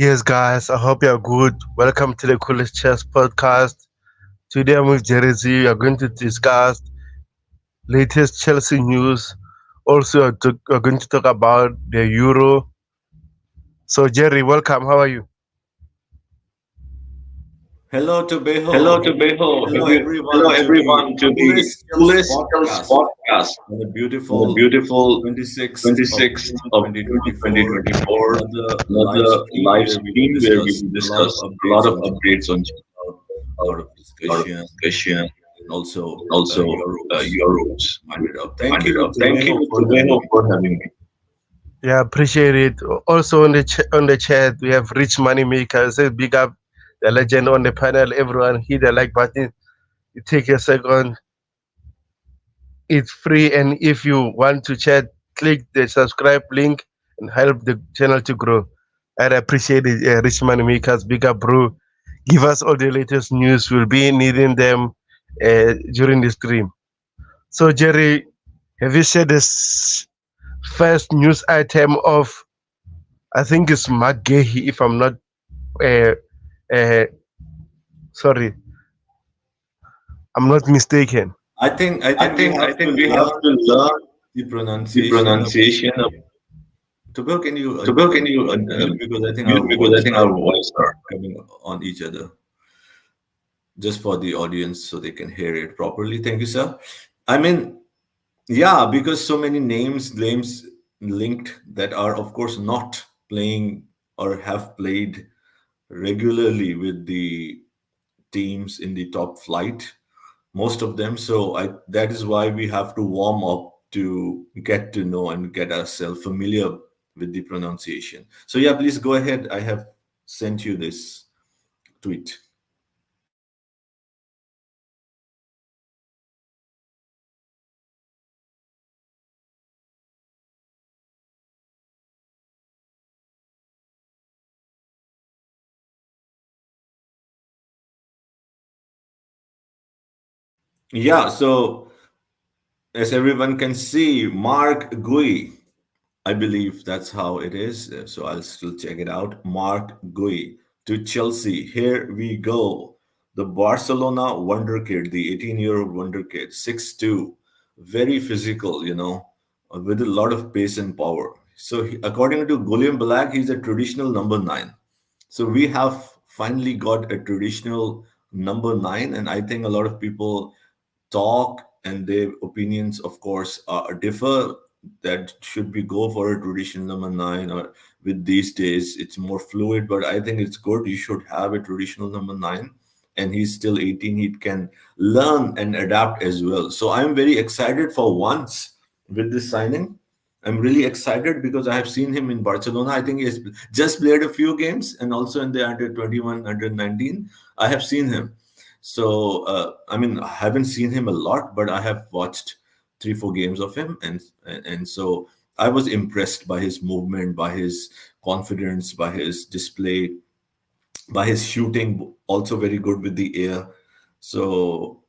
Yes, guys, I hope you're good. Welcome to the Coolest Chess podcast. Today I'm with Jerry Z. We are going to discuss latest Chelsea news. Also, we're going to talk about the Euro. So, Jerry, welcome. How are you? Hello to Hello Beho. to Beho. Hello Hello everyone everyone to to the the Coolest Coolest Skills Skills Podcast podcast on the on the beautiful beautiful 26th of 26th June of June 2024. 2024. Another live Another stream live where we will stream where we discuss will a lot of discuss a lot updates of on updates on a lot of a lot of discussion discussion and also and also your rules. your rules. Mind it up. Thank Find it you out. to Thank Beho you for to having Beho me. for having me. Yeah, appreciate it. Also, on the chat, we have Rich Moneymaker. Say big up the legend on the panel. Everyone, hit the like button. It take a second. It's free, and if you want to chat, click the subscribe link and help the channel to grow. I'd appreciate it, Richmond Makers, big up, bro. Give us all the latest news. We'll be needing them during the stream. So, Jerry, have you said this first news item of, I think it's Mark Gehi, if I'm not, uh, uh, sorry, I'm not mistaken. I think we We have have to to learn learn the the pronunciation of his pronunciation of. name. Tobel, can you Tobel, can you mute, because I think our mute, because I voice think our are voice are. coming on each other, just for the audience so they can hear it properly. Thank you, sir. I mean, yeah, because so many names linked that are, of course, not playing or have played regularly with the teams in the top flight, most of them. So I that is why we have to warm up to get to know and get ourselves familiar with the pronunciation. So yeah, please go ahead. I have sent you this tweet. Yeah, so as everyone can see, Mark Gui, I believe that's how it is. So I'll still check it out. Mark Gui to Chelsea. Here we go. The Barcelona wonder kid, the 18-year-old wonder kid, 6'2", very physical, with a lot of pace and power. So according to Guillem Black, he's a traditional number nine. So we have finally got a traditional number nine, and I think a lot of people talk and their opinions, of course, differ. That should we go for a traditional number nine, or with these days it's more fluid? But I think it's good. You should have a traditional number nine, and he's still 18. He can learn and adapt as well. So I'm very excited for once with this signing. I'm really excited because I have seen him in Barcelona. I think he has just played a few games, and also in the under 21, under 19. I have seen him. So I mean, I haven't seen him a lot, but I have watched 3, 4 games of him, and so I was impressed by his movement, by his confidence, by his display, by his shooting. Also very good with the air. So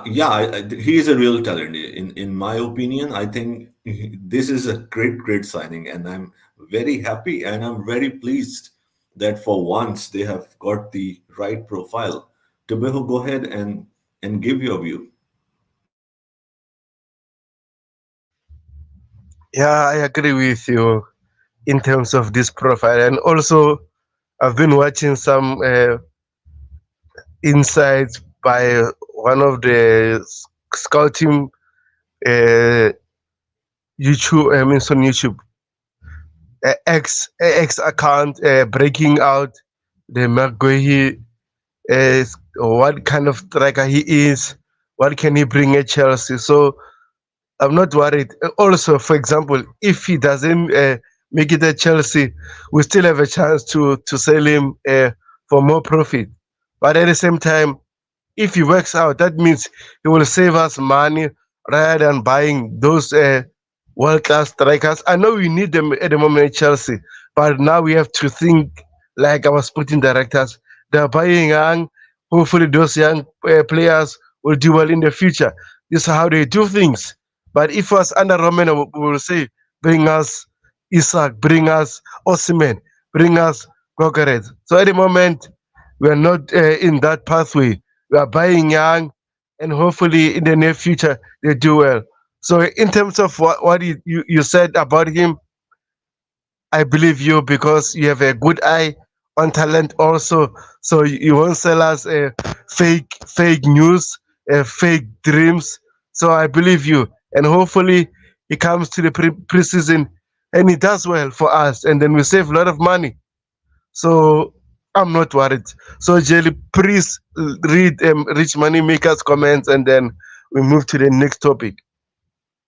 yeah, he is a real talent. In my opinion, I think this is a great signing, and I'm very happy and I'm very pleased that for once they have got the right profile. Tobeho, go ahead and give your view. Yeah, I agree with you in terms of this profile. And also, I've been watching some insights by one of the scouting uh, YouTube, I mean, on YouTube, X account breaking out the Maguire, what kind of striker he is, what can he bring at Chelsea. So I'm not worried. Also, for example, if he doesn't make it at Chelsea, we still have a chance to sell him for more profit. But at the same time, if he works out, that means he will save us money rather than buying those world class strikers. I know we need them at the moment at Chelsea, but now we have to think like our sporting directors. They're buying young. Hopefully, those young players will do well in the future. This is how they do things. But if us under Roman, we will say, bring us Isaac, bring us Osimhen, bring us Correct. So at the moment, we are not in that pathway. We are buying young, and hopefully in the near future they do well. So in terms of what you said about him, I believe you because you have a good eye on talent also. So you won't sell us fake news, fake dreams. So I believe you, and hopefully he comes to the preseason and he does well for us, and then we save a lot of money. So I'm not worried. So Jelly, please read Rich Money Maker's comments, and then we move to the next topic.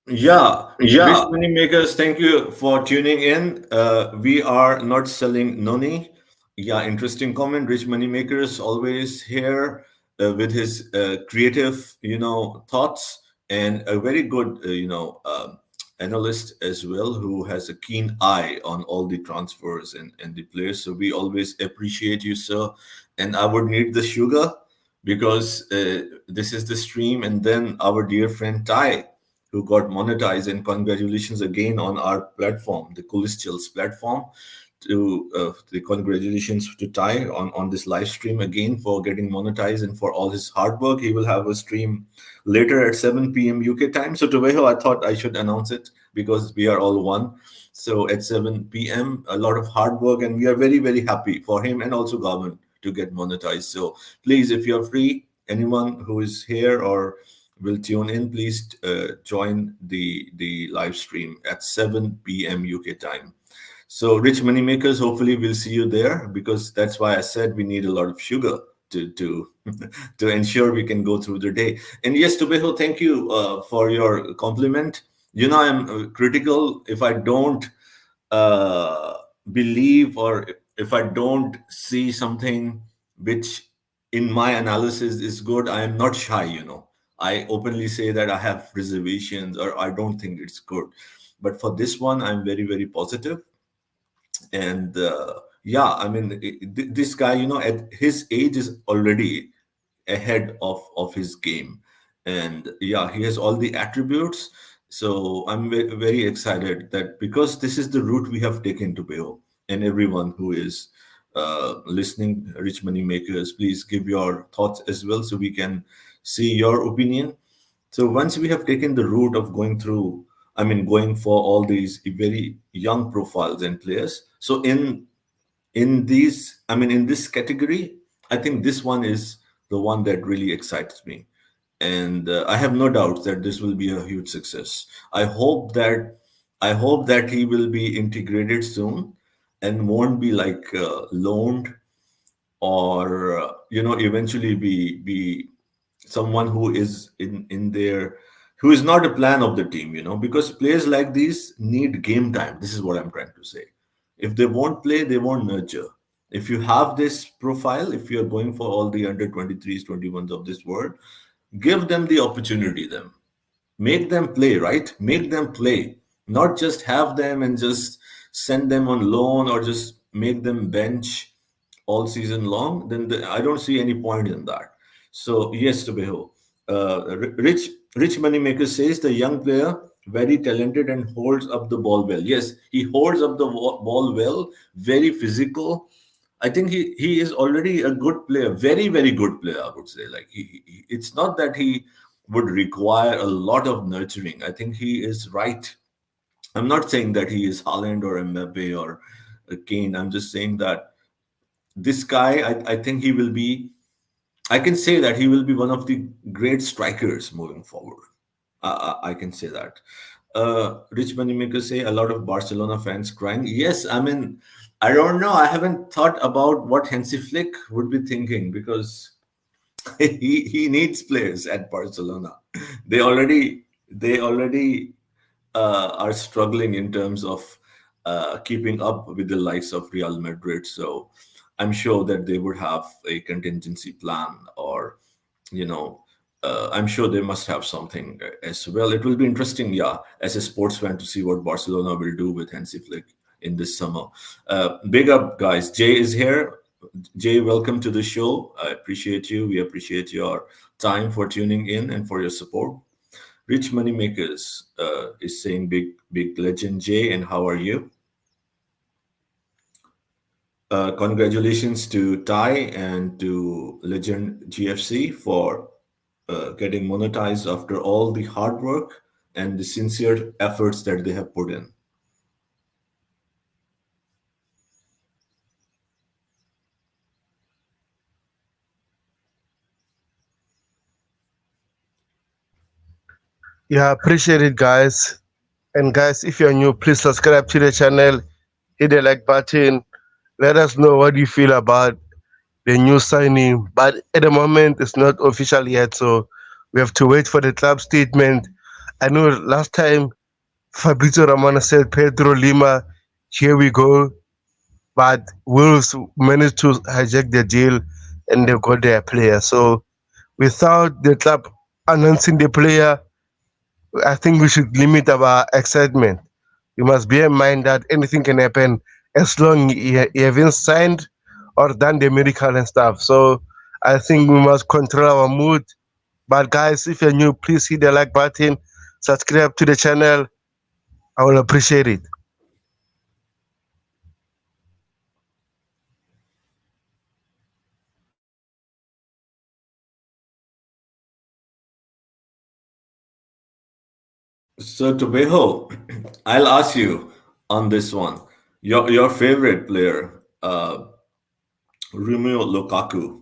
Yeah, Yeah. Rich Money Makers, thank you for tuning in. We are not selling noni. Yeah, interesting comment. Rich Money Makers always here with his creative, thoughts, and a very good, analyst as well who has a keen eye on all the transfers and the players. So we always appreciate you, sir. And I would need the sugar because this is the stream, and then our dear friend Ty who got monetized. And congratulations again on our platform, the Coolest Chills platform. To the congratulations to Ty on this live stream again for getting monetized and for all his hard work. He will have a stream later at 7 p.m. UK time. So Tovejo, I thought I should announce it because we are all one. So at 7 p.m., a lot of hard work, and we are very, very happy for him and also government to get monetized. So please, if you're free, anyone who is here or will tune in, please join the live stream at 7 p.m. UK time. So, Rich Moneymakers, hopefully we'll see you there because that's why I said we need a lot of sugar to to ensure we can go through the day. And yes, Tubeho, thank you for your compliment. I'm critical if I don't uh, believe or if I don't see something which in my analysis is good. I am not shy. I openly say that I have reservations or I don't think it's good. But for this one, I'm very, very positive. And yeah, I mean, this guy, at his age is already ahead of his game. And yeah, he has all the attributes. So I'm very excited that because this is the route we have taken to Bayo, and everyone who is listening, Rich Money Makers, please give your thoughts as well so we can see your opinion. So once we have taken the route of going for all these very young profiles and players. So in this category, I think this one is the one that really excites me, and I have no doubts that this will be a huge success. I hope that he will be integrated soon and won't be like loaned or eventually be someone who is in there, who is not a plan of the team, because players like these need game time. This is what I'm trying to say. If they won't play, they won't nurture. If you have this profile, if you're going for all the under 23s, 21s of this world, give them the opportunity. Them make them play, right? Make them play, not just have them and just send them on loan or just make them bench all season long. Then I don't see any point in that. So yes, Tubeho, Rich Moneymaker says the young player very talented and holds up the ball well. Yes, he holds up the ball well, very physical. I think he is already a good player, very, very good player, I would say. Like it's not that he would require a lot of nurturing. I think he is right. I'm not saying that he is Haaland or Mbappe or Kane. I'm just saying that this guy, I think he will be. I can say that he will be one of the great strikers moving forward. I can say that. Rich Moneymaker say a lot of Barcelona fans crying. Yes, I mean, I don't know. I haven't thought about what Hansi Flick would be thinking because he needs players at Barcelona. They already are struggling in terms of keeping up with the likes of Real Madrid. So I'm sure that they would have a contingency plan, or you know, I'm sure they must have something as well. It will be interesting, yeah, as a sports fan to see what Barcelona will do with Hansi Flick in this summer. Big up, guys. Jay is here. Jay, welcome to the show. I appreciate you. We appreciate your time for tuning in and for your support. Rich Moneymakers is saying big legend Jay, and how are you? Congratulations to Ty and to Legend GFC for getting monetized after all the hard work and the sincere efforts that they have put in. Yeah, appreciate it, guys. And guys, if you're new, please subscribe to the channel, hit the like button. Let us know what you feel about the new signing. But at the moment, it's not official yet, so we have to wait for the club statement. I know last time Fabrizio Romano said Pedro Lima, here we go, but Wolves managed to hijack the deal and they got their player. So without the club announcing the player, I think we should limit our excitement. You must bear in mind that anything can happen as long you haven't signed or done the medical and stuff. So I think we must control our mood. But guys, if you're new, please hit the like button, subscribe to the channel. I will appreciate it. So, Tobeho, I'll ask you on this one. Your favorite player, Romeo Lukaku.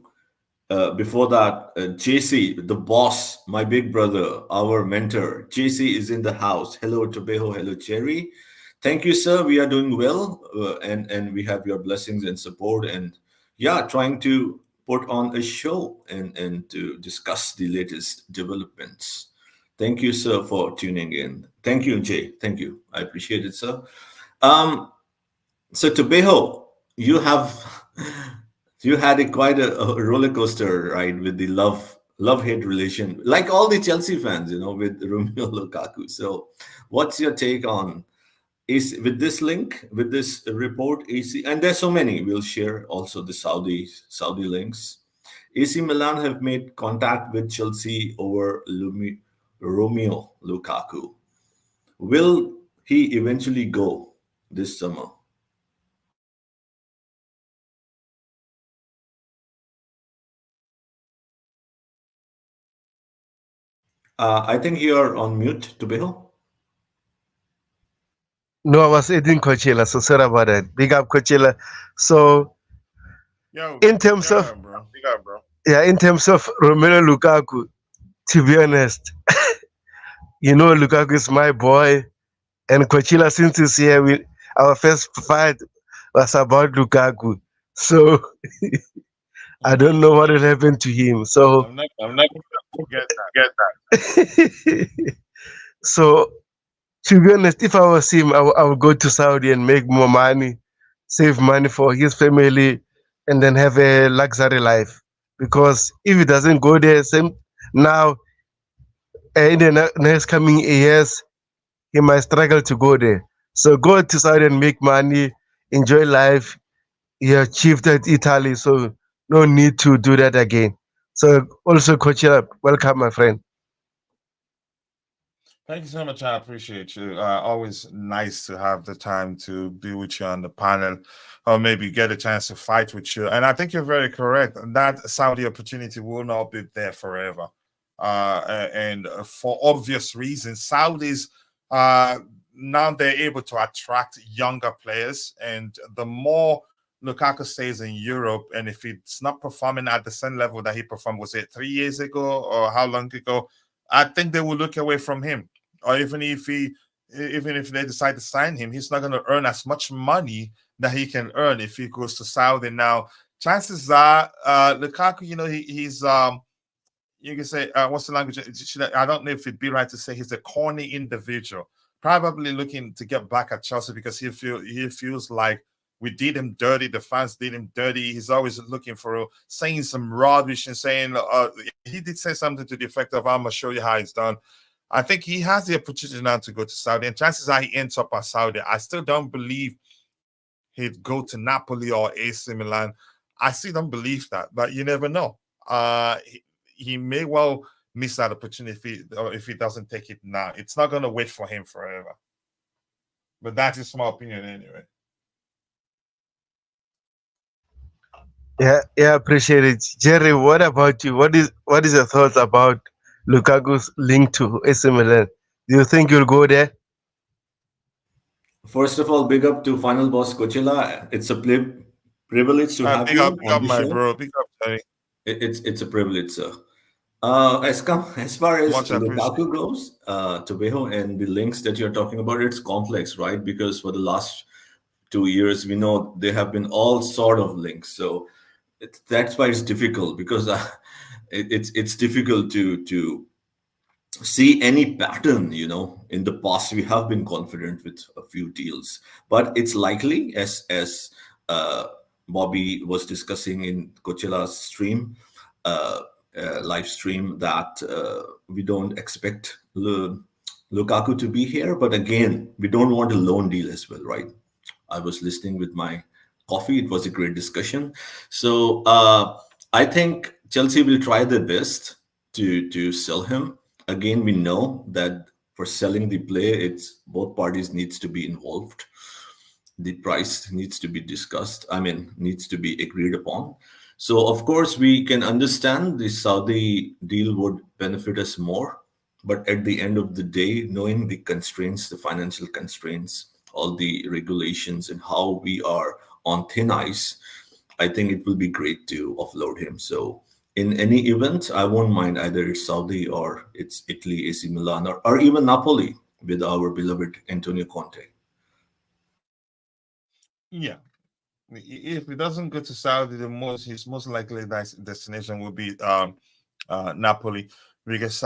Before that, JC, the boss, my big brother, our mentor. JC is in the house. Hello, Tobeho. Hello, Cherry. Thank you, sir. We are doing well, and we have your blessings and support. And yeah, trying to put on a show and to discuss the latest developments. Thank you, sir, for tuning in. Thank you, Jay. Thank you. I appreciate it, sir. Um, so Tobeho, you have you had a roller coaster ride with the love hate relation, like all the Chelsea fans, with Romeo Lukaku. So, what's your take on AC with this link, with this report? AC, and there's so many. We'll share also the Saudi links. AC Milan have made contact with Chelsea over Romeo Lukaku. Will he eventually go this summer? I think you're on mute, Tubeho. No, I was eating Coachella, so sorry about that. Big up Coachella. So Yo, in terms big of up, bro. in terms of Romelu Lukaku, to be honest, Lukaku is my boy. And Coachella, since he's here, our first fight was about Lukaku. So I don't know what will happen to him. So I'm not gonna forget so to be honest, if I was him, I would go to Saudi and make more money, save money for his family, and then have a luxury life. Because if he doesn't go there, same now in the next coming years, he might struggle to go there. So go to Saudi and make money, enjoy life. He achieved at Italy, so no need to do that again. So also, Coach, welcome, my friend. Thank you so much. I appreciate you. Always nice to have the time to be with you on the panel, or maybe get a chance to fight with you. And I think you're very correct. That Saudi opportunity will not be there forever, and for obvious reasons, Saudis now they're able to attract younger players, and the more Lukaku stays in Europe, and if it's not performing at the same level that he performed, was it 3 years ago or how long ago? I think they will look away from him, or even if they decide to sign him, he's not going to earn as much money that he can earn if he goes to Saudi. Now, chances are, Lukaku, he's you can say, what's the language? I don't know if it'd be right to say he's a corny individual, probably looking to get back at Chelsea because he feels like we did him dirty. The fans did him dirty. He's always looking for saying some rubbish and saying he did say something to the effect of, "I'm gonna show you how it's done." I think he has the opportunity now to go to Saudi, and chances are he ends up at Saudi. I still don't believe he'd go to Napoli or AC Milan. I still don't believe that, but you never know. He may well miss that opportunity if he doesn't take it now. It's not going to wait for him forever. But that is my opinion anyway. Yeah, appreciate it. Jerry, what about you? What is your thoughts about Lukaku's link to AC Milan? Do you think you'll go there? First of all, big up to Final Boss Coachella. It's a privilege to have you Big on up, the my show. bro. Big up, Terry. It's a privilege, sir. As far as Much appreciated. Lukaku goes, Tobeho and the links that you're talking about, it's complex, right? Because for the last 2 years, we know there have been all sort of links. So that's why it's difficult because it's difficult to see any pattern. In the past we have been confident with a few deals, but it's likely, as uh, Bobby was discussing in Coachella's stream, uh, live stream, that we don't expect Lukaku to be here, but again, we don't want a loan deal as well, right? I was listening with my coffee. It was a great discussion. So I think Chelsea will try their best to sell him. Again, we know that for selling the player, it's both parties needs to be involved. The price needs to be discussed. I mean, needs to be agreed upon. So of course, we can understand the Saudi deal would benefit us more, but at the end of the day, knowing the constraints, the financial constraints, all the regulations, and how we are on thin ice, I think it will be great to offload him. So in any event, I won't mind either it's Saudi or it's Italy, AC Milan, or even Napoli with our beloved Antonio Conte. Yeah. If he doesn't go to Saudi, his most likely destination will be Napoli, because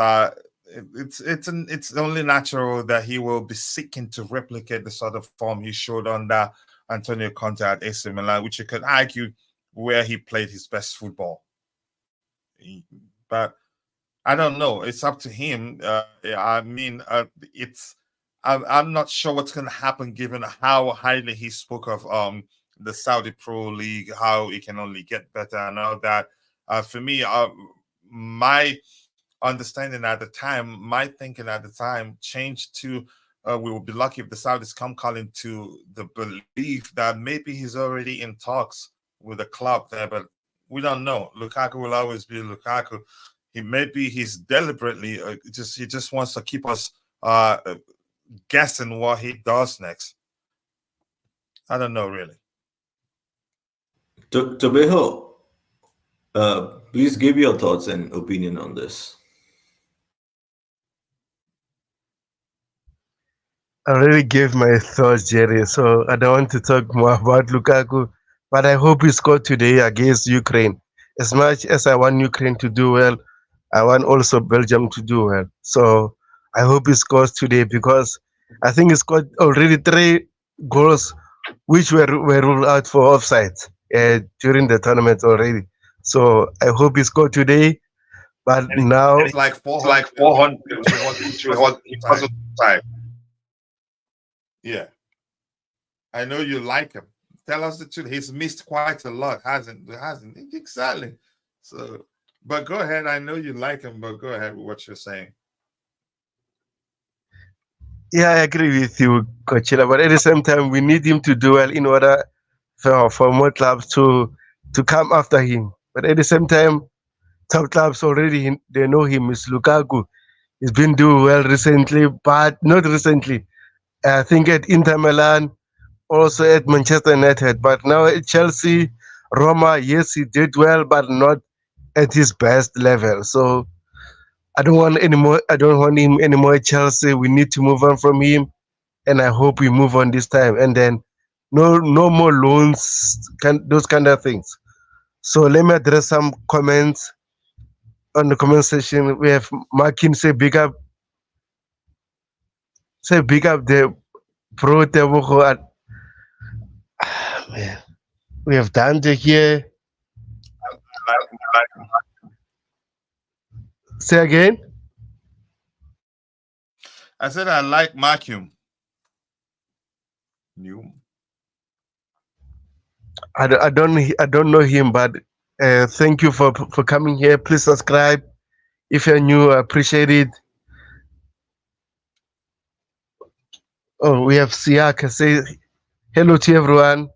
it's only natural that he will be seeking to replicate the sort of form he showed under Antonio Conte at AC Milan, which you could argue where he played his best football. But I don't know. It's up to him. I mean, it's. I'm not sure what's going to happen given how highly he spoke of the Saudi Pro League, how it can only get better and all that. For me, my understanding at the time, my thinking at the time changed to we will be lucky if the Saudis come calling to the belief that maybe he's already in talks with a club there, but we don't know. Lukaku will always be Lukaku. Maybe he's deliberately he just wants to keep us guessing what he does next. I don't know really. Tobeho, please give your thoughts and opinion on this. I already gave my thoughts, Jerry, so I don't want to talk more about Lukaku. But I hope he scored today against Ukraine. As much as I want Ukraine to do well, I want also Belgium to do well. So I hope he scores today because I think he scored already 3 goals which were ruled out for offside during the tournament already. So I hope he scored today. But now It's like 400, which was time. Yeah, I know you like him. Tell us the truth. He's missed quite a lot, hasn't exactly. So, but go ahead. I know you like him, but go ahead with what you're saying. yeah, I agree with you, Coachella. But at the same time, we need him to do well in order for more clubs to come after him. But at the same time, top clubs already they know him is Lukaku. He's been doing well recently, but not recently. I think at Inter Milan, also at Manchester United, but now at Chelsea, Roma. Yes, he did well, but not at his best level. So I don't want any more. I don't want him anymore at Chelsea. We need to move on from him, and I hope we move on this time. And then no more loans, those kind of things. So let me address some comments on the comment section. We have Markin say big up the pro Tebogo at man. We have Dante here. Say again. I said I like Marcum. New. I don't know him, but thank you for coming here. Please subscribe if you're new. I appreciate it. Oh, we have Siaka. Say hello to everyone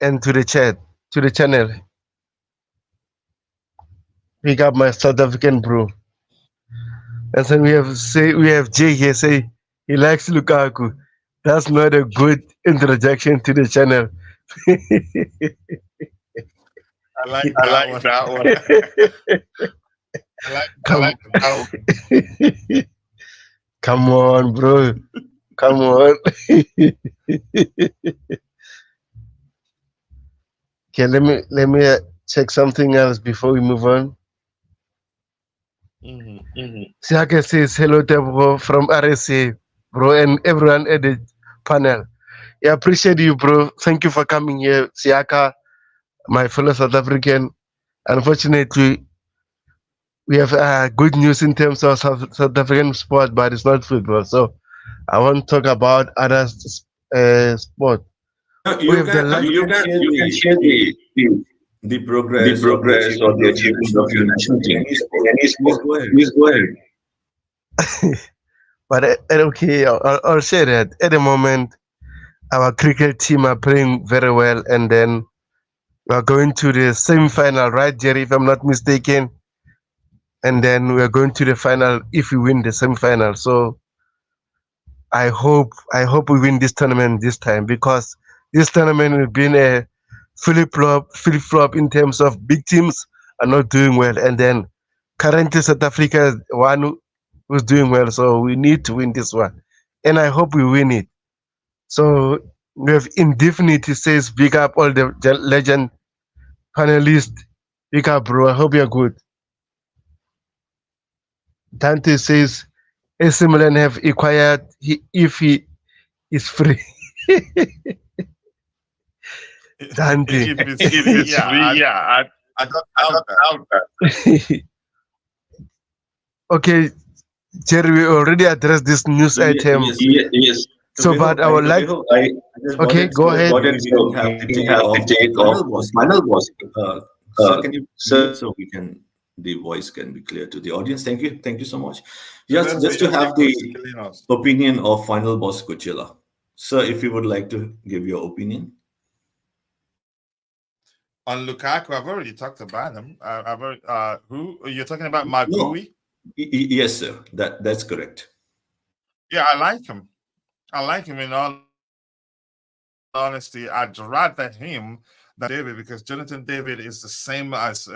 and to the chat, to the channel. Pick up my South African bro. And then we have Jay here say he likes Lukaku. That's not a good introduction to the channel. I like I that like one. that one. I like Come, that one. come on, bro. Come on. Okay, let me check something else before we move on. Mhm. Siaka says hello, Tebo from RSA, bro, and everyone at the panel. Yeah, appreciate you, bro. Thank you for coming here, Siaka, my fellow South African. Unfortunately, we have good news in terms of South African sport, but it's not football. So I want to talk about other sport. No, We have the you can share the the progress or the progress or achievement the of your achievement national of your team national in team any in sport. any Please sport. go ahead. Please go ahead. but okay, I'll say that at the moment our cricket team are playing very well, and then we are going to the semi-final, right, Jerry? If I'm not mistaken, and then we are going to the final if we win the semi-final. So I hope we win this tournament this time because this tournament has been a flip flop in terms of big teams are not doing well, and then currently South Africa is one who's doing well. So we need to win this one, and I hope we win it. So we have Indefinite says big up all the legend panelists. Big up, bro. I hope you're good. Dante says AC Milan have acquired if he is free. Dante. If it's If free, it's free, yeah, I don't I doubt don't that. doubt that. Okay, Jerry, we already addressed this news item. Yes. Yes. So, but I would like. I I just got Okay, it. go So ahead. got it. we So didn't have the we take have the of the take of final the boss. final boss. Sir, can you mute So so we can the voice can be clear to the audience? Thank you so much. Yes, Sylvester, just to your have echo the is killing us. opinion of final boss Coachella. Sir, if you would like to give your opinion. On Lukaku, I've already talked about him. I've already, who you're talking about? No. Magui? Yes, sir. That's correct. Yeah, I like him. I like him in all honesty. I'd rather him than David because Jonathan David is the same as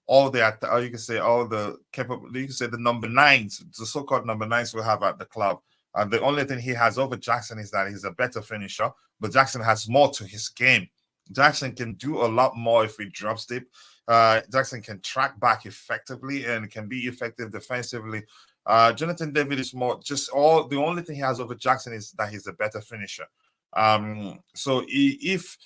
all the you can say all the capable. You can say the number nines, the so-called number nines we have at the club. And the only thing he has over Jackson is that he's a better finisher, but Jackson has more to his game. Jackson can do a lot more if he drops deep. Jackson can track back effectively and can be effective defensively. Jonathan David is more just all the only thing he has over Jackson is that he's a better finisher. So if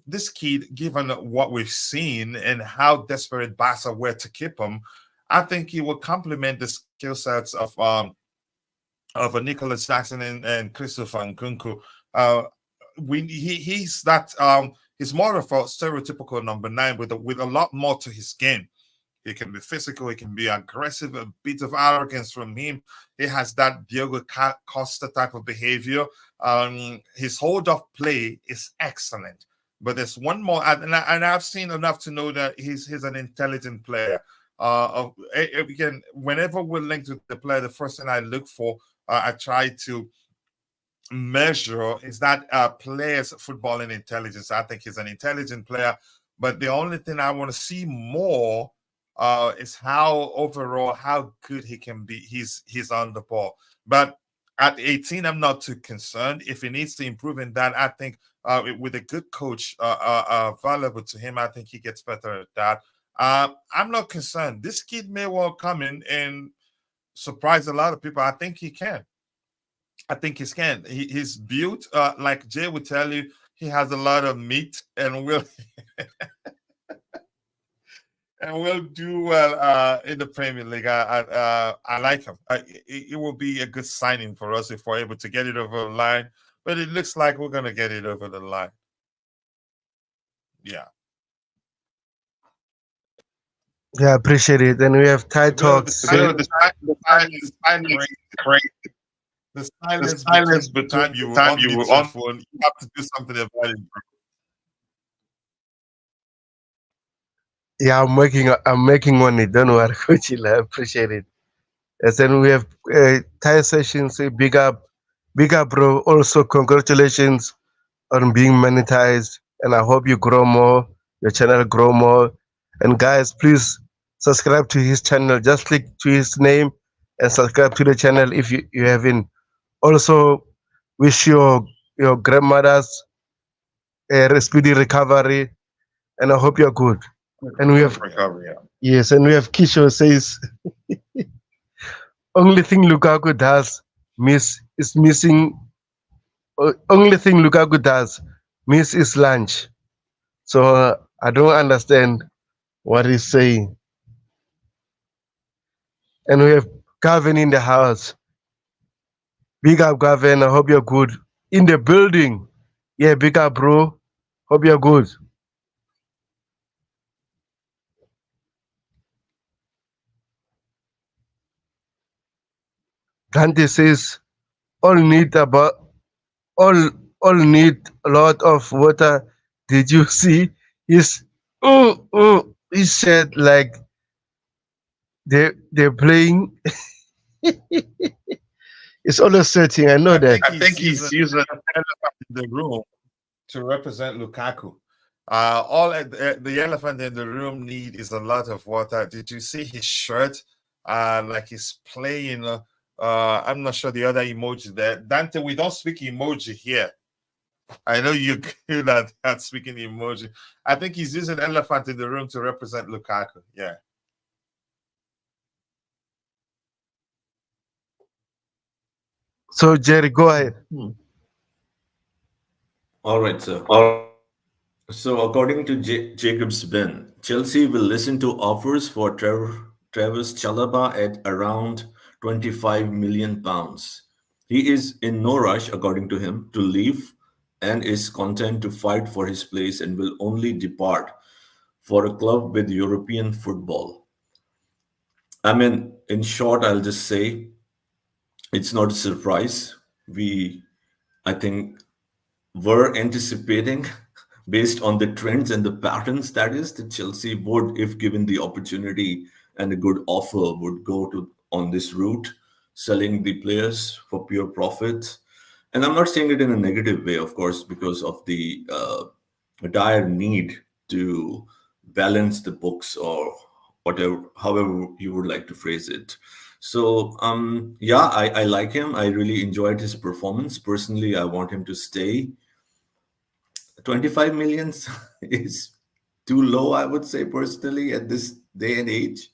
this kid, given what we've seen and how desperate Barca were to keep him, I think he will complement the skill sets of a Nicholas Jackson and Christopher Nkunku. He's that he's more of a stereotypical number nine with a lot more to his game. He can be physical, he can be aggressive, a bit of arrogance from him. He has that Diogo Costa type of behavior. His hold off play is excellent. But there's one more, and I've seen enough to know that he's an intelligent player. Again, whenever we're linked with the player, the first thing I look for, I try to measure is that player's footballing intelligence. I think he's an intelligent player, but the only thing I want to see more is how good he can be. He's on the ball, but at 18, I'm not too concerned. If he needs to improve in that, I think with a good coach available to him, I think he gets better at that. I'm not concerned. This kid may well come in and surprise a lot of people. I think he can. I think he can. He's built, like Jay would tell you, he has a lot of meat and will and will do well in the Premier League. I like him. It will be a good signing for us if we're able to get it over the line. But it looks like we're going to get it over the line. Yeah. Yeah, appreciate it. And we have Thai Well, Talks. the silence is great. The silence between the time you time unmute you your on phone, you have to do something about it, bro. Yeah, I'm making on it. Don't worry, Coach. I appreciate it. Yes, and we have Thai sessions. Big up, bro. Also, congratulations on being monetized, and I hope you grow more. Your channel grow more. And guys, please subscribe to his channel. Just click to his name and subscribe to the channel if you haven't. Also, wish your grandmothers a speedy recovery, and I hope you're good. And we have Recovery. Yeah. yes, and we have Kisho says only thing Lukaku does miss is missing. Only thing Lukaku does miss is lunch. So I don't understand what he's saying. And we have Gavin in the house. Big up, Gavin. I hope you're good. In the building. Yeah, big up, bro. Hope you're good. Dante says all need about all all need a lot of water. Did you see his he said like they're playing. It's always setting. I know I that. think he's using an elephant in the room to represent Lukaku. The elephant in the room need is a lot of water. Did you see his shirt? Like he's playing. I'm not sure the other emoji there. Dante, we don't speak emoji here. I know you're good at speaking emoji. I think he's using elephant in the room to represent Lukaku. Yeah. So Jerry, go ahead. All right, sir. So, according to Jacob's Ben, Chelsea will listen to offers for Travis Chalaba at around 25 million pounds. He is in no rush, according to him, to leave and is content to fight for his place and will only depart for a club with European football. I mean, in short, I'll just say it's not a surprise. I think, were anticipating based on the trends and the patterns that is that Chelsea would, if given the opportunity and a good offer, would go to on this route, selling the players for pure profit. And I'm not saying it in a negative way, of course, because of the dire need to balance the books or whatever, however you would like to phrase it. So yeah, I like him. I really enjoyed his performance. Personally, I want him to stay. 25 millions is too low, I would say, personally, at this day and age.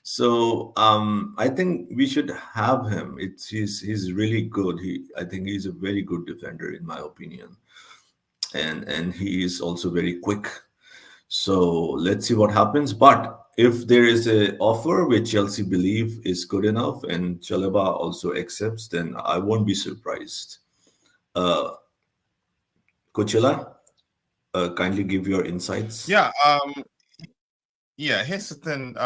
So I think we should have him. He's really good. I think he's a very good defender in my opinion, and he is also very quick. So let's see what happens. But if there is a offer which Chelsea believe is good enough and Chalaba also accepts, then I won't be surprised. Uh, Coachella, kindly give your insights. Yeah. Yeah. Here's the thing.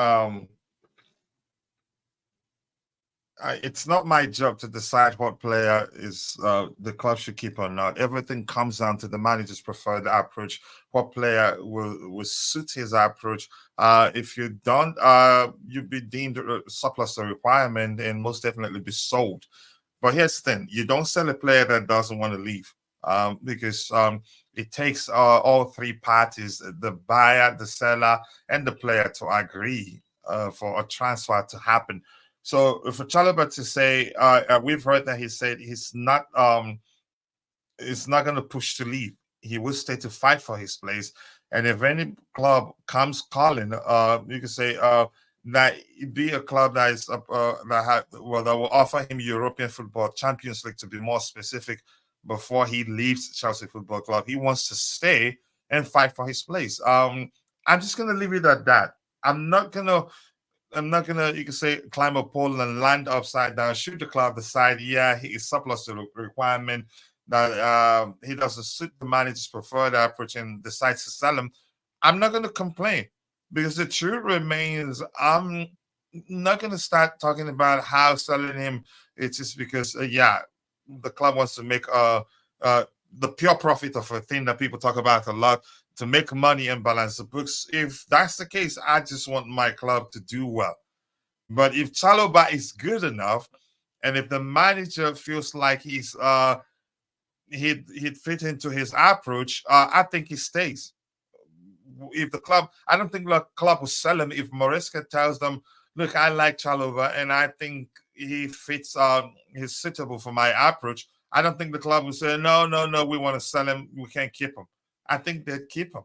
It's not my job to decide what player is the club should keep or not. Everything comes down to the manager's preferred approach. What player will suit his approach? If you don't, you'd be deemed surplus to requirement and most definitely be sold. But here's the thing: you don't sell a player that doesn't want to leave, because it takes all three parties, the buyer, the seller, and the player, to agree for a transfer to happen. So for Chalobah to say, we've heard that he said he's not going to push to leave. He will stay to fight for his place. And if any club comes calling, you can say that it be a club that is that will offer him European football, Champions League to be more specific, before he leaves Chelsea Football Club. He wants to stay and fight for his place. I'm just gonna leave it at that. I'm not gonna, you can say, climb a pole and land upside down. Should the club decide, yeah, he is surplus to the requirement, that he doesn't suit the manager's preferred approach and decides to sell him, I'm not gonna complain, because the truth remains, I'm not gonna start talking about how selling him. It's just because, yeah, the club wants to make the pure profit of a thing that people talk about a lot. to make money and balance the books. If that's the case, I just want my club to do well. But if Chaloba is good enough, and if the manager feels like he'd fit into his approach, I think he stays. If the club, I don't think the club will sell him if Moresca tells them, "Look, I like Chalova, and I think he fits. He's suitable for my approach." I don't think the club will say, "No, no, no, we want to sell him. We can't keep him." I think they'd keep him.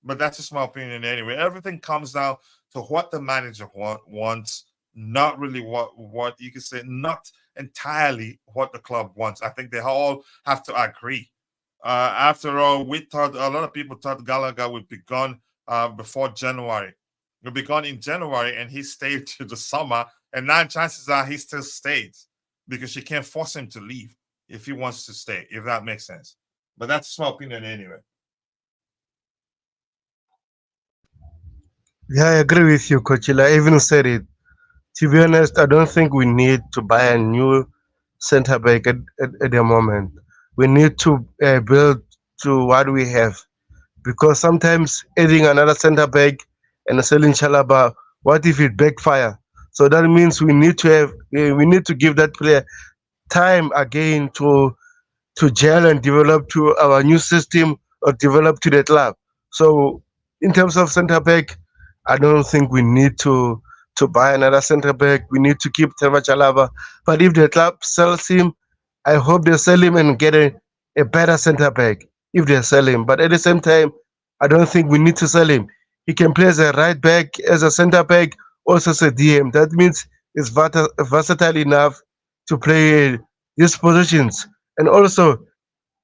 But that's just my opinion anyway. Everything comes down to what the manager wants, not really what you could say, not entirely what the club wants. I think they all have to agree. After all, we thought a lot of people thought Gallagher would be gone before January. He'll be gone in January, and he stayed to the summer. And now chances are he still stays because you can't force him to leave if he wants to stay, if that makes sense. But that's my opinion anyway. Yeah, I agree with you, Coach. I even said it. To be honest, I don't think we need to buy a new center back at the moment. We need to build to what we have, because sometimes adding another center back and selling Chalaba, what if it backfire? So that means we need to give that player time again to gel and develop to our new system or develop to the club. So in terms of center back, I don't think we need to buy another center back. We need to keep Trevor Chalaba. But if the club sells him, I hope they sell him and get a better center back if they sell him. But at the same time, I don't think we need to sell him. He can play as a right back, as a center back, also as a DM. That means he's versatile enough to play these positions. And also,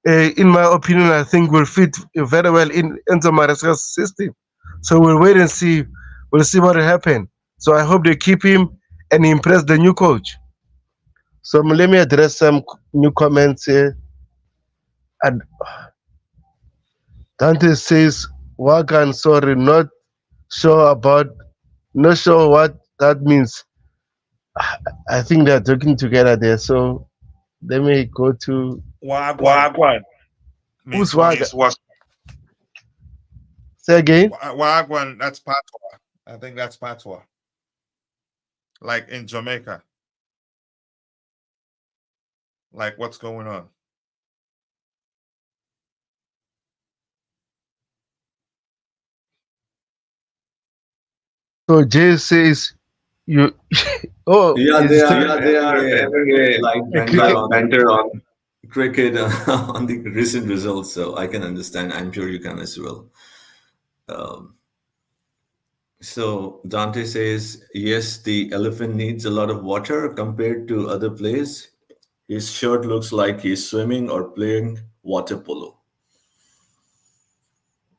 in my opinion, I think will fit very well in Enzo Maresca's system. So we'll wait and see. We'll see what will happen. So I hope they keep him and impress the new coach. So let me address some new comments here. And Dante says, Wagan, sorry, sure about, not sure what that means. I think they're talking together there. So let me go to Wagwan who's means Wagan? was Say again. Wagwan. That's patois. I think that's patois, like in Jamaica. Like what's going on? So Jay says you oh Yeah, it's they are having having a a light a banter cricket light on banter on. cricket on the recent results, so I can understand. I'm sure you can as well. Um, so Dante says, yes, the elephant needs a lot of water compared to other players. His shirt looks like he's swimming or playing water polo.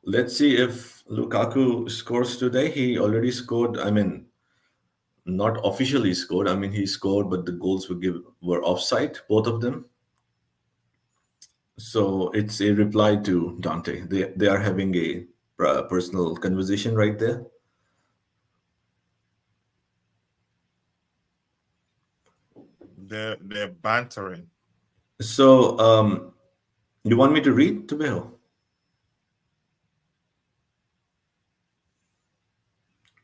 Let's see if Lukaku scores today. He already scored. I mean, not officially scored. I mean, he scored, but the goals were offside, both of them. So it's a reply to Dante. They are having a personal conversation right there. They're bantering. So you want me to read, Tubeho?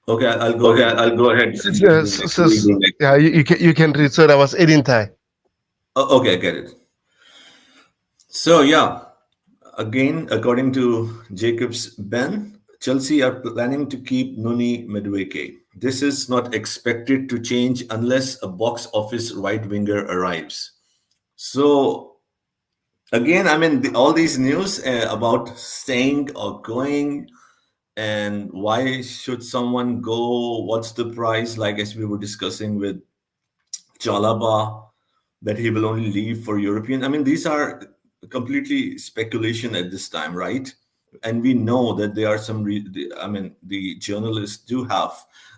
Okay, I'll go Okay, ahead. I'll go ahead. yeah, you can read. So that was Edin Tai. Oh, okay, I get it. So yeah, again, according to Jacobs Ben, Chelsea are planning to keep Noni Madueke. This is not expected to change unless a box office right winger arrives. So again, I mean, all these news about staying or going, and why should someone go? What's the price? Like as we were discussing with Chalaba, that he will only leave for European. I mean, these are completely speculation at this time, right? And we know that there are some. I mean, the journalists do have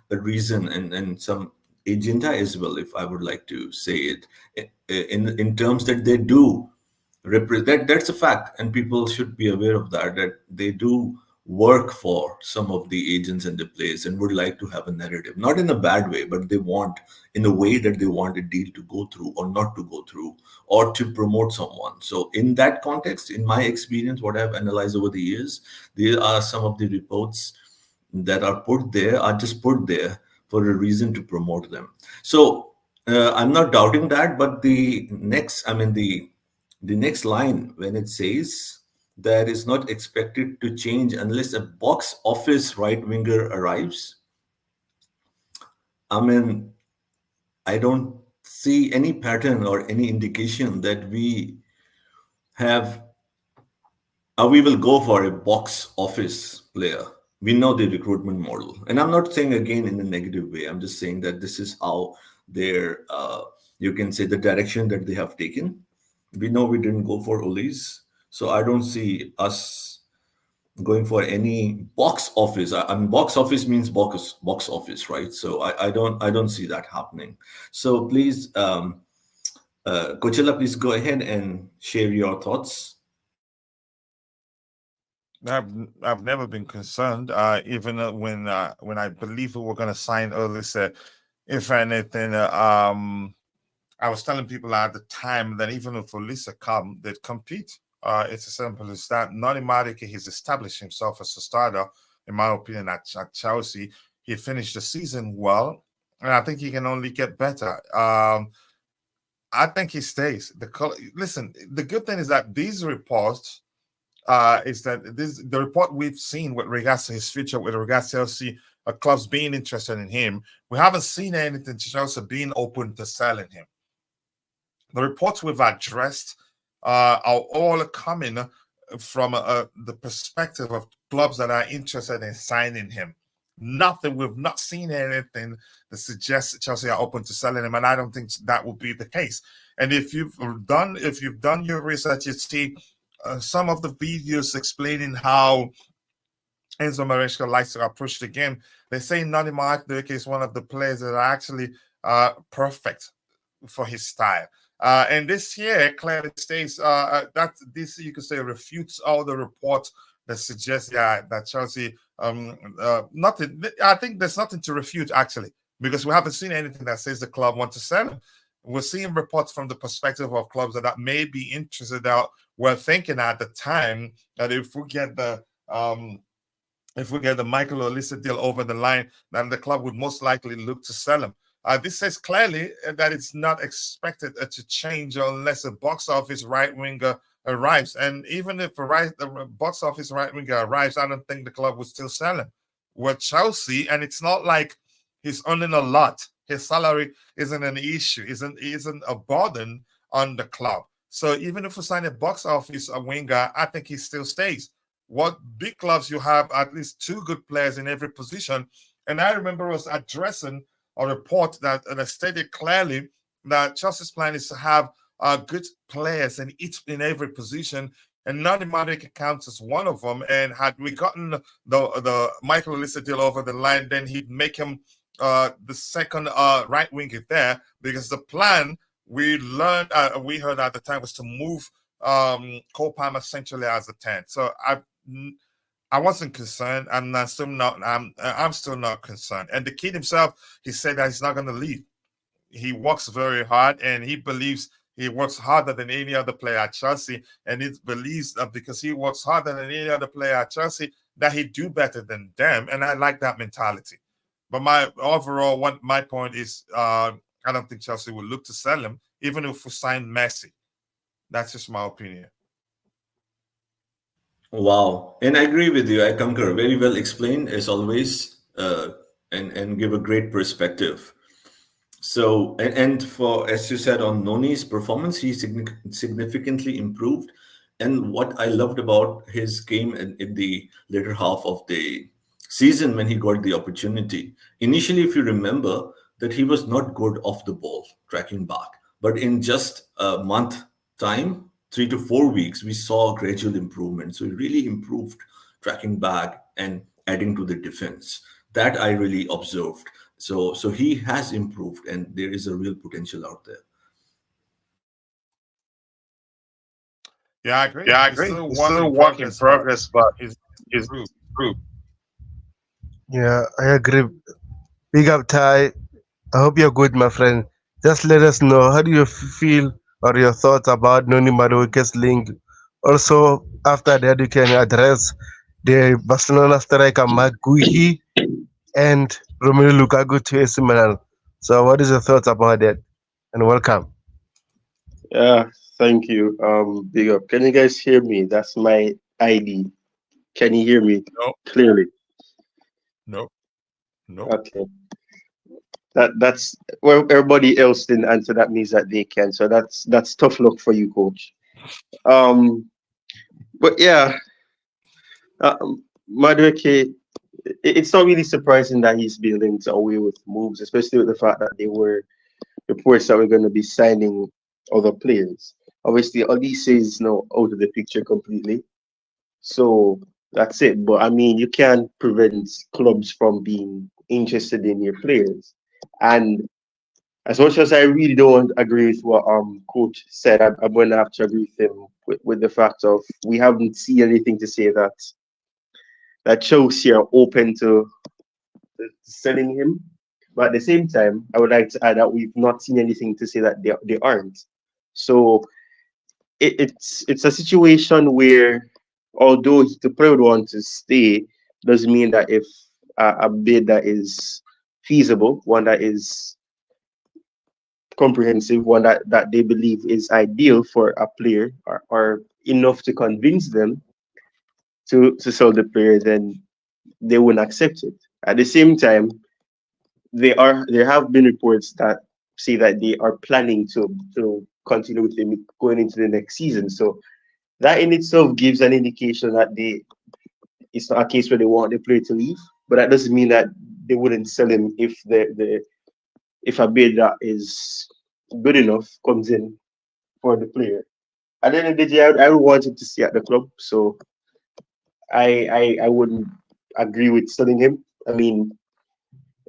a reason and some agenda as well, if I would like to say it, in terms that they do represent. That's a fact, and people should be aware of that. That they do work for some of the agents and the players and would like to have a narrative, not in a bad way, but they want in a way that they want a deal to go through or not to go through or to promote someone. So in that context, in my experience, what I've analyzed over the years, there are some of the reports that are put there are just put there for a reason to promote them. So I'm not doubting that, but the next line when it says that is not expected to change unless a box office right winger arrives. I mean, I don't see any pattern or any indication that have we will go for a box office player. We know the recruitment model, and I'm not saying again in a negative way. I'm just saying that this is how their you can say the direction that they have taken. We know we didn't go for Ulis, so I don't see us going for any box office. I mean, box office means box office, right? So I don't see that happening. So please, Coachella, please go ahead and share your thoughts. I've I've never been concerned. Even when I believe we were going to sign Olise, if anything, I was telling people at the time that even if Olise come, they'd compete. It's as simple as that. Noni Madueke, he's established himself as a starter, in my opinion, at Chelsea. He finished the season well, and I think he can only get better. I think he stays. Listen, the good thing is that these reports is that the report we've seen with regards to his future, with regards to Chelsea clubs being interested in him. We haven't seen anything to Chelsea being open to selling him. The reports we've addressed are all coming from the perspective of clubs that are interested in signing him. We've not seen anything that suggests Chelsea are open to selling him, and I don't think that will be the case. And if you've done your research, you see some of the videos explaining how Enzo Maresca likes to approach the game. They say Noni Madueke is one of the players that are actually perfect for his style. And this here clearly states that this, you could say, refutes all the reports that suggest that Chelsea nothing. I think there's nothing to refute actually, because we haven't seen anything that says the club want to sell him. We're seeing reports from the perspective of clubs that may be interested out. We're thinking at the time that if we get the Michael Olise deal over the line, then the club would most likely look to sell him. This says clearly that it's not expected to change unless a box office right winger arrives. And even if the box office right winger arrives, I don't think the club would still sell him. We're Chelsea, and it's not like he's earning a lot. His salary isn't an issue, isn't a burden on the club. So even if we sign a box office winger, I think he still stays. What big clubs, you have at least two good players in every position. And I remember us addressing a report that stated clearly that Chelsea's plan is to have good players in every position, and Noni Madueke counts as one of them. And had we gotten the Michael Olise deal over the line, then he'd make him the second right winger there, because the plan we heard at the time was to move Cole Palmer essentially as a 10. So I wasn't concerned. I'm still not concerned. And the kid himself, he said that he's not going to leave. He works very hard, and he believes he works harder than any other player at Chelsea. And he believes that because he works harder than any other player at Chelsea, that he'd do better than them. And I like that mentality. But my point is, I don't think Chelsea will look to sell him, even if we sign Messi. That's just my opinion. Wow. And I agree with you. I concur. Very well explained as always, and give a great perspective. So, and for, as you said, on Noni's performance, he significantly improved. And what I loved about his game in the later half of the season when he got the opportunity, initially, if you remember, that he was not good off the ball, tracking back. But in just a month time, 3 to 4 weeks, we saw gradual improvement. So he really improved tracking back and adding to the defense. That I really observed. So he has improved, and there is a real potential out there. Yeah, I agree. Yeah, I agree. It's still a work in progress, but he's it's improved. group. Yeah, I agree. Big up, Ty. I hope you're good, my friend. Just let us know how do you feel or your thoughts about Noni Madueke's link. Also, after that, you can address the Barcelona striker Mark Guihi and Romelu Lukaku to AC Milan. So, what is your thoughts about that? And welcome. Yeah, thank you. Big up. Can you guys hear me? That's my ID. Can you hear me No, clearly? no, no. Okay. That's well, everybody else didn't answer. That means that they can. So that's tough luck for you, coach. Um, but yeah, Madueke, it's not really surprising that he's been linked away with moves, especially with the fact that there were reports that we're going to be signing other players. Obviously, Olise is now out of the picture completely. So that's it. But I mean, you can't prevent clubs from being interested in your players. And as much as I really don't agree with what coach said, I'm going to have to agree with him with the fact of we haven't seen anything to say that Chelsea are open to selling him. But at the same time, I would like to add that we've not seen anything to say that they aren't. So it's a situation where although the player would want to stay, doesn't mean that if a bid that is feasible, one that is comprehensive, one that they believe is ideal for a player or enough to convince them to sell the player, then they wouldn't accept it. At the same time, there have been reports that say that they are planning to continue with him going into the next season. So that in itself gives an indication that it's not a case where they want the player to leave, but that doesn't mean that they wouldn't sell him if the if a bid that is good enough comes in for the player. At the end of the day, I would want him to stay at the club, so I wouldn't agree with selling him. I mean,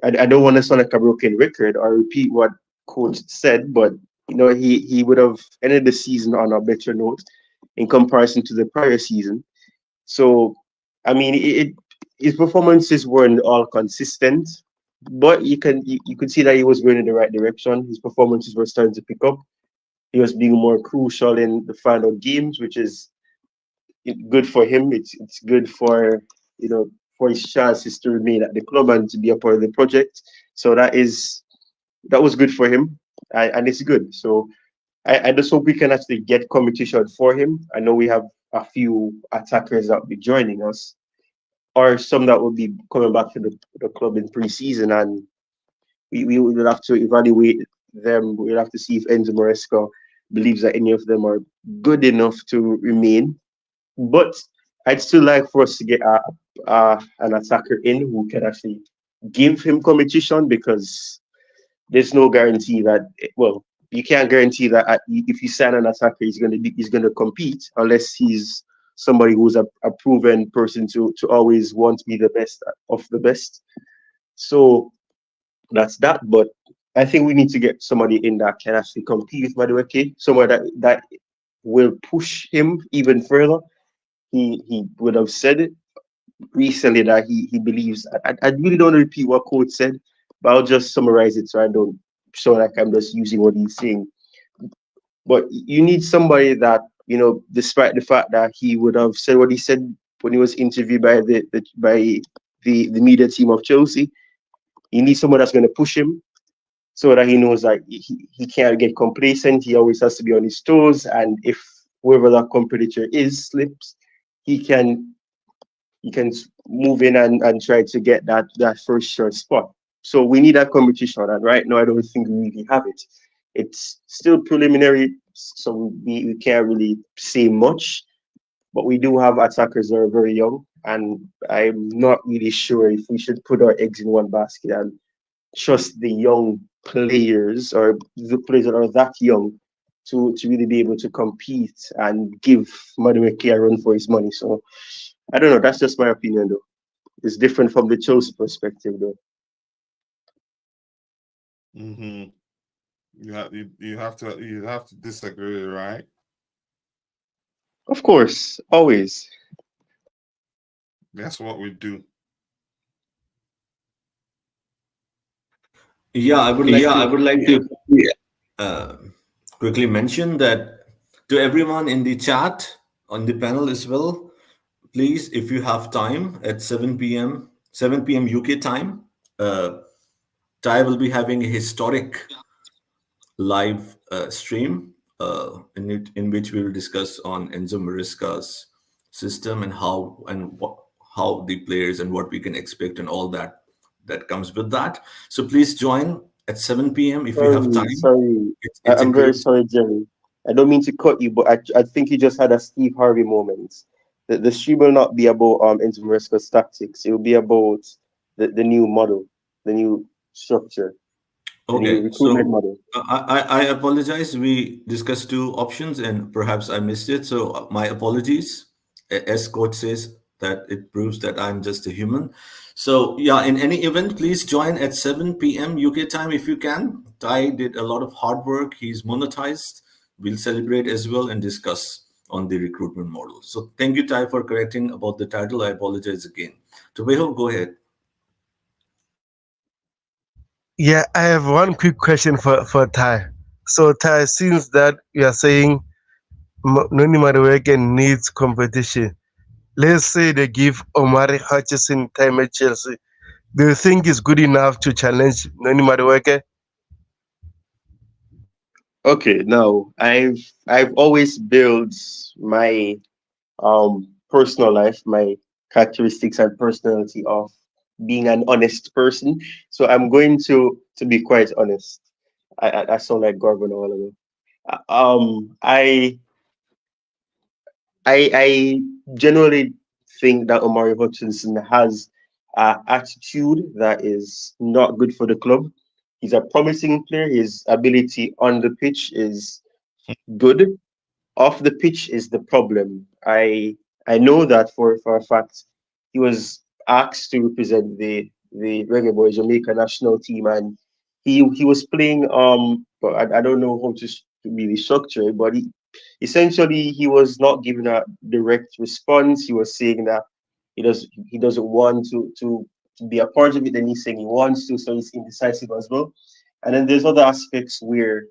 I don't want to sound like a broken record or repeat what coach said, but he would have ended the season on a better note in comparison to the prior season. So I mean, his performances weren't all consistent, but you could see that he was going in the right direction. His performances were starting to pick up. He was being more crucial in the final games, which is good for him. It's good for for his chances to remain at the club and to be a part of the project. So that was good for him, and it's good. So I just hope we can actually get competition for him. I know we have a few attackers that will be joining us, or some that will be coming back to the club in pre-season, and we will have to evaluate them. We'll have to see if Enzo Maresca believes that any of them are good enough to remain. But I'd still like for us to get an attacker in who can actually give him competition, because there's no guarantee that well, you can't guarantee that if you sign an attacker he's going to compete unless he's somebody who's a proven person to always want to be the best of the best. So that's that. But I think we need to get somebody in that can actually compete with Madueke, somewhere that will push him even further. He would have said it recently that he believes. I really don't repeat what coach said, but I'll just summarize it so I don't so like I'm just using what he's saying. But you need somebody that despite the fact that he would have said what he said when he was interviewed by the media team of Chelsea, you need someone that's going to push him so that he knows that he can't get complacent. He always has to be on his toes, and if whoever that competitor is slips, he can move in and try to get that first short spot. So we need that competition, and right now I don't think we really have it. It's still preliminary, so we can't really say much. But we do have attackers that are very young, and I'm not really sure if we should put our eggs in one basket and trust the young players or the players that are that young to really be able to compete and give Madueke a run for his money. So I don't know. That's just my opinion, though. It's different from the Chelsea perspective, though. Hmm. You have to disagree, right? Of course, always. That's what we do. Yeah, I would like Yeah, I to would like to. uh, quickly mention that to everyone in the chat, on the panel as well, please, if you have time at 7 p.m. UK time, uh, Ty will be having a historic live stream in which we will discuss on Enzo Maresca's system and how the players and what we can expect and all that comes with that. So please join at 7 p.m. if you have Sorry, time. sorry. It's a I'm very great. sorry, Jerry. I don't mean to cut you, but I think you just had a Steve Harvey moment. The stream will not be about Enzo Maresca's tactics. It will be about the new model, the new structure, the new Okay, recruitment so model. I apologize. We discussed two options and perhaps I missed it. So my apologies. As coach says that it proves that I'm just a human. So yeah, in any event, please join at 7 p.m. UK time if you can. Ty did a lot of hard work. He's monetized. We'll celebrate as well and discuss on the recruitment model. So thank you, Ty, for correcting about the title. I apologize again. Tobeho, go ahead. Yeah, I have one quick question for Ty. So Ty, since that you are saying Noni Madueke needs competition, let's say they give Omari Hutchison time at Chelsea. Do you think it's good enough to challenge Noni Madueke? Okay, now I've always built my personal life, my characteristics and personality of being an honest person. So I'm going to be quite honest. I sound like Gorgon all of it. I generally think that Omari Hutchinson has an attitude that is not good for the club. He's a promising player. His ability on the pitch is good. Off the pitch is the problem. I know that for a fact. He was asked to represent the Reggae Boy Jamaica national team, and he was playing but I don't know how to really structure it, but essentially he was not giving a direct response. He was saying that he doesn't want to be a part of it. Then he's saying he wants to, so he's indecisive as well. And then there's other aspects where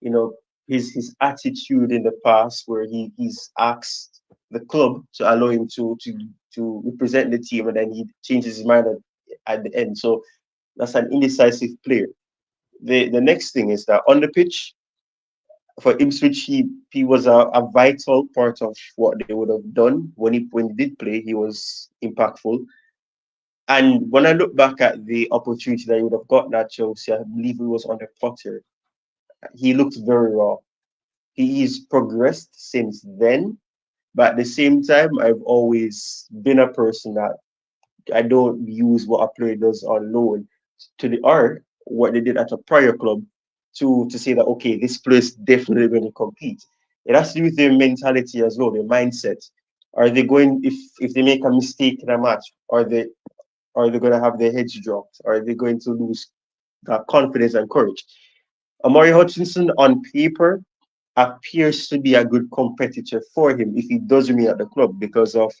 you know his attitude in the past where he's asked the club to allow him to represent the team and then he changes his mind at the end. So that's an indecisive player. The next thing is that on the pitch for Ipswich, he was a vital part of what they would have done when he did play. He was impactful. And when I look back at the opportunity that he would have gotten at Chelsea, I believe it was under Potter. He looked very raw. He's progressed since then, but at the same time, I've always been a person that I don't use what a player does on loan to the or what they did at a prior club to say that okay, this player is definitely going to compete. It has to do with their mentality as well, their mindset. Are they going if they make a mistake in a match, are they going to have their heads dropped? Are they going to lose that confidence and courage? Amari Hutchinson on paper appears to be a good competitor for him if he does remain at the club because of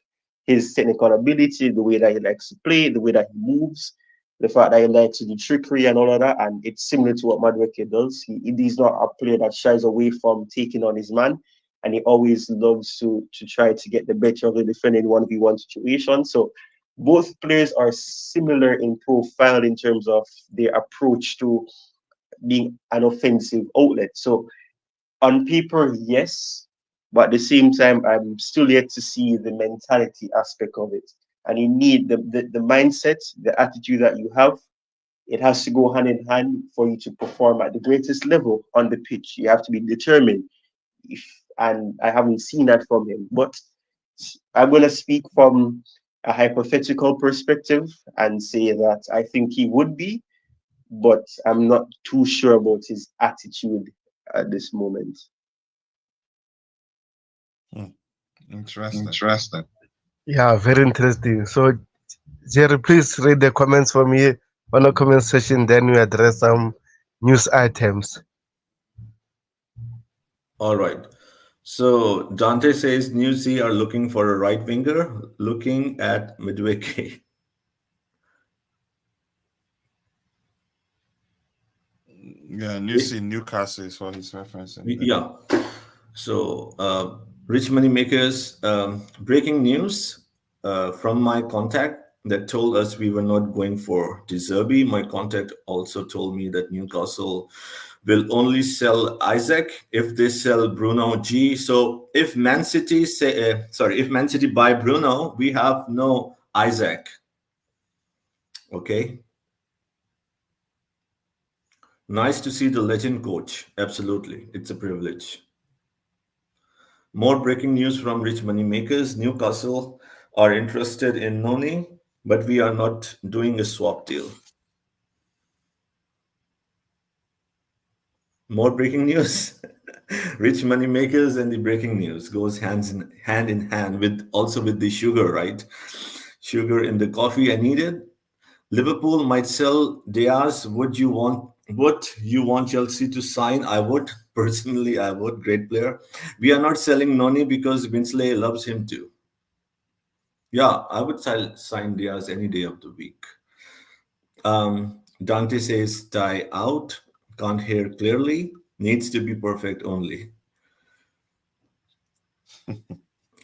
his technical ability, the way that he likes to play, the way that he moves, the fact that he likes to do trickery and all of that. And it's similar to what Madueke does. He's not a player that shies away from taking on his man. And he always loves to try to get the better of the defender in 1v1 situation. So both players are similar in profile in terms of their approach to being an offensive outlet. So on paper, yes, but at the same time, I'm still yet to see the mentality aspect of it. And you need the mindset, the attitude that you have. It has to go hand in hand for you to perform at the greatest level on the pitch. You have to be determined. If and I haven't seen that from him, but I'm going to speak from a hypothetical perspective and say that I think he would be, but I'm not too sure about his attitude at this moment. Hmm. Interesting. Interesting. Yeah, very interesting. So Jerry, please read the comments for me on the comment section. Then we address some news items. All right. So Dante says New Sea are looking for a right winger, looking at Midweke. Yeah, and you see Newcastle is what he's referencing there. Yeah. So, Rich Money Makers, breaking news from my contact that told us we were not going for De Zerbi. My contact also told me that Newcastle will only sell Isaac if they sell Bruno G. So if Man City if Man City buy Bruno, we have no Isaac. Okay. Nice to see the legend coach. Absolutely. It's a privilege. More breaking news from Rich Money Makers. Newcastle are interested in Noni, but we are not doing a swap deal. More breaking news. Rich Money Makers and the breaking news goes hand in hand with also with the sugar, right? Sugar in the coffee I needed. Liverpool might sell Diaz. Would you want Chelsea to sign? I would. Personally, I would. Great player. We are not selling Noni because Winsley loves him too. Yeah, I would sign Diaz any day of the week. Dante says tie out. Can't hear clearly. Needs to be perfect only.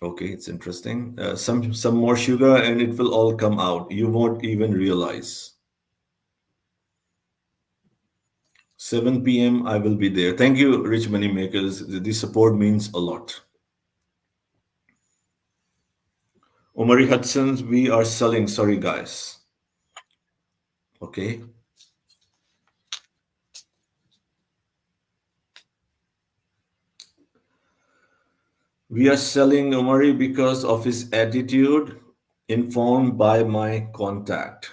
Okay, it's interesting. Some more sugar and it will all come out. You won't even realize. 7 p.m. I will be there. Thank you, Rich Money Makers. The support means a lot. Omari Hudson's, we are selling. Sorry, guys. Okay. We are selling Omari because of his attitude, informed by my contact.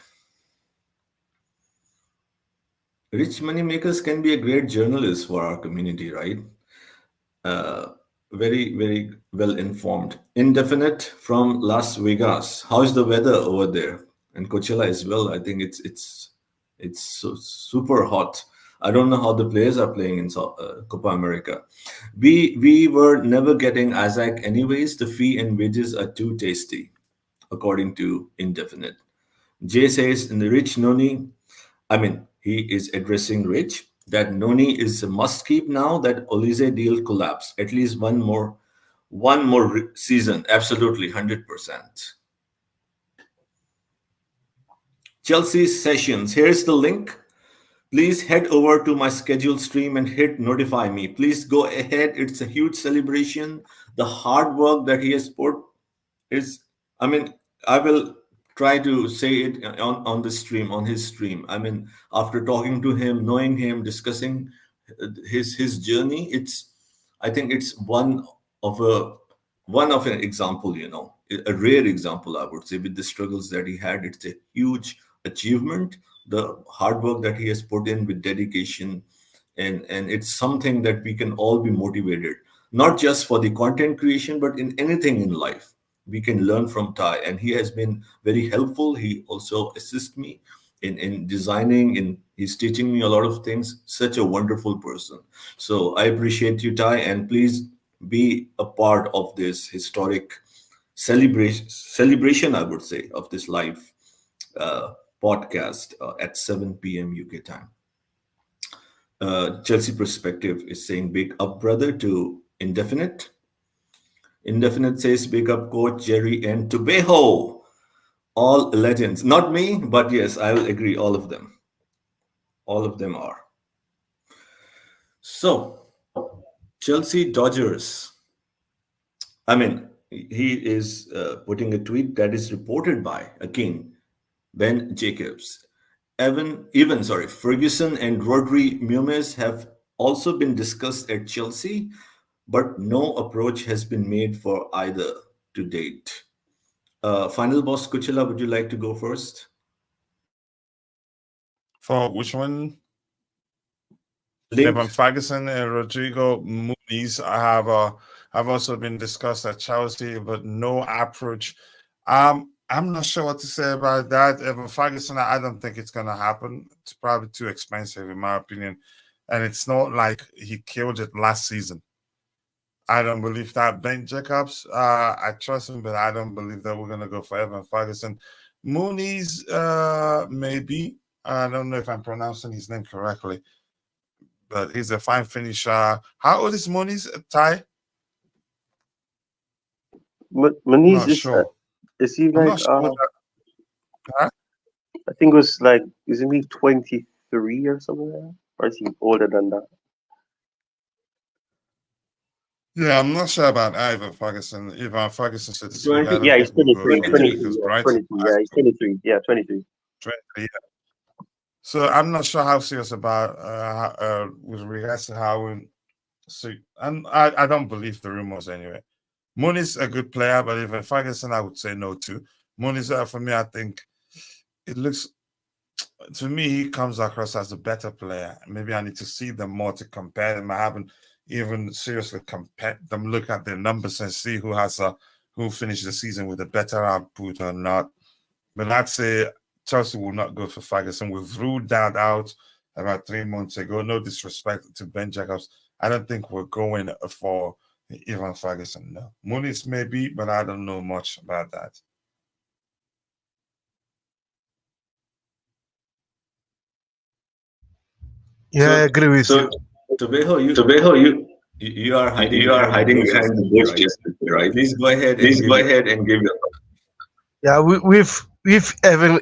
Rich money makers can be a great journalist for our community, right? Uh, very well informed. Indefinite from Las Vegas. How's the weather over there? And Coachella as well. I think it's super hot. I don't know how the players are playing in Copa America. We were never getting Isaac anyways. The fee and wages are too tasty, according to Indefinite. Jay says in the Rich Noni, I mean, he is addressing Rich that Noni is a must keep now that Olise deal collapsed. At least one more season. Absolutely, 100%. Chelsea sessions. Here's the link. Please head over to my scheduled stream and hit notify me. Please go ahead. It's a huge celebration. The hard work that he has put is, I mean, I will try to say it on the stream, on his stream. I mean, after talking to him, knowing him, discussing his journey, I think it's of a one of an example, a rare example, I would say, with the struggles that he had. It's a huge achievement, the hard work that he has put in with dedication, and it's something that we can all be motivated, not just for the content creation, but in anything in life. We can learn from Ty, and he has been very helpful. He also assists me in designing, in he's teaching me a lot of things. Such a wonderful person. So I appreciate you, Ty, and please be a part of this historic celebration, I would say, of this live podcast at 7 p.m. UK time. Chelsea Perspective is saying big up, brother, to Indefinite. Indefinite says big up, Coach Jerry and Tubejo. All legends. Not me, but yes, I will agree. All of them. All of them are. So, Chelsea Dodgers. I mean, he is putting a tweet that is reported by, again, Ben Jacobs. Ferguson and Rodri Mumes have also been discussed at Chelsea, but no approach has been made for either to date. Final boss Kuchela, would you like to go first? For which one? Link. Evan Ferguson and Rodrigo Muniz have also been discussed at Chelsea, but no approach. I'm not sure what to say about that. Evan Ferguson, I don't think it's gonna happen. It's probably too expensive, in my opinion, and it's not like he killed it last season. I don't believe that. Ben Jacobs, I trust him, but I don't believe that we're gonna go for Evan Ferguson. Mooney's, maybe. I don't know if I'm pronouncing his name correctly, but he's a fine finisher. How old is Mooney's, Ty? I'm Maniz not sure. is he I'm like not sure whether. Huh? I think it was like isn't he 23 or something like that? Or is he older than that? Yeah, I'm not sure about Ivan Ferguson. Ivan Ferguson, so to speak. I 20, don't Yeah, he's think we'll go 23, for him 23, 23. because yeah, Brighton 23, has yeah, he's 23, yeah, 23. 20. So I'm not sure how serious about with regards to how we see. And I don't believe the rumors anyway. Mooney's a good player, but if Ferguson, I would say no to. Mooney's for me, I think it looks to me he comes across as a better player. Maybe I need to see them more to compare them. I haven't even seriously compared them. Look at their numbers and see who finished the season with a better output or not. But I'd say Chelsea will not go for Ferguson. We've ruled that out about 3 months ago. No disrespect to Ben Jacobs. I don't think we're going for Ivan Ferguson. No. Muniz maybe, but I don't know much about that. Yeah, I So, agree with you. Tobeho, Tobeho, you are hiding you are behind the hiding board behind the yesterday, boards right? yesterday, right? Please go ahead and Please give go your. ahead and give your. Yeah, we've Evan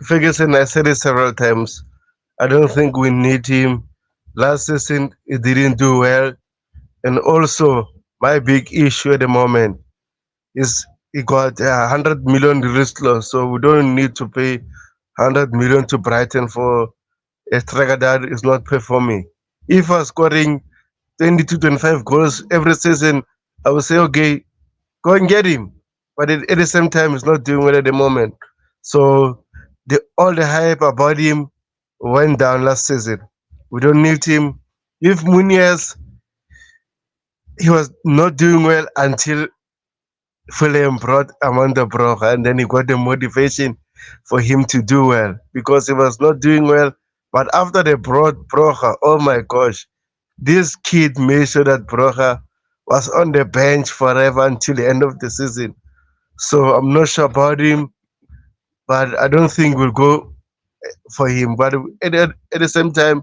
Ferguson. I said it several times. I don't think we need him. Last season he didn't do well, and also my big issue at the moment is he got 100 million release clause, so we don't need to pay 100 million to Brighton for a striker that is not performing. If we're scoring 20 to 25 goals every season, I would say okay, go and get him. But at the same time, he's not doing well at the moment. So all the hype about him went down last season. We don't need him. If Muniz, he was not doing well until Fulham brought Amanda Brock, and then he got the motivation for him to do well because he was not doing well. But after they brought Brocha, oh my gosh, this kid made sure that Brocha was on the bench forever until the end of the season. So I'm not sure about him, but I don't think we'll go for him. But at the same time,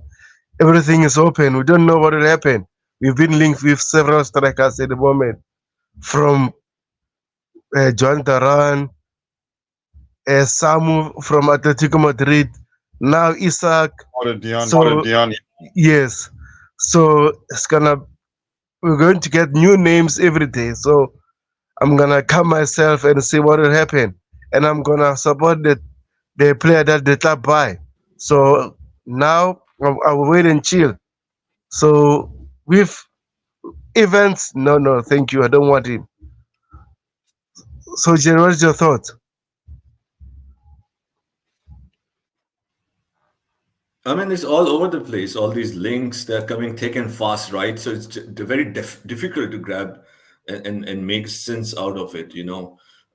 everything is open. We don't know what will happen. We've been linked with several strikers at the moment, from John Taran, Samu from Atletico Madrid, now Isaac. So yes, so we're going to get new names every day. So I'm gonna come myself and see what will happen, and I'm gonna support the player that the club buy. So now I will wait and chill. So with events, no, thank you. I don't want him. So Jerry, what's your thought? I mean, it's all over the place. All these links, they're coming thick and fast, right? So it's very difficult to grab and make sense out of it.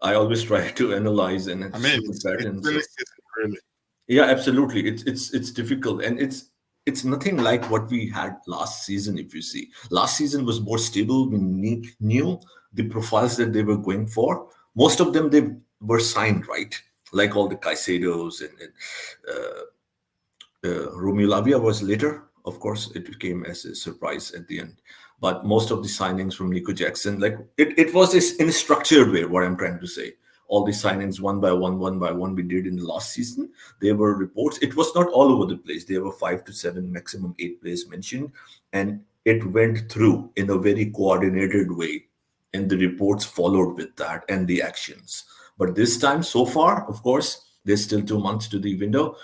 I always try to analyze and I see mean, the it patterns. really isn't really. Yeah, absolutely. It's difficult, and it's nothing like what we had last season. If you see, last season was more stable. We knew the profiles that they were going for. Most of them they were signed, right? Like all the Caicedos and Romeo Lavia was later. Of course, it came as a surprise at the end. But most of the signings from Nico Jackson, like it was this in a structured way. What I'm trying to say, all the signings one by one, we did in the last season. There were reports. It was not all over the place. There were 5 to 7, maximum 8 players mentioned, and it went through in a very coordinated way. And the reports followed with that and the actions. But this time, so far, of course, there's still 2 months to the window.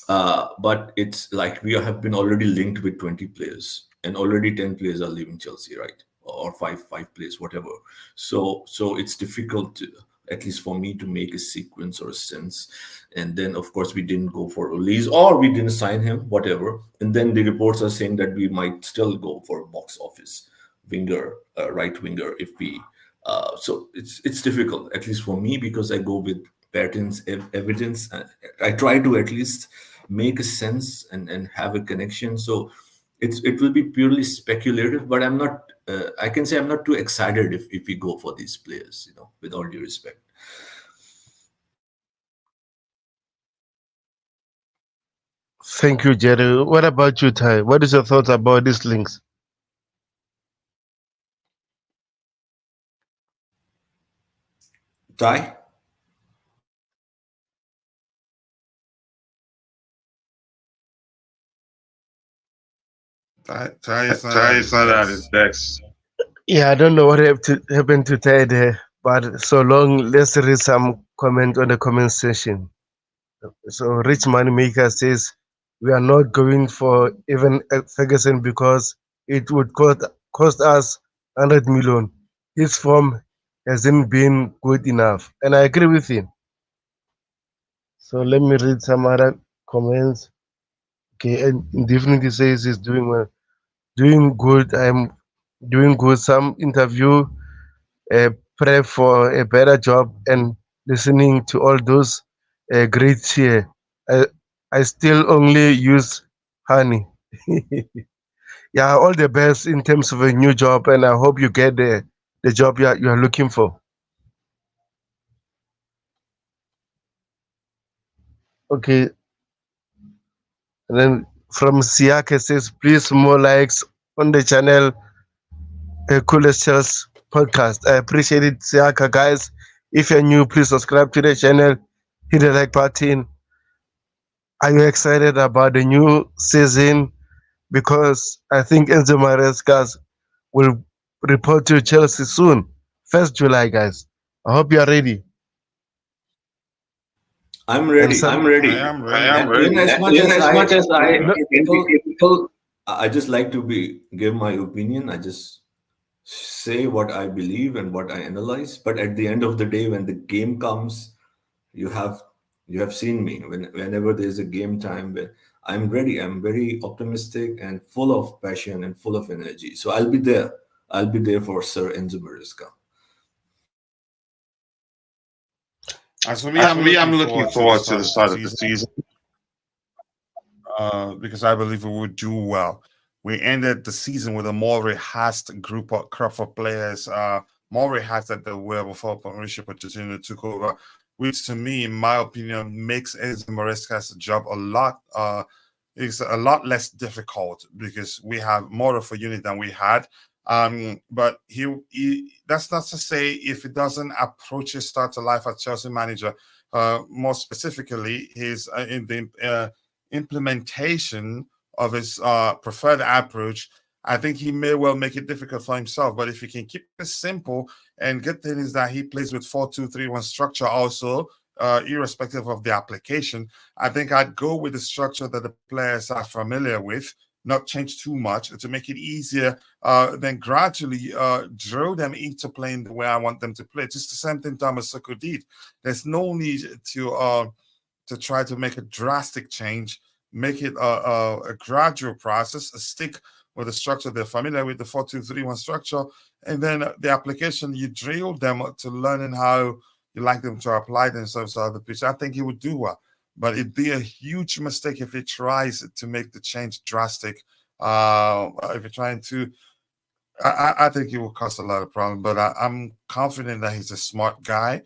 But it's like we have been already linked with 20 players, and already 10 players are leaving Chelsea, right? Or five players, whatever. So it's difficult to, at least for me, to make a sequence or a sense. And then, of course, we didn't go for release, or we didn't sign him, whatever. And then the reports are saying that we might still go for box office winger, right winger, if we. So it's difficult, at least for me, because I go with patterns, evidence. I try to at least make a sense and have a connection. So it will be purely speculative. But I'm not. I can say I'm not too excited if we go for these players. With all due respect. Thank you, Jerry. What about you, Ty? What is your thoughts about these links? Ty. Ty is not Ty at is his not at his desk. desk. Yeah, I don't know what happened to Ty there, but so long, let's read some comment on the comment section. So Rich Moneymaker says we are not going for even Ferguson because it would cost us 100 million. His form hasn't been good enough, and I agree with him. So let me read some other comments. Okay, and definitely says he's doing well, doing good. I'm doing good. Some interview, prep for a better job, and listening to all those great cheer. I, I still only use honey. Yeah, all the best in terms of a new job, and I hope you get the job you are looking for. Okay, and then from Siaka says, please more likes on the channel, Coolest Sales Podcast. I appreciate it, Siaka guys. If you're new, please subscribe to the channel, hit the like button. Are you excited about the new season? Because I think Enzo Maresca will report to Chelsea soon, 1st July, guys. I hope you are ready. I'm And ready. I'm some, ready. I am I ready. am And ready. as And much as as I much as I can be can be critical, critical, I just like to be give my opinion. I just say what I believe and what I analyze. But at the end of the day, when the game comes, you have you have seen me. Whenever there's a game time, when I'm ready. I'm very optimistic and full of passion and full of energy. So I'll be there. I'll be there for Sir Enzo Maresca. As for me, as for I'm me, looking I'm looking forward to the forward to start the of the start of the season season because I believe we would do well. We ended the season with a more rehearsed crop of players, more rehearsed than they were before Mauricio Pochettino took over, which to me, in my opinion, makes Enzo Maresca's job is a lot less difficult because we have more of a unit than we had. But that's not to say if he doesn't approach his start to life as Chelsea manager, more specifically, his in the implementation of his preferred approach, I think he may well make it difficult for himself. But if he can keep it simple and get things that he plays with 4-2-3-1 structure also, irrespective of the application, I think I'd go with the structure that the players are familiar with, not change too much to make it easier, then gradually draw them into playing the way I want them to play. Just the same thing Thomas Soko did. There's no need to try to make a drastic change, make it a gradual process, a stick with the structure they're familiar with, the 4-2-3-1 structure, and then the application, you drill them to learning how you like them to apply themselves to other pitch. I think he would do well. But it'd be a huge mistake if he tries to make the change drastic. If you're trying to, I think it will cause a lot of problems. But I'm confident that he's a smart guy.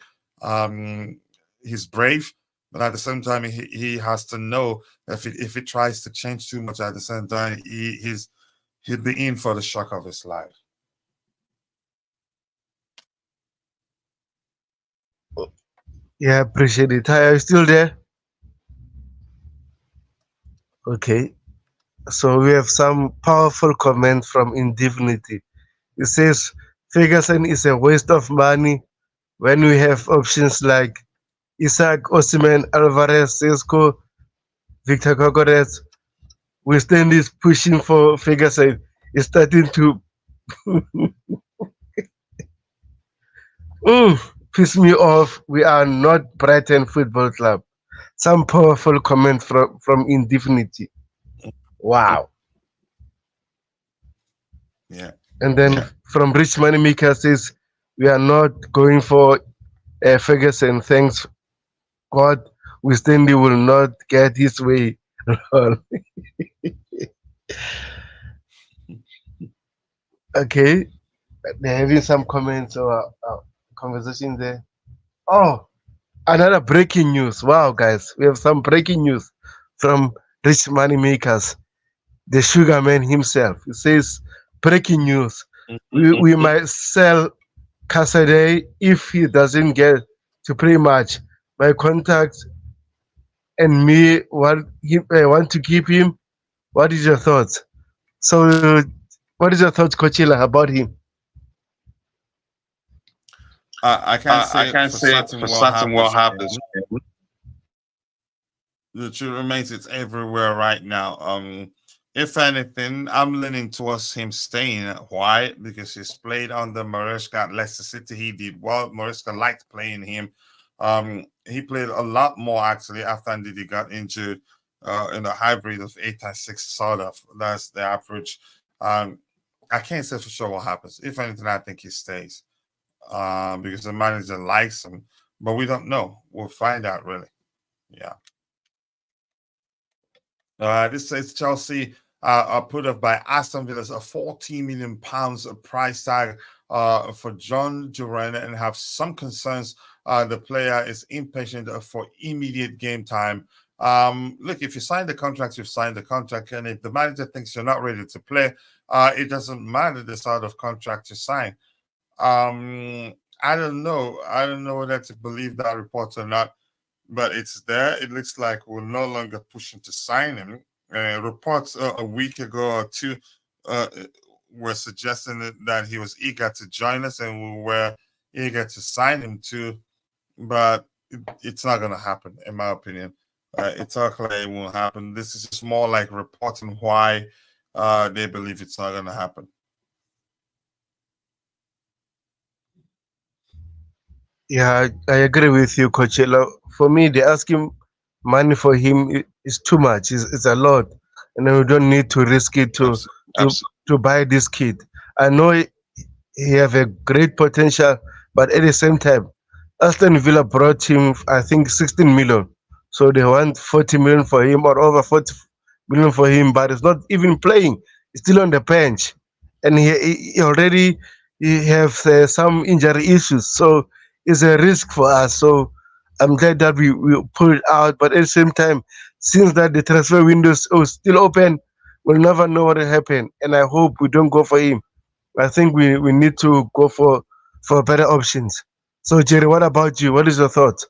He's brave, but at the same time, he has to know that if he tries to change too much at the same time, he'll be in for the shock of his life. yeah, appreciate it. Hi, are you still there? Okay. So we have some powerful comments from Indignity. It says Ferguson is a waste of money when we have options like Isaac Osimhen, Alvarez, Sesko, Victor Gogores. We stand is pushing for Ferguson. Is starting to mm, piss me off. We are not Brighton Football Club. Some powerful comment from Indignity. Wow. Yeah. And then from Rich Moneymaker says, we are not going for Ferguson. Thanks God. Stanley will not get his way. Okay, they're having some comments or conversation there. Oh, another breaking news. Wow, guys, we have some breaking news from Rich Money Makers, the sugar man himself. He says, breaking news. We might sell Casaday if he doesn't get to play much. My contact and me want to keep him. What is your thoughts? So, what is your thoughts, Coachella, about him? I can't I say can't for say certain for what certain what happens. happens. The truth remains it's everywhere right now. If anything, I'm leaning towards him staying. Why? Because he's played under Maresca at Leicester City. He did well. Maresca liked playing him. He played a lot more actually after Ndidi got injured in a hybrid of 8 and 6 sort of. That's the average. I can't say for sure what happens. If anything, I think he stays because the manager likes him, but we don't know. We'll find out really. Yeah. This says Chelsea are put up by Aston Villa's a £40 million price tag for John Duran and have some concerns. The player is impatient for immediate game time. Look, if you sign the contract, you've signed the contract, and if the manager thinks you're not ready to play, it doesn't matter the sort of contract you sign. I don't know. I don't know whether to believe that report or not, but it's there. It looks like we're no longer pushing to sign him. Reports a week ago or two uh, were suggesting that he was eager to join us and we were eager to sign him too, but it's not going to happen, in my opinion. It's all clear it won't happen. This is just more like reporting why they believe it's not going to happen. Yeah, I agree with you, Coachella. For me, the asking money for him is too much. It's a lot, and we don't need to risk it to to buy this kid. I know he have a great potential, but at the same time, Aston Villa brought him, I think, 16 million. So they want 40 million for him or over 40 million for him, but he's not even playing. He's still on the bench, and he already he have some injury issues. So it's a risk for us. So I'm glad that we pulled out, but at the same time, since that the transfer windows is still open, we'll never know what will happen. And I hope we don't go for him. I think we need to go for better options. So Jerry, what about you? What is your thought?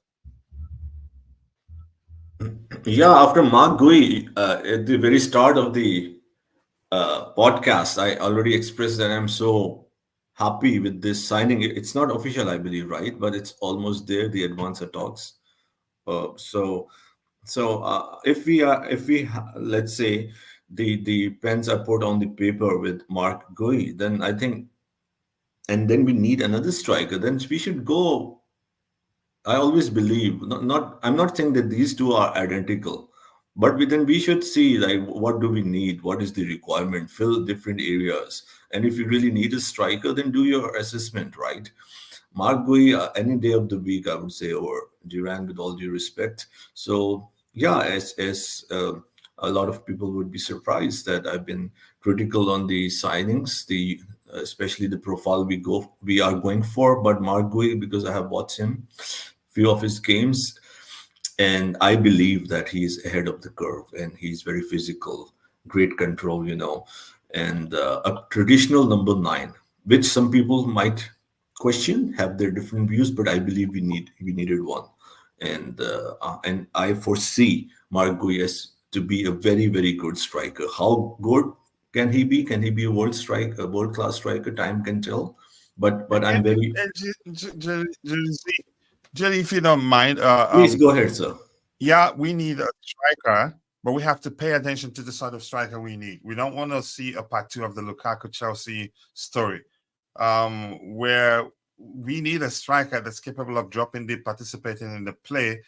Yeah, after Mark Gui, at the very start of the podcast, I already expressed that I'm so happy with this signing. It's not official, I believe, right? But it's almost there. The advance talks. So if we let's say the pens are put on the paper with Mark Gui, then I think, and then we need another striker. Then we should go. I always believe, not I'm not saying that these two are identical, but then we should see like what do we need, what is the requirement, fill different areas, and if you really need a striker, then do your assessment, right? Mark Gui, any day of the week, I would say, or Duran, with all due respect. So yeah, as a lot of people would be surprised that I've been critical on the signings, the especially the profile we are going for, but Mark Gui, because I have watched him few of his games, and I believe that he's ahead of the curve and he's very physical, great control, and a traditional number nine, which some people might question, have their different views, but I believe we needed one, and I foresee Mark Guyas to be a very very good striker. How good can he be? Can he be a world class striker? Time can tell, but I'm very. Jerry, if you don't mind, Please go ahead, sir. yeah, we need a striker, but we have to pay attention to the sort of striker we need. We don't want to see a part two of the Lukaku Chelsea story, where we need a striker that's capable of dropping deep, participating in the play.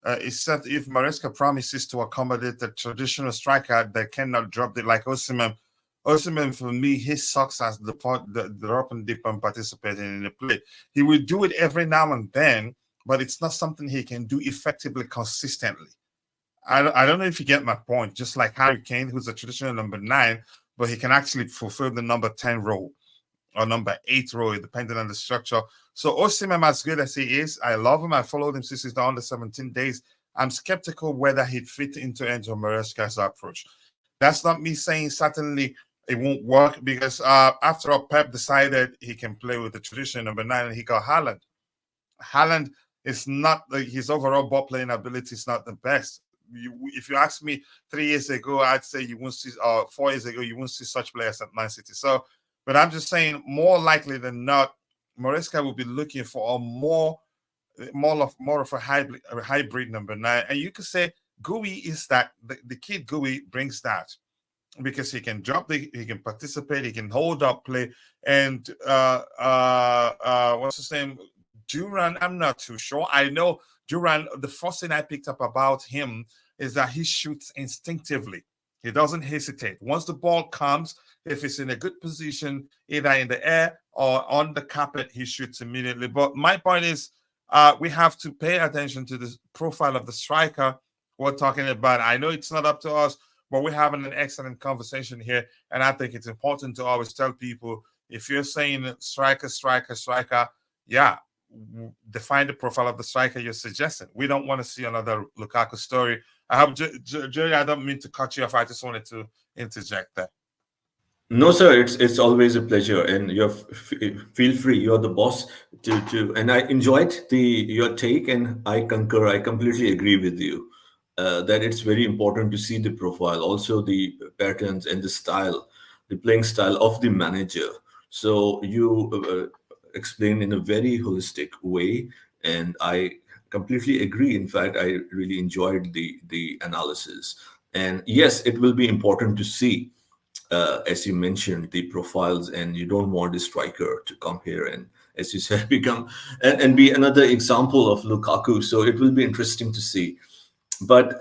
Except if Maresca promises to accommodate a traditional striker that cannot drop it like Osimhen. Osimhen, for me, he sucks as the dropping deep and participating in the play. He will do it every now and then, but it's not something he can do effectively, consistently. I don't know if you get my point. Just like Harry Kane, who's a traditional number 9, but he can actually fulfill the number 10 role. or number 8 role, depending on the structure. So Osimhen, as good as he is, I love him. I followed him since he's down the 17 days. I'm skeptical whether he'd fit into Enzo Maresca's approach. That's not me saying certainly it won't work, because after all, Pep decided he can play with the traditional number 9, and he got Haaland. Haaland is not, his overall ball playing ability is not the best. If you ask me 3 years ago, I'd say you won't see, 4 years ago, you won't see such players at Man City. So, but I'm just saying, more likely than not, Maresca will be looking for a more of a hybrid number 9. And you could say Gui is that, the kid Gui brings that, because he can he can participate, he can hold up play. And what's his name? Duran, I'm not too sure. I know Duran, the first thing I picked up about him is that he shoots instinctively. He doesn't hesitate. Once the ball comes, if it's in a good position, either in the air or on the carpet, he shoots immediately. But my point is, we have to pay attention to the profile of the striker we're talking about. I know it's not up to us, but we're having an excellent conversation here. And I think it's important to always tell people, if you're saying striker, yeah, define the profile of the striker you're suggesting. We don't want to see another Lukaku story. I hope, Jerry, I don't mean to cut you off. I just wanted to interject that. No, sir. It's always a pleasure, and feel free. You're the boss. And I enjoyed your take, and I concur. I completely agree with you that it's very important to see the profile, also the patterns and the style, the playing style of the manager. So you explained in a very holistic way, and I completely agree. In fact, I really enjoyed the analysis. And yes, it will be important to see, as you mentioned, the profiles, and you don't want a striker to come here and, as you said, become and be another example of Lukaku. So it will be interesting to see. But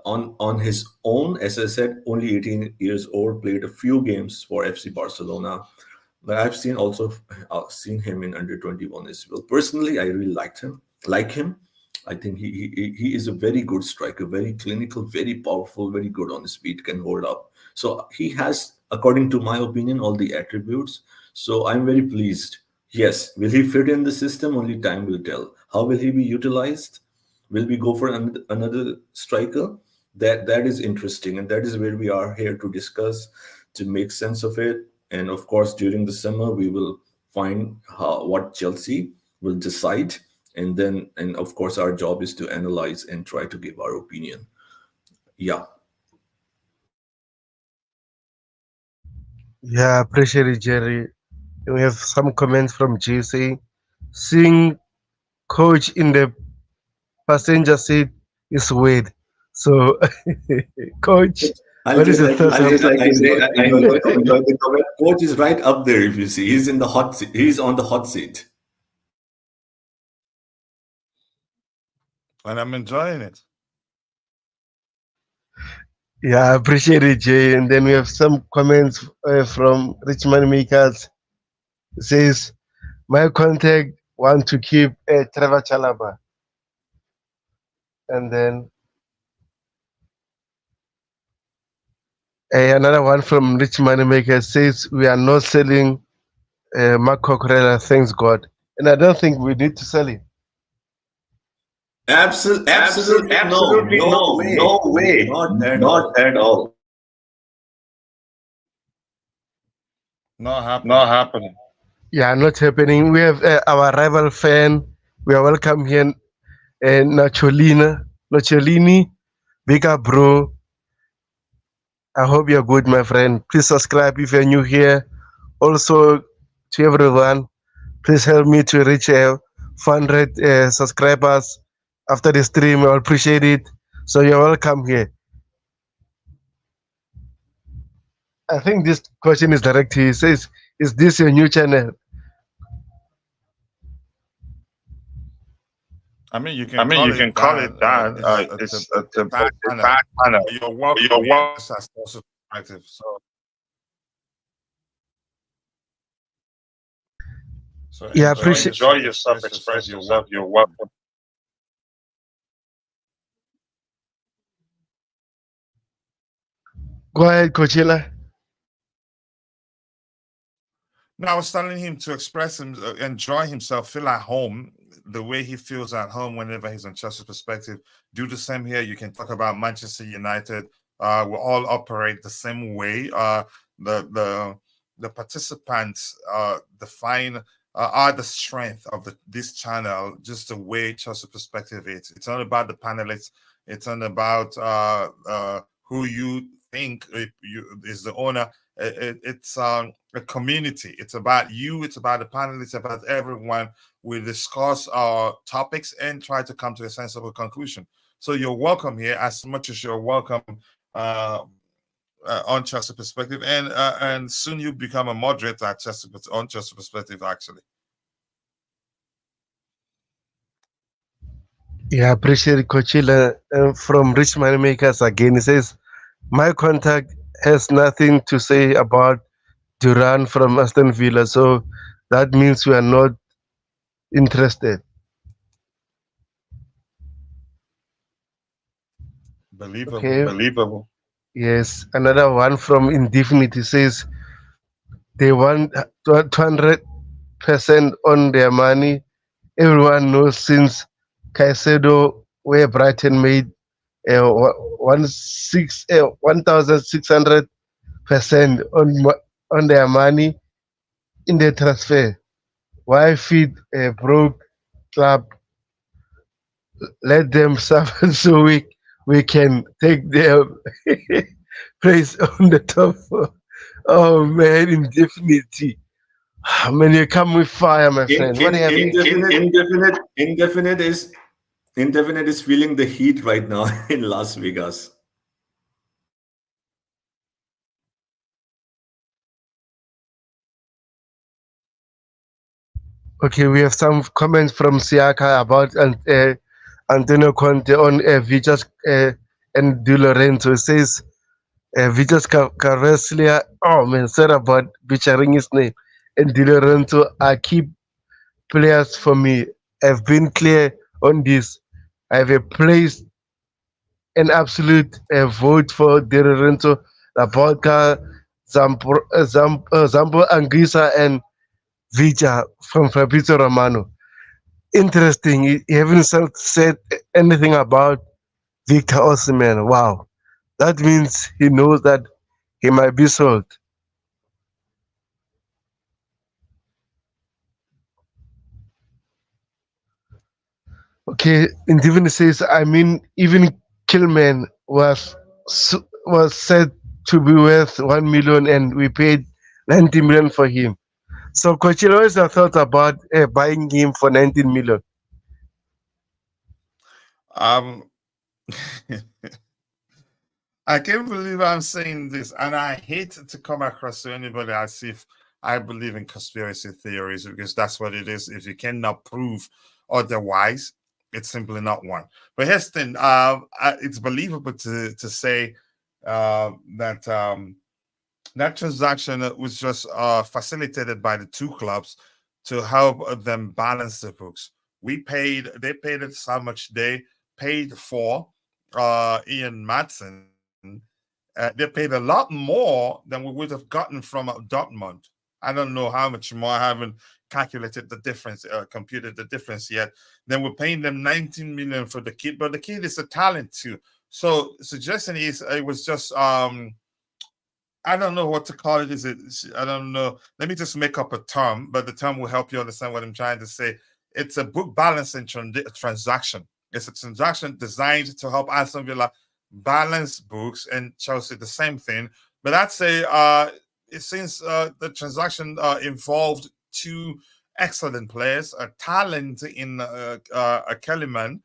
on his own, as I said, only 18 years old, played a few games for FC Barcelona. But I've seen him in under 21 as well. Personally, I really like him. I think he is a very good striker, very clinical, very powerful, very good on his feet, can hold up. So he has, according to my opinion, all the attributes. So I'm very pleased. Yes, will he fit in the system? Only time will tell. How will he be utilized? Will we go for another striker? That is interesting, and that is where we are here to discuss, to make sense of it. And of course, during the summer, we will find what Chelsea will decide. And of course, our job is to analyze and try to give our opinion. Yeah. Yeah, appreciate it, Jerry. We have some comments from GC. Seeing coach in the passenger seat is weird. So, coach, what is your thoughts? I enjoy the comment. Coach is right up there. If you see, he's in the hot seat. He's on the hot seat. And I'm enjoying it. Yeah, I appreciate it, Jay. And then we have some comments from Richmond Makers. It says, my contact want to keep Trevor Chalaba. And then another one from Richmond Makers says, we are not selling Marco Corella, thanks God. And I don't think we need to sell him. Absolutely no way. Not at all. Not happening. Yeah, not happening. We have our rival fan. We are welcome here, Nocholini, big up, bro. I hope you're good, my friend. Please subscribe if you're new here. Also, to everyone, please help me to reach 400 subscribers after the stream. I appreciate it. So you're welcome here. I think this question is direct. He says, is this your new channel? I mean, you can call it that. It's the back panel. Your work as also active. So yeah, enjoy yourself, express yourself. You're welcome. Go ahead, Coachella. No, I was telling him to express him, enjoy himself, feel at home the way he feels at home whenever he's on Chelsea Perspective. Do the same here. You can talk about Manchester United. We all operate the same way. The the participants define are the strength of this channel, just the way Chelsea Perspective is. It's not about the panelists. It's not about who you think is the owner. It's a community. It's about you. It's about the panelists. It's about everyone. We discuss our topics and try to come to a sensible conclusion. So you're welcome here as much as you're welcome uh, on Chelsea Perspective, and soon you become a moderator at on Chelsea Perspective. Actually, Yeah, appreciate it, Coachella. From Rich Makers again, he says, my contact has nothing to say about Duran from Aston Villa, so that means we are not interested. believable, Okay, believable. yes. Another one from Indefinite says they want 200% on their money. Everyone knows since Caicedo, where Brighton made 1,600% on their money in the transfer. Why feed a broke club? Let them suffer so we can take their place on the top. Oh man, indefinitely. Man, you come with fire, my friend. What do you have? Indefinite is indefinite is feeling the heat right now in Las Vegas. Okay, we have some comments from Siaka about Antonio Conte on Vitas and Di Lorenzo. It says Vitas Carveslia. Oh man, sorry about butchering his name. And Di Lorenzo are key players for me. I've been clear on this. I have placed an absolute vote for Di Lorenzo, Laporta, Zambo Anguissa, and Vija from Fabrizio Romano. Interesting. You haven't said anything about Victor Osimhen. Wow. That means he knows that he might be sold. Okay, Indivin says, I mean, even Killman was said to be worth 1 million and we paid 90 million for him. So, Coach, what is your thought about buying him for 19 million? Um, I can't believe I'm saying this, and I hate to come across to anybody as if I believe in conspiracy theories, because that's what it is. If you cannot prove otherwise, it's simply not one. But Heston, it's believable to say that that transaction was just facilitated by the two clubs to help them balance the books. They paid us how much they paid for Ian Matson. They paid a lot more than we would have gotten from Dortmund. I don't know how much more. I haven't calculated the difference, computed the difference yet. Then we're paying them 19 million for the kid, but the kid is a talent too. So suggestion is it was just I don't know what to call it. I don't know. Let me just make up a term, but the term will help you understand what I'm trying to say. It's a book balancing transaction. It's a transaction designed to help Aston Villa balance books, and Chelsea the same thing. But I'd say since the transaction involved two excellent players, a talent in a Kellyman,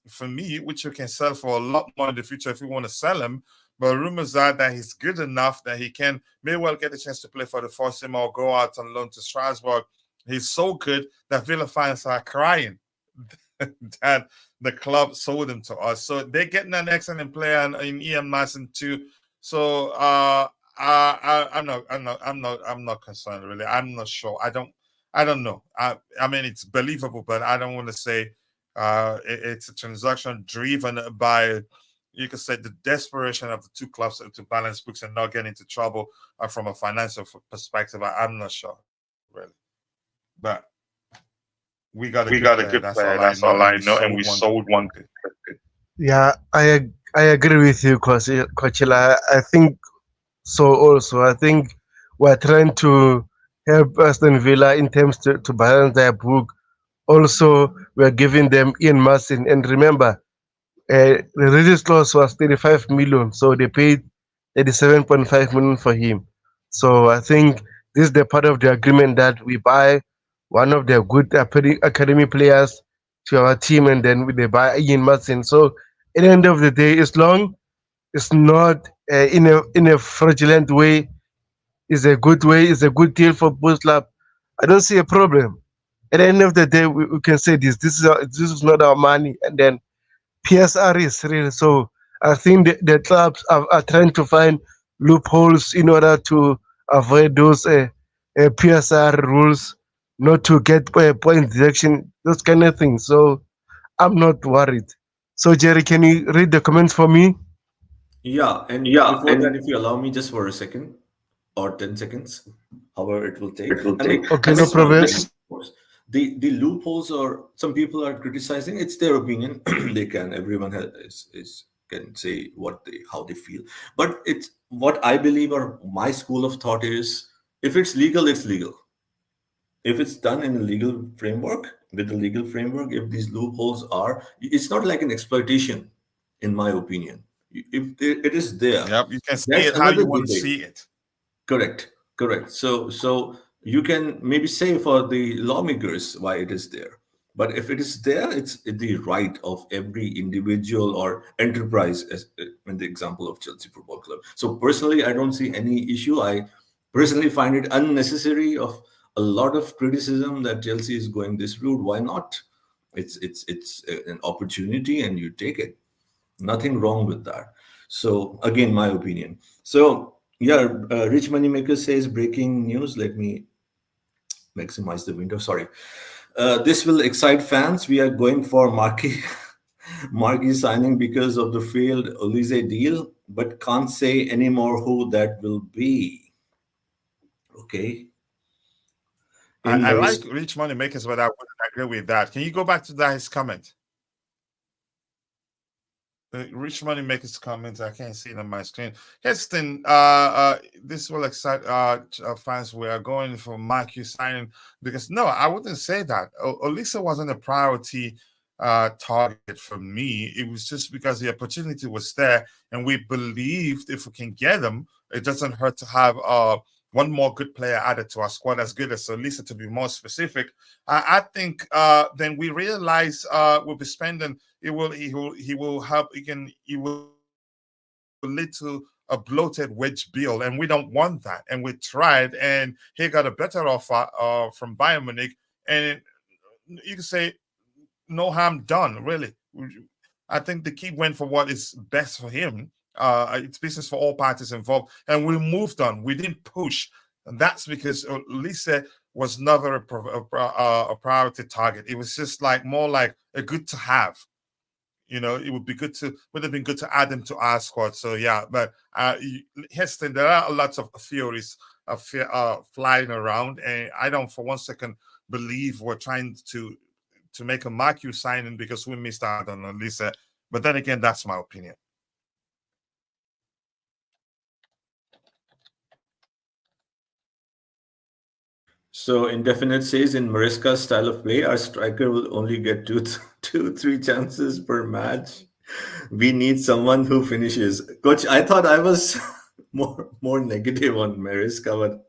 for me, which you can sell for a lot more in the future if you want to sell him. But rumors are that he's good enough that he may well get a chance to play for the first team or go out on loan to Strasbourg. He's so good that Villa fans are crying that the club sold him to us. So they're getting an excellent player in Ian Matson too. So I'm not concerned really. I'm not sure. I don't know. I mean, it's believable, but I don't want to say it's a transaction driven by you could say, the desperation of the two clubs to balance books and not get into trouble from a financial perspective. I'm not sure, really. But we got a We good got a player. good That's player. all I That's know. all And I we know. And sold we one. sold one. Yeah, I agree with you, Coachella. I think so also. I think we're trying to help Aston Villa in terms to balance their book. Also, we're giving them Ian Martin. And remember, the release clause was 35 million, so they paid 87.5 million for him. So I think this is the part of the agreement that we buy one of their good academy players to our team, and then they buy Ian Martin. So at the end of the day, as long it's not in a fraudulent way, it's a good way, it's a good deal for both club. I don't see a problem. At the end of the day, we can say this is not our money, and then PSR is real. So I think the clubs are trying to find loopholes in order to avoid those PSR rules, not to get point deduction, those kind of things. So I'm not worried. So Jerry, can you read the comments for me? Yeah, and Yeah, before that, and if you allow me just for a second or 10 seconds, however it will take. it will I mean, take. Okay, this no is my problem. opinion, of course. The loopholes, or some people are criticizing, it's their opinion. They can, everyone is can say what they how they feel. But it's what I believe, or my school of thought is, if it's legal, it's legal. If it's done in a legal framework, with the legal framework, if these loopholes are, it's not like an exploitation, in my opinion. If it is there, Yep, you can see that's it how another you want to debate. see it. Correct, correct. So you can maybe say for the lawmakers why it is there, but if it is there, it's the right of every individual or enterprise, as in the example of Chelsea Football Club. So personally, I don't see any issue. I personally find it unnecessary of a lot of criticism that Chelsea is going this route. Why not? It's an opportunity, and you take it. Nothing wrong with that. So again, my opinion. So yeah, Rich Moneymaker says breaking news. Let me maximize the window. Sorry. This will excite fans. We are going for Marquis Marquis signing because of the failed Olise deal, but can't say anymore who that will be. Okay. In I like Maris, rich money makers, but I wouldn't agree with that. Can you go back to that his comment? The rich money makers comments, I can't see it on my screen. Heston, this will excite fans. We are going for Marquis signing because no, I wouldn't say that. Olisa wasn't a priority target for me. It was just because the opportunity was there, and we believed if we can get him, it doesn't hurt to have one more good player added to our squad, as good as Olisa, to be more specific. I think then we realize we'll be spending. He will help. He will lead to a bloated wage bill, and we don't want that. And we tried, and he got a better offer from Bayern Munich, and you can say no harm done. Really, I think the key went for what is best for him. It's business for all parties involved, and we moved on. We didn't push, and that's because Lisa was never a priority target. It was just like more like a good to have. It would have been good to add him to our squad. So yeah, but Heston, there are lots of theories flying around, and I don't for one second believe we're trying to make a Marquis signing because we missed out on Lisa. But then again, that's my opinion. so Indefinite says, in Maresca's style of play, our striker will only get two, 3 chances per match. We need someone who finishes. Coach, I thought I was more negative on Maresca, but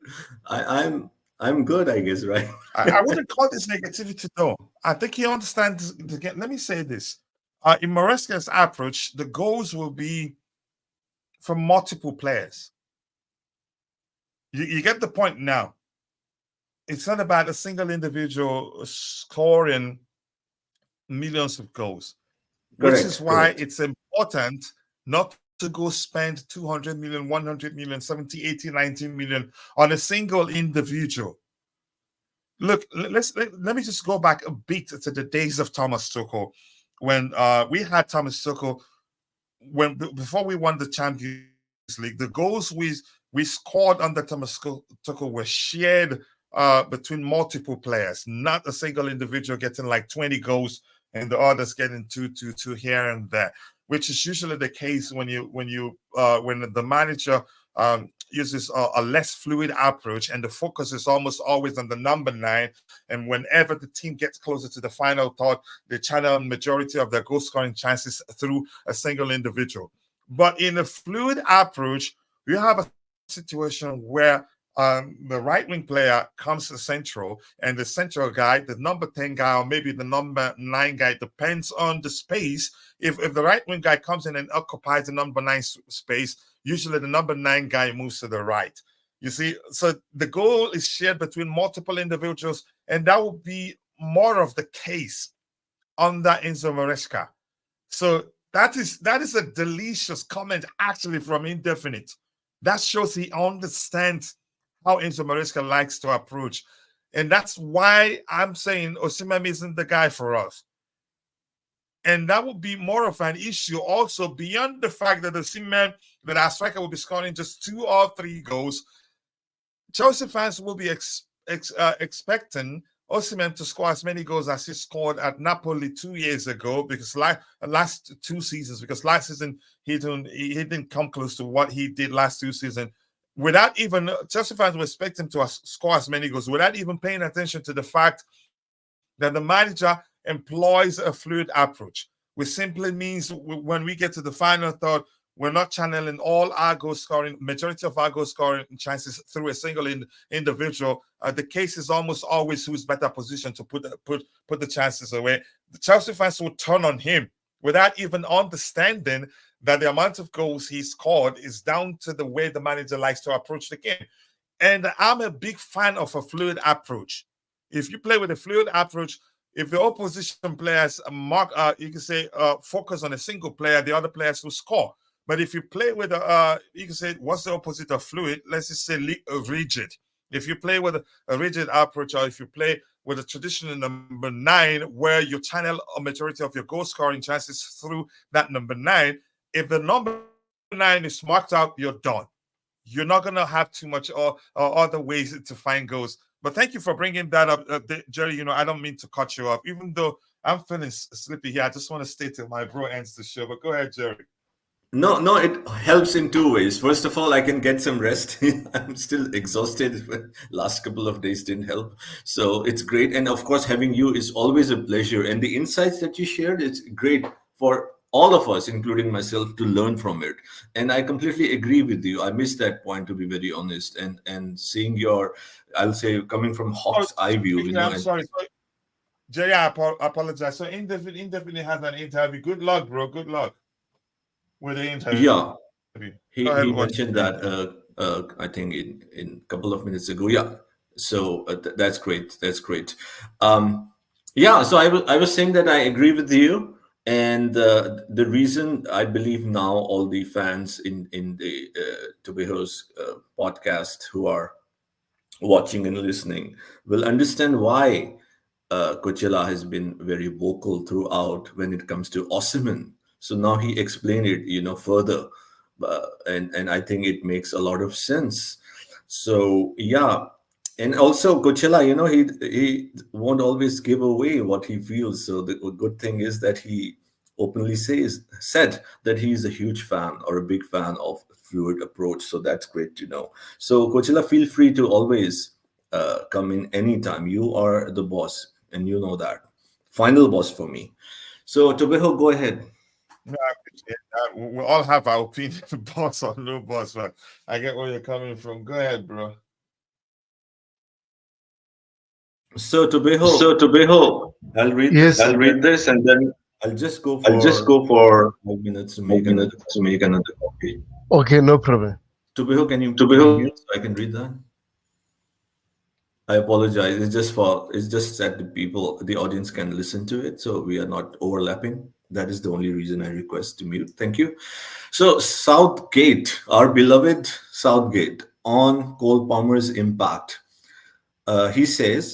I'm good, I guess, right? I wouldn't call this negativity though. I think he understands. Let me say this: in Maresca's approach, the goals will be from multiple players. You get the point now. It's not about a single individual scoring millions of goals, which is why it's important not to go spend 200 million, 100 million, 70, 80, 90 million on a single individual. Look, let me just go back a bit to the days of Thomas Tuchel, when we had Thomas Tuchel. before we won the Champions League, the goals we scored under Thomas Tuchel were shared between multiple players, not a single individual getting like 20 goals and the others getting two here and there, which is usually the case when the manager uses a less fluid approach, and the focus is almost always on the number 9. And whenever the team gets closer to the final third, they channel majority of their goal scoring chances through a single individual. But in a fluid approach, you have a situation where the right wing player comes to central, and the central guy, the number 10 guy, or maybe the number 9 guy, depends on the space. If the right wing guy comes in and occupies the number 9 space, usually the number 9 guy moves to the right. You see, so the goal is shared between multiple individuals, and that will be more of the case under Enzo Maresca. So that is a delicious comment actually from Indefinite. That shows he understands how Enzo Maresca likes to approach. And that's why I'm saying Osimhen isn't the guy for us. And that would be more of an issue also beyond the fact that Osimhen, that our striker will be scoring just 2 or 3 goals. Chelsea fans will be expecting Osimhen to score as many goals as he scored at Napoli 2 years ago, because last 2 seasons, because last season he didn't come close to what he did last 2 seasons. Without even, Chelsea fans will expect him to score as many goals without even paying attention to the fact that the manager employs a fluid approach, which simply means when we get to the final third, we're not channeling all our goal scoring, majority of our goal scoring chances through a single individual. The case is almost always who's better positioned to put the chances away. The Chelsea fans will turn on him without even understanding that the amount of goals he scored is down to the way the manager likes to approach the game. And I'm a big fan of a fluid approach. If you play with a fluid approach, if the opposition players you can say focus on a single player, the other players will score. But if you play with you can say, what's the opposite of fluid? Let's just say rigid. If you play with a rigid approach, or if you play with a traditional number 9, where you channel a majority of your goal scoring chances through that number 9, if the number 9 is marked out, you're done. You're not going to have too much or other ways to find goals. But thank you for bringing that up, Jerry. I don't mean to cut you off, even though I'm feeling sleepy here. I just want to stay till my bro ends the show. But go ahead, Jerry. No, it helps in 2 ways. First of all, I can get some rest. I'm still exhausted. Last couple of days didn't help. So it's great. And of course, having you is always a pleasure. And the insights that you shared, it's great for all of us, including myself, to learn from it. And I completely agree with you. I missed that point, to be very honest. And seeing your, I'll say, coming from Hawk's eye view. I'm sorry. Jerry, I apologize. So Indefinite has an interview. Good luck, bro. Good luck with the interview. Yeah, he mentioned that I think in a couple of minutes ago. Yeah, so that's great. That's great. Yeah, so I was saying that I agree with you, and the reason I believe now all the fans in the Tobeho's podcast who are watching and listening will understand why Coachella has been very vocal throughout when it comes to Osimhen. So now he explained it, further, and I think it makes a lot of sense. So yeah, and also Coachella, he won't always give away what he feels. So the good thing is that he openly said that he's a huge fan or a big fan of fluid approach. So that's great to know. So Coachella, feel free to always come in anytime. You are the boss, and you know that. Final boss for me. So Tobeho, go ahead. No, I appreciate that. We all have our opinion, boss or no boss, but I get where you're coming from. Go ahead, bro. So Tobeho, I'll read this, and then I'll just go for 5 minutes to make another copy. Okay, no problem. Tobeho, can you so I can read that? I apologize. It's just that the audience can listen to it, so we are not overlapping. That is the only reason I request to mute. Thank you. So Southgate, our beloved Southgate, on Cole Palmer's impact. He said,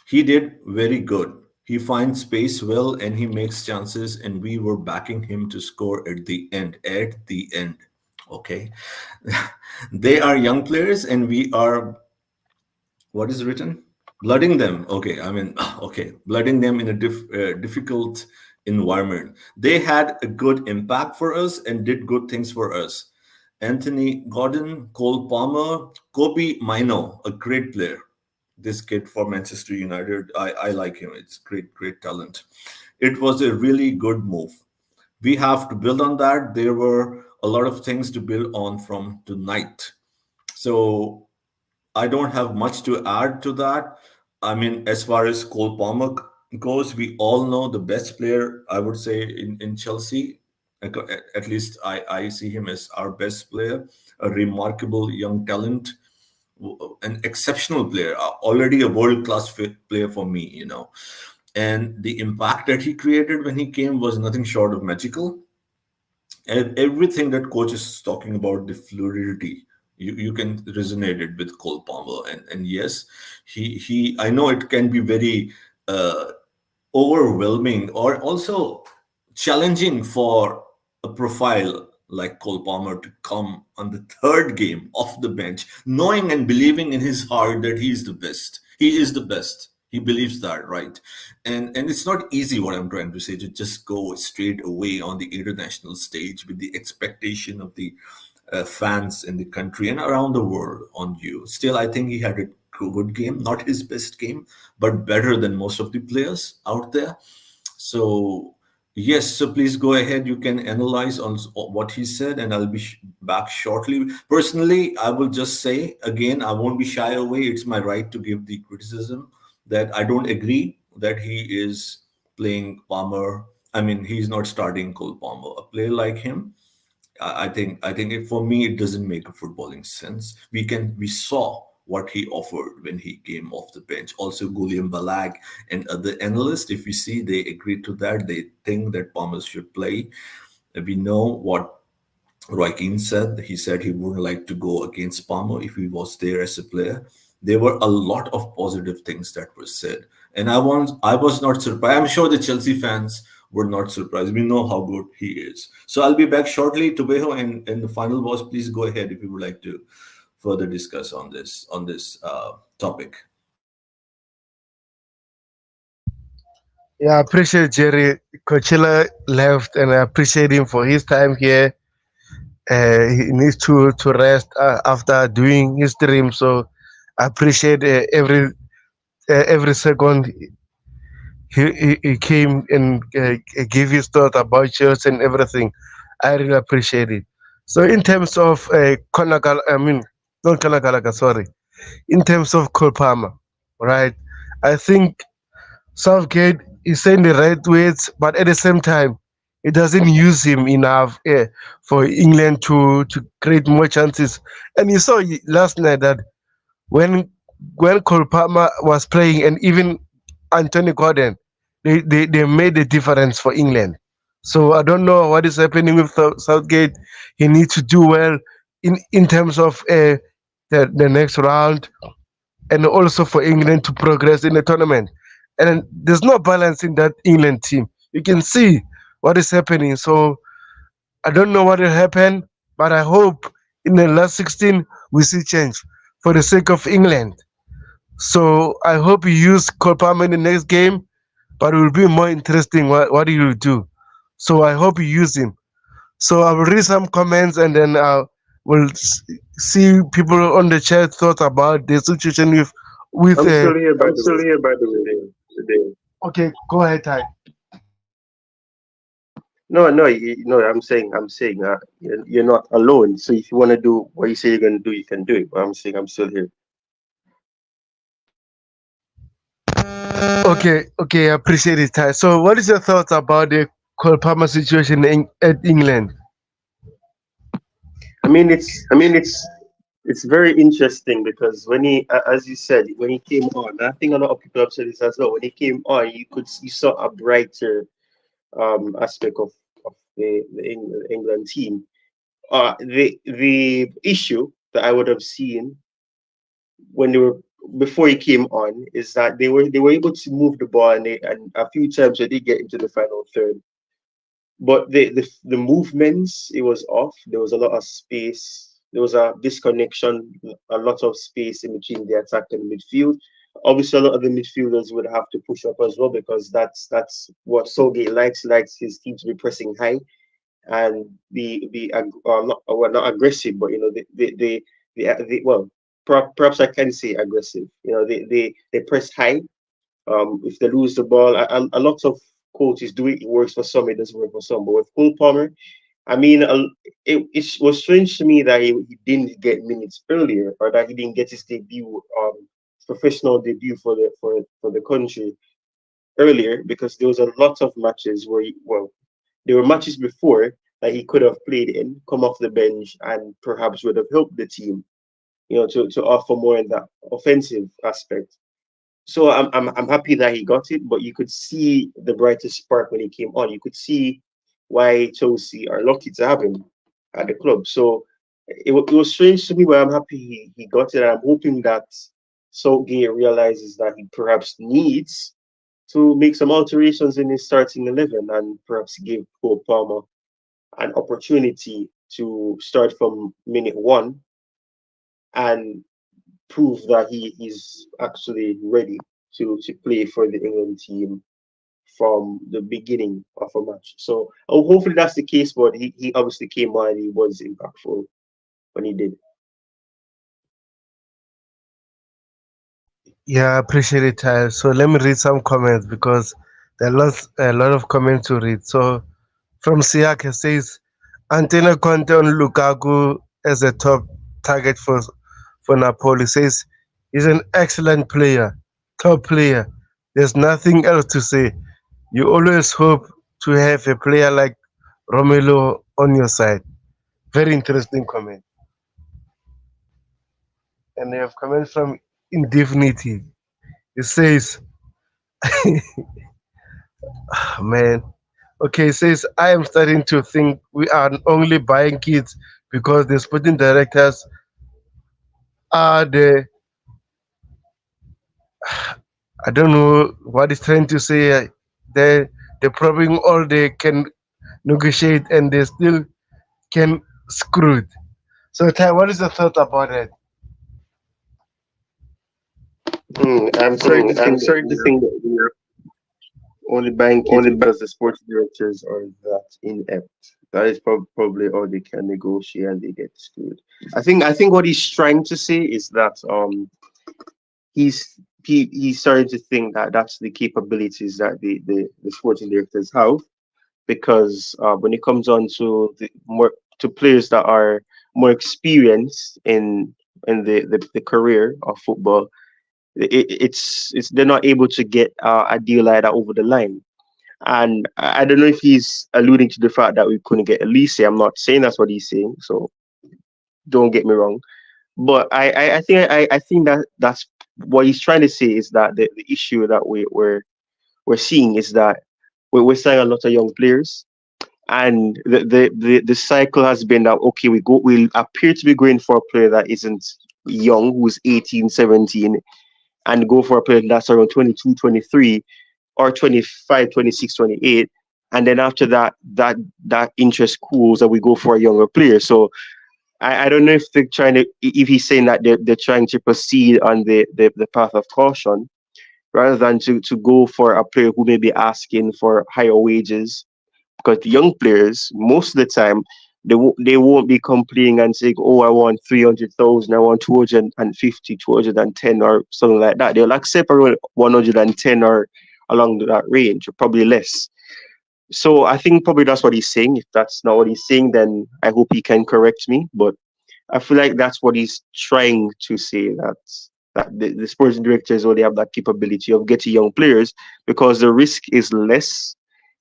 he did very good. He finds space well and he makes chances, and we were backing him to score at the end. At the end, okay. They are young players, and we are, what is written? Blooding them. Okay, I mean, okay, blooding them in a difficult environment. They had a good impact for us and did good things for us. Anthony Gordon, Cole Palmer, Kobe Mino, a great player. This kid for Manchester United, I like him. It's great talent. It was a really good move. We have to build on that. There were a lot of things to build on from tonight. So I don't have much to add to that. I mean, as far as Cole Palmer goes, we all know the best player, I would say, in Chelsea. At least I see him as our best player, a remarkable young talent, an exceptional player, already a world class player for me, you know. And the impact that he created when he came was nothing short of magical. And everything that coach is talking about, the fluidity, you can resonate it with Cole Palmer. And yes, he I know it can be very uh, overwhelming or also challenging for a profile like Cole Palmer to come on the third game off the bench, knowing and believing in his heart that he is the best. He is the best. He believes that, right? And it's not easy, what I'm trying to say, to just go straight away on the international stage with the expectation of the fans in the country and around the world on you. Still, I think he had a good game, not his best game, but better than most of the players out there. So, yes, so please go ahead. You can analyze on what he said, and I'll be back shortly. Personally, I will just say again, I won't be shy away. It's my right to give the criticism that I don't agree that he is playing Palmer. I mean, he's not starting Cole Palmer. A player like him, I think for me it doesn't make a footballing sense. We saw what he offered when he came off the bench. Also, Guillem Balag and other analysts, if you see, they agreed to that. They think that Palmer should play. We know what Roy Keane said. He said he wouldn't like to go against Palmer if he was there as a player. There were a lot of positive things that were said, and I was not surprised. I'm sure the Chelsea fans were not surprised. We know how good he is. So I'll be back shortly. Tubeho and the final boss, please go ahead if you would like to further discuss on this topic. Yeah, I appreciate Jerry. Coachella left, and I appreciate him for his time here. He needs to rest after doing his stream, so I appreciate every second he came and gave his thought about church and everything. I really appreciate it. So in terms of I mean not Kanagalaga, sorry. In terms of Kolpama, right? I think Southgate is saying the right words, but at the same time, it doesn't use him enough for England to create more chances. And you saw last night that when Cole Palmer was playing and even Anthony Gordon, they made a difference for England. So I don't know what is happening with Southgate. He needs to do well in terms of the next round and also for England to progress in the tournament. And there's no balance in that England team. You can see what is happening. So I don't know what will happen, but I hope in the last 16 we see change for the sake of England. So I hope you use Cole Palmer in the next game, but it will be more interesting what he will do. So I hope you use him. So I will read some comments and then we'll see people on the chat thought about the situation with. I'm still here, by I'm the still way. here, by the way. Today. Okay, go ahead, Ty. No, no, no. I'm saying, you're not alone. So if you want to do what you say you're gonna do, you can do it. But I'm saying I'm still here. Okay, I appreciate it, Ty. So, what is your thoughts about the Cole Palmer situation at England? I mean, it's very interesting because when as you said, when he came on, I think a lot of people have said this as well. When he came on, you saw a brighter aspect of the England team. The issue that I would have seen when they were before he came on is that they were able to move the ball, and a few times they did get into the final third, but the movements, it was off. There was a lot of space. There was a disconnection, a lot of space in between the attack and midfield. Obviously, a lot of the midfielders would have to push up as well, because that's what Southgate likes his team to be pressing high and not, well, not aggressive, but well, perhaps I can say aggressive. They press high. If they lose the ball, a lot of coaches do it. It works for some, it doesn't work for some. But with Cole Palmer, I mean, it was strange to me that he didn't get minutes earlier, or that he didn't get his debut, professional debut for the country earlier, because there was a lot of matches where there were matches before that he could have played in, come off the bench, and perhaps would have helped the team, to offer more in that offensive aspect. So I'm happy that he got it, but you could see the brightest spark when he came on. You could see why Chelsea are lucky to have him at the club. So it was strange to me, but I'm happy he got it. And I'm hoping that Southgate realizes that he perhaps needs to make some alterations in his starting 11, and perhaps give Cole Palmer an opportunity to start from minute one and prove that he is actually ready to play for the England team from the beginning of a match. So hopefully that's the case, but he obviously came on and he was impactful when he did. Yeah, I appreciate it, Ty. So let me read some comments because there are a lot of comments to read. So from Siak, it says Antonio Conte on Lukaku as a top target for Napoli. Says he's an excellent player, top player. There's nothing else to say. You always hope to have a player like Romelu on your side. Very interesting comment. And they have comments from Indefinity. It says, man, okay, it says, I am starting to think we are only buying kids because the sporting directors are the, I don't know what he's trying to say. They're probing all they can negotiate and they still can screw it. So, Ty, what is your thought about it? I'm starting to think that we're only buying kids because the sports directors are that inept. That is probably all they can negotiate, and they get screwed. I think what he's trying to say is that he's starting to think that that's the capabilities that the sporting directors have, because when it comes on to players that are more experienced in the career of football, it's they're not able to get a deal like that over the line. And I don't know if he's alluding to the fact that we couldn't get Elise. I'm not saying that's what he's saying, so don't get me wrong. But I think that that's what he's trying to say, is that the issue that we're seeing is that we're selling a lot of young players, and the cycle has been that, okay, we appear to be going for a player that isn't young, who's 18, 17, and go for a player that's around 22, 23, or 25, 26, 28. And then after that interest cools and we go for a younger player. So I don't know if they're trying to, if he's saying that they're trying to proceed on the path of caution, rather than to go for a player who may be asking for higher wages, because the young players, most of the time, they won't be complaining and saying, oh, I want 300,000, I want 250, 210, or something like that. They'll accept around 110 or along that range, or probably less. So I think probably that's what he's saying. If that's not what he's saying, then I hope he can correct me. But I feel like that's what he's trying to say, that the sporting directors only have that capability of getting young players, because the risk is less,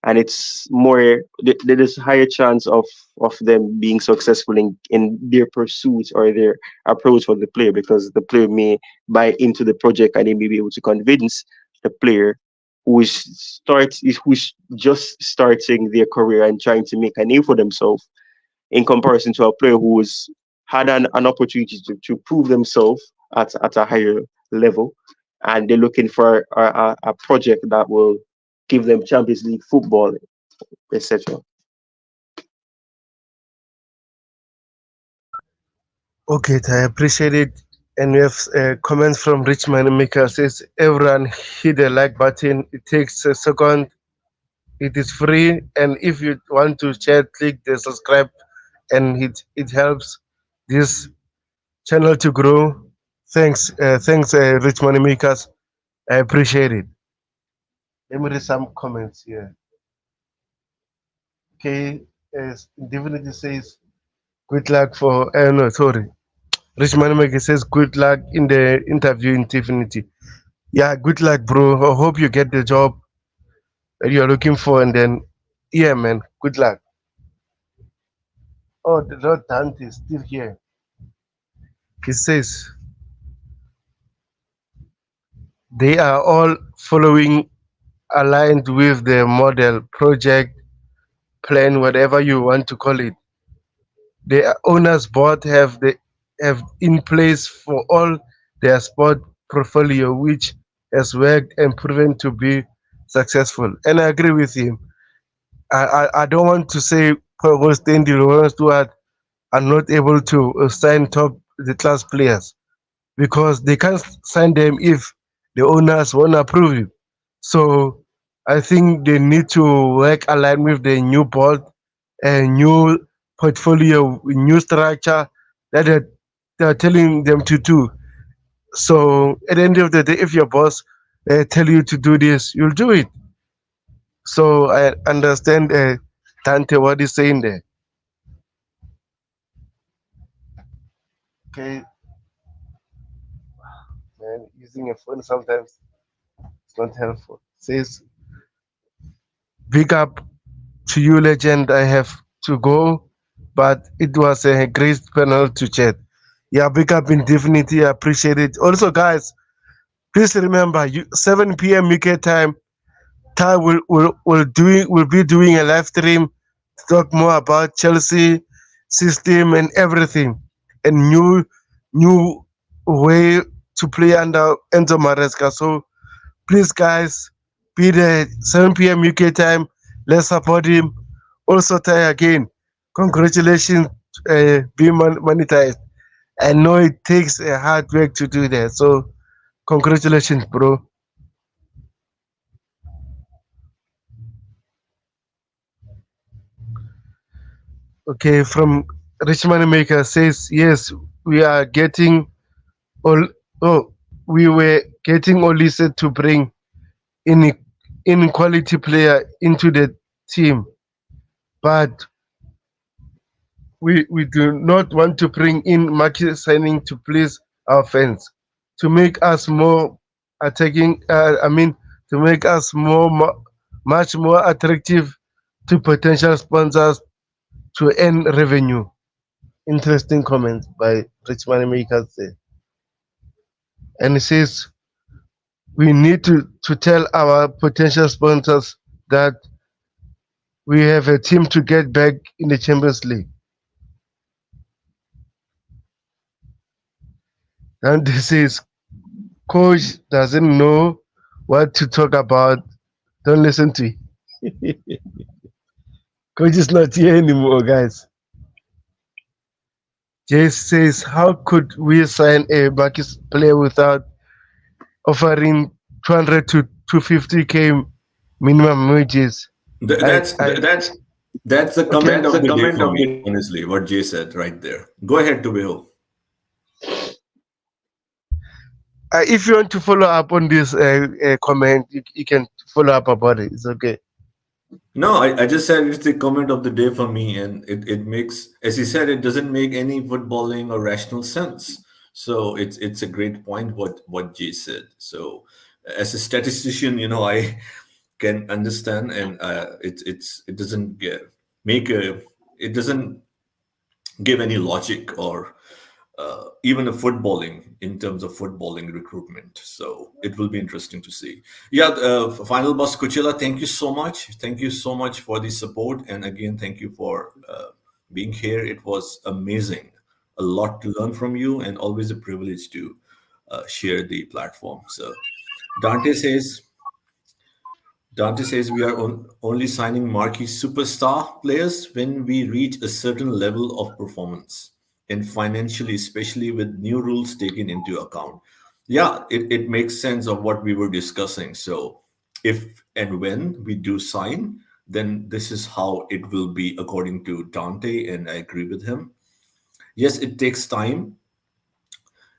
and it's more, there is a higher chance of them being successful in their pursuit or their approach for the player, because the player may buy into the project and they may be able to convince the player who's just starting their career and trying to make a name for themselves, in comparison to a player who's had an opportunity to prove themselves at a higher level, and they're looking for a project that will give them Champions League football, etc. Okay, I appreciate it. And we have comments from Richmond Maker says everyone hit the like button. It takes a second. It is free, and if you want to share, click the subscribe, and it helps this channel to grow. Thanks, Richmond Makers. I appreciate it. Let me read some comments here. Okay, Divinity says good luck for. No, sorry. Richmond Maker says good luck in the interview in Divinity. Yeah, good luck, bro. I hope you get the job that you're looking for, and then yeah, man, good luck. Oh, the Lord Dante is still here. He says they are all following aligned with the model, project, plan, whatever you want to call it. The owners board have in place for all their sport portfolio, which has worked and proven to be successful. And I agree with him. I don't want to say Pogo Stanley or Stewart are not able to sign top the class players because they can't sign them if the owners won't approve it. So I think they need to work aligned with the new board and new portfolio, new structure that they're telling them to do. So at the end of the day, if your boss tell you to do this, you'll do it. So I understand Dante what he's saying there. Okay, man, using a phone sometimes it's not helpful. Says big up to you, legend. I have to go, but it was a great panel to chat. Yeah, big up in Divinity. I appreciate it. Also, guys, please remember, 7 p.m. UK time. Ty will be doing a live stream to talk more about Chelsea system and everything, and new way to play under Enzo Maresca. So please, guys, be there 7 p.m. UK time. Let's support him. Also, Ty again, congratulations, being monetized. I know it takes a hard work to do that. So congratulations, bro. Okay, from Richmond Maker says yes, we are getting all. Oh, we were getting Olise to bring in inequality player into the team, but we do not want to bring in market signing to please our fans, to make us more attacking. To make us much more attractive to potential sponsors to earn revenue. Interesting comment by Richmond Makers there. And it says we need to tell our potential sponsors that we have a team to get back in the Champions League. And this is coach doesn't know what to talk about. Don't listen to it. Coach is not here anymore, guys. Jay says, how could we sign a Bakis player without offering 200 to 250k minimum wages? That's that's the comment That's of the the day comment for of me, the honestly, what Jay said right there. Go ahead, Tubeho. If you want to follow up on this comment, you can follow up about it. It's okay. No, I just said it's the comment of the day for me, and it makes, as he said, it doesn't make any footballing or rational sense. So it's a great point what Jay said. So as a statistician, I can understand, and it doesn't make a it doesn't give any logic or even a footballing in terms of footballing recruitment. So it will be interesting to see. Yeah, final boss Kuchela, thank you so much. Thank you so much for the support, and again, thank you for being here. It was amazing. A lot to learn from you, and always a privilege to share the platform. So Dante says, Dante says we are only signing marquee superstar players when we reach a certain level of performance and financially, especially with new rules taken into account. Yeah, it makes sense of what we were discussing. So if and when we do sign, then this is how it will be according to Dante, and I agree with him. Yes, it takes time.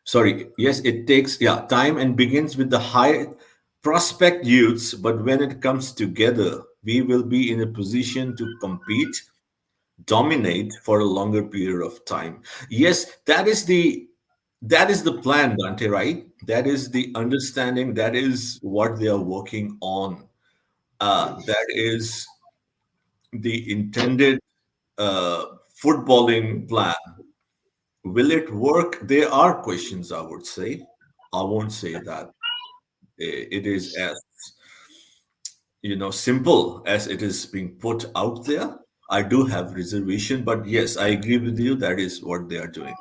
Sorry, yes, it takes, yeah, time and begins with the high prospect youths, but when it comes together, we will be in a position to compete, dominate for a longer period of time. Yes, that is the plan, Dante, right? That is the understanding, that is what they are working on. That is the intended uh, footballing plan. Will it work? There are questions, I would say. I won't say that it is as simple as it is being put out there. I do have reservation, but yes, I agree with you. That is what they are doing.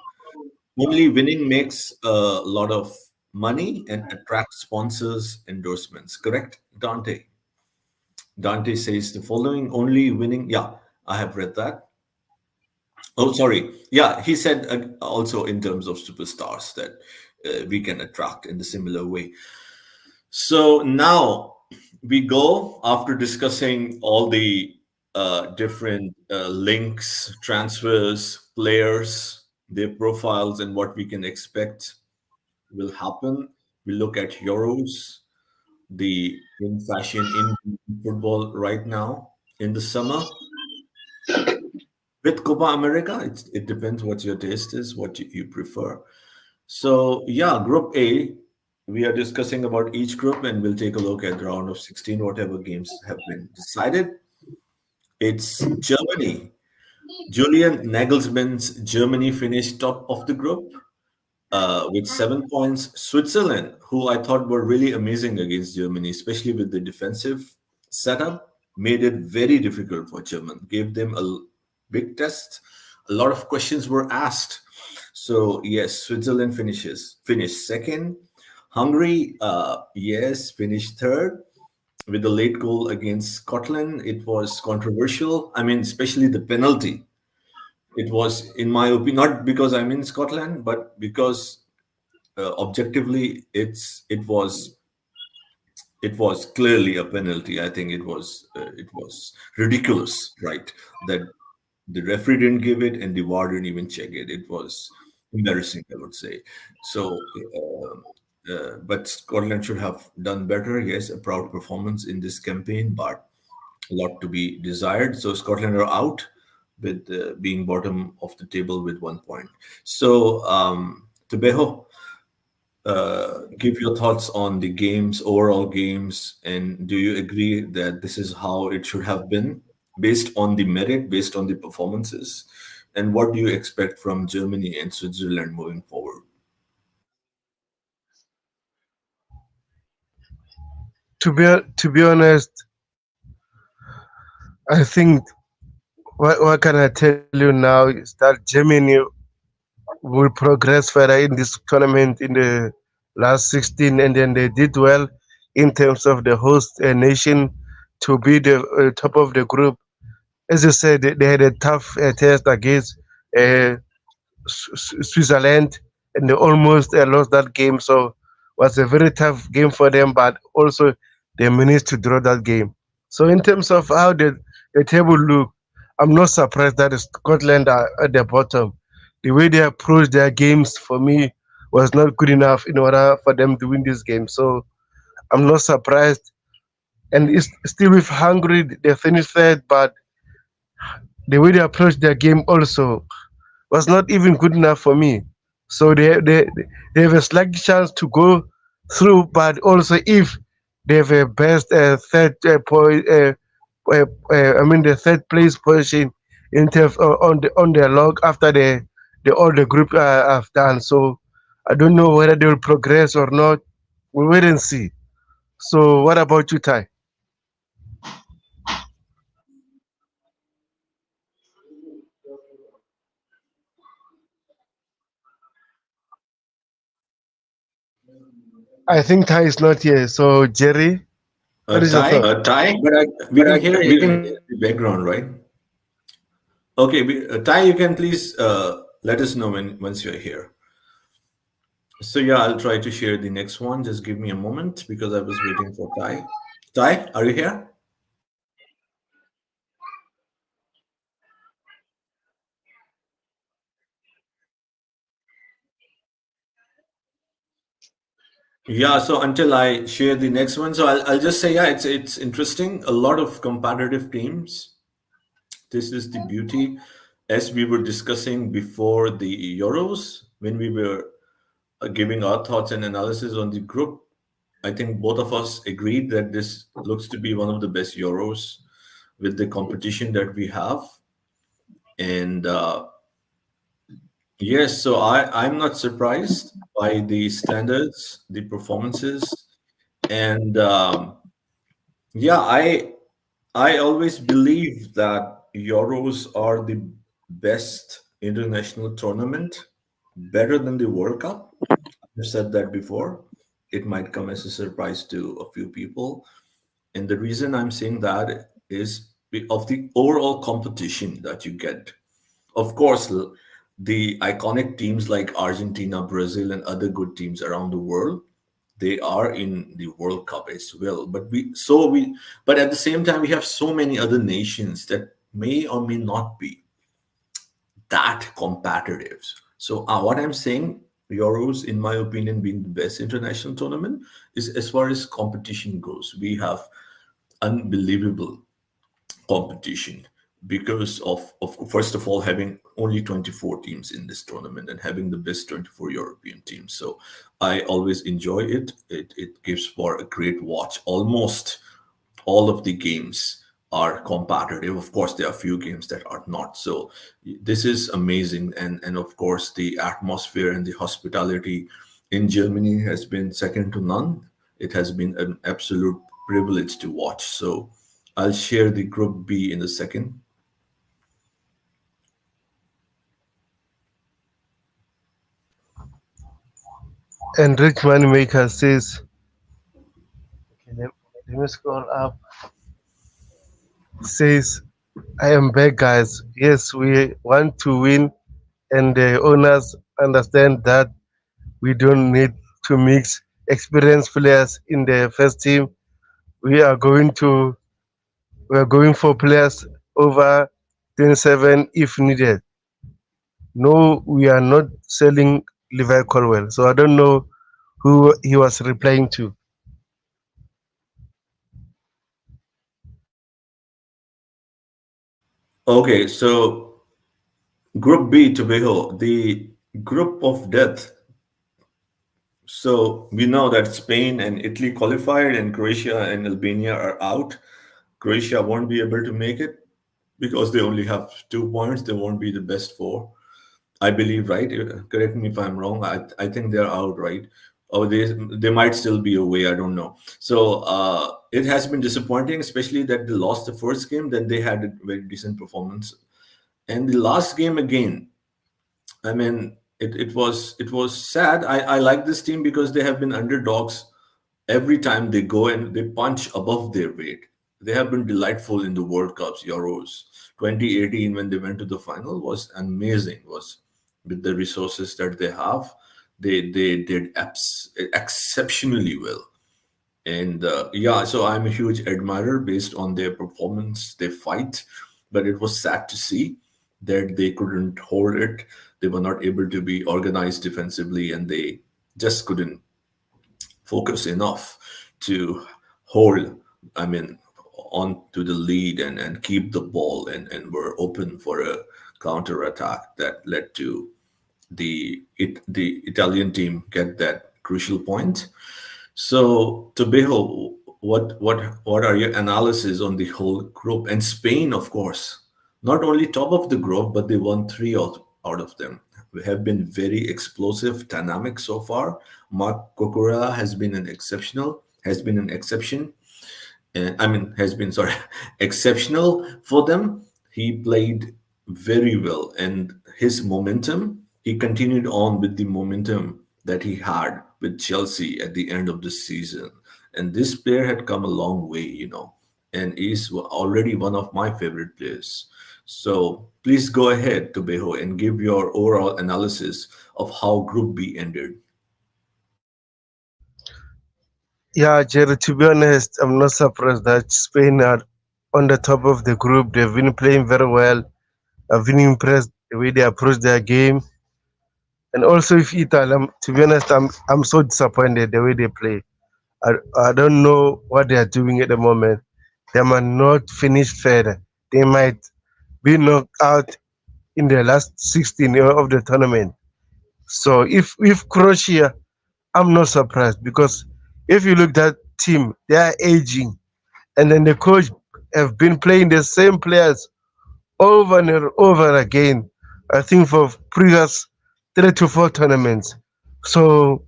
Only winning makes a lot of money and attracts sponsors, endorsements. Correct, Dante? Dante says the following: only winning. Yeah, I have read that. Oh, sorry. Yeah, he said also in terms of superstars that we can attract in the similar way. So now we go after discussing all the different links, transfers, players, their profiles, and what we can expect will happen. We look at Euros, the in fashion in football right now in the summer. With Copa America, it depends what your taste is, what you prefer. So yeah, Group A, we are discussing about each group, and we'll take a look at the round of 16, whatever games have been decided. It's Germany. Julian Nagelsmann's Germany finished top of the group with 7 points. Switzerland, who I thought were really amazing against Germany, especially with the defensive setup, made it very difficult for German. Gave them a big test. A lot of questions were asked. So yes, Switzerland finished second. Hungary, yes, finished third with the late goal against Scotland. It was controversial. I mean, especially the penalty. It was, in my opinion, not because I'm in Scotland, but because objectively, it was clearly a penalty. I think it was ridiculous, right? That the referee didn't give it and the VAR didn't even check it. It was embarrassing, I would say. So, but Scotland should have done better. Yes, a proud performance in this campaign, but a lot to be desired. So Scotland are out with being bottom of the table with 1 point. So, Tebeho, give your thoughts on the games, overall games, and do you agree that this is how it should have been based on the merit, based on the performances? And what do you expect from Germany and Switzerland moving forward? To be honest, I think what can I tell you now is that Germany will progress further in this tournament in the last 16, and then they did well in terms of the host nation to be the top of the group. As you said, they had a tough test against uh, Switzerland, and they almost lost that game. So it was a very tough game for them, but also they managed to draw that game. So in terms of how the table look, I'm not surprised that Scotland are at the bottom. The way they approached their games for me was not good enough in order for them to win this game. So I'm not surprised. And it's still with Hungary, they finished third, but the way they approached their game also was not even good enough for me. So they have a slight chance to go through, but also if they have a best third point, I mean the third place position in terms of, on their log after the all the group have done. So I don't know whether they will progress or not. We'll wait and see. So what about you, Ty? I think Ty is not here. So Jerry, what is your Ty, thought? but we can hear him in the background, right? Okay, Ty, you can please let us know when once you're here. So yeah, I'll try to share the next one. Just give me a moment because I was waiting for Ty. Ty, are you here? Yeah, so until I share the next one, so I'll just say, yeah, it's interesting. A lot of competitive teams. This is the beauty, as we were discussing before the Euros, when we were giving our thoughts and analysis on the group. I think both of us agreed that this looks to be one of the best Euros with the competition that we have. And yes, so I'm not surprised by the standards, the performances, and yeah, I always believe that Euros are the best international tournament, better than the World Cup. I've said that before. It might come as a surprise to a few people. And the reason I'm saying that is of the overall competition that you get. Of course, the iconic teams like Argentina, Brazil, and other good teams around the world, they are in the World Cup as well. But at the same time, we have so many other nations that may or may not be that competitive. So what I'm saying, Euros, in my opinion, being the best international tournament, is as far as competition goes, we have unbelievable competition because of first of all having only 24 teams in this tournament and having the best 24 European teams. So I always enjoy it. It gives for a great watch. Almost all of the games are competitive. Of course, there are a few games that are not. So this is amazing. And of course, the atmosphere and the hospitality in Germany has been second to none. It has been an absolute privilege to watch. So I'll share the group B in a second. And Rich Moneymaker says, okay, let me scroll up. Says, I am back, guys. Yes, we want to win, and the owners understand that we don't need to mix experienced players in the first team. We are going to we are going for players over 27 if needed. No, we are not selling Levi Colwell. So I don't know who he was replying to. Okay, so Group B, Tobago, the group of death. So we know that Spain and Italy qualified, and Croatia and Albania are out. Croatia won't be able to make it because they only have 2 points. They won't be the best four, I believe, right? Correct me if I'm wrong. I think they're out, right? Or they might still be away. I don't know. So it has been disappointing, especially that they lost the first game. Then they had a very decent performance, and the last game again. I mean, it was sad. I like this team because they have been underdogs every time they go and they punch above their weight. They have been delightful in the World Cups, Euros. 2018, when they went to the final, was amazing. Was with the resources that they have, they did exceptionally well. And yeah, so I'm a huge admirer based on their performance. They fight, but it was sad to see that they couldn't hold it. They were not able to be organized defensively, and they just couldn't focus enough to hold, I mean, on to the lead and keep the ball and were open for a counter attack that led to the Italian team get that crucial point. So, Tobejo, what are your analysis on the whole group? And Spain, of course, not only top of the group, but they won three out of them. We have been very explosive, dynamic so far. Mark Cucurella has been an exception. I mean, has been sorry, exceptional for them. He played very well, and his momentum. He continued on with the momentum that he had with Chelsea at the end of the season. And this player had come a long way, and is already one of my favorite players. So please go ahead, Tobeho, and give your overall analysis of how Group B ended. Yeah, Jerry, to be honest, I'm not surprised that Spain are on the top of the group. They've been playing very well. I've been impressed the way they approach their game. And also with Italy, to be honest, I'm so disappointed the way they play. I, I don't know what they are doing at the moment. They might not finish further. They might be knocked out in the last 16 of the tournament. So if Croatia, I'm not surprised because if you look at that team, they are aging, and then the coach have been playing the same players over and over again. I think for previous 3 to 4 tournaments. So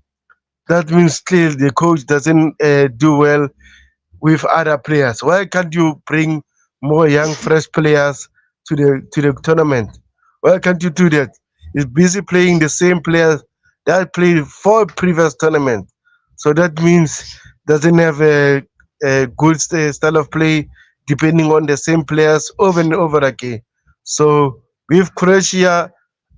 that means still the coach doesn't do well with other players. Why can't you bring more young, fresh players to the tournament? Why can't you do that? He's busy playing the same players that played 4 previous tournaments. So that means doesn't have a good style of play depending on the same players over and over again. So with Croatia,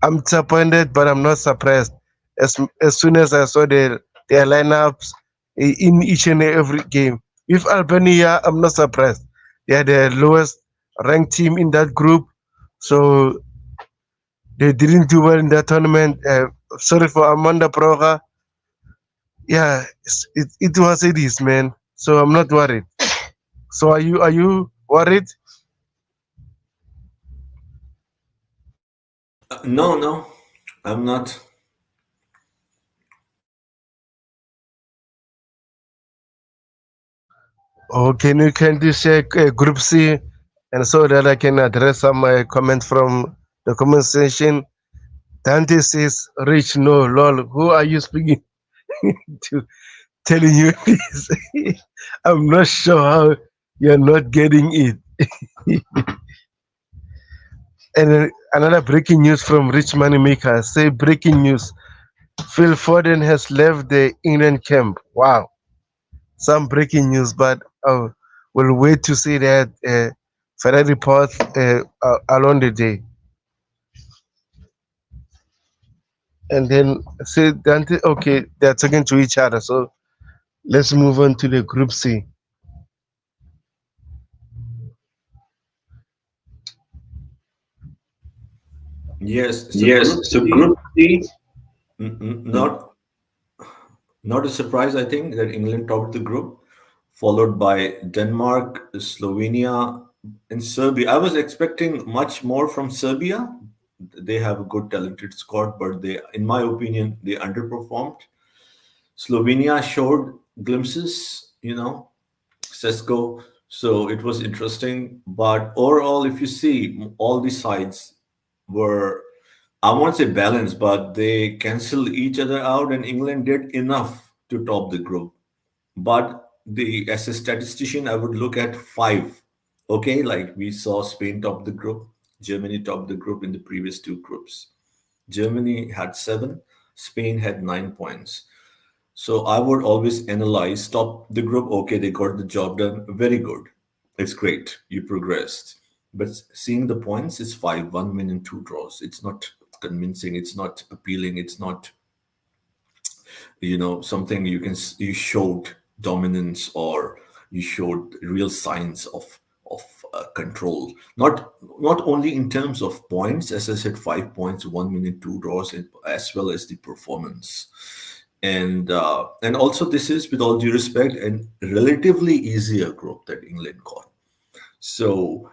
I'm disappointed, but I'm not surprised. As soon as I saw their lineups in each and every game. With Albania, I'm not surprised. They are the lowest ranked team in that group, so they didn't do well in that tournament. Sorry for Amanda Proga. Yeah, it was it is, man. So I'm not worried. So are you worried? No, no, I'm not. Or can you share Group C, and so that I can address some comments from the comment section. Dante says, "Rich, no, lol. Who are you speaking to? Telling you this? I'm not sure how you're not getting it." And another breaking news from Rich Moneymaker. Say breaking news. Phil Foden has left the England camp. Wow. Some breaking news, but we'll wait to see that further report along the day. And then say Dante, okay, they're talking to each other. So let's move on to the Group C. Yes, so Yes, Group so C, Group C. not a surprise, I think, that England topped the group, followed by Denmark, Slovenia, and Serbia. I was expecting much more from Serbia. They have a good, talented squad, but they, in my opinion, they underperformed. Slovenia showed glimpses, Sesko. So it was interesting. But overall, if you see, all the sides were, I won't say balanced, but they canceled each other out, and England did enough to top the group. But as a statistician, I would look at five. Okay, like we saw Spain top the group, Germany top the group in the previous two groups. Germany had seven, Spain had 9 points. So I would always analyze top the group. Okay, they got the job done. Very good. It's great. You progressed. But seeing the points is five, 1 win and two draws. It's not convincing. It's not appealing. It's not something you showed dominance, or you showed real signs of control. Not only in terms of points, as I said, 5 points, 1 win and two draws, as well as the performance. And also, this is, with all due respect, and relatively easier group that England got. So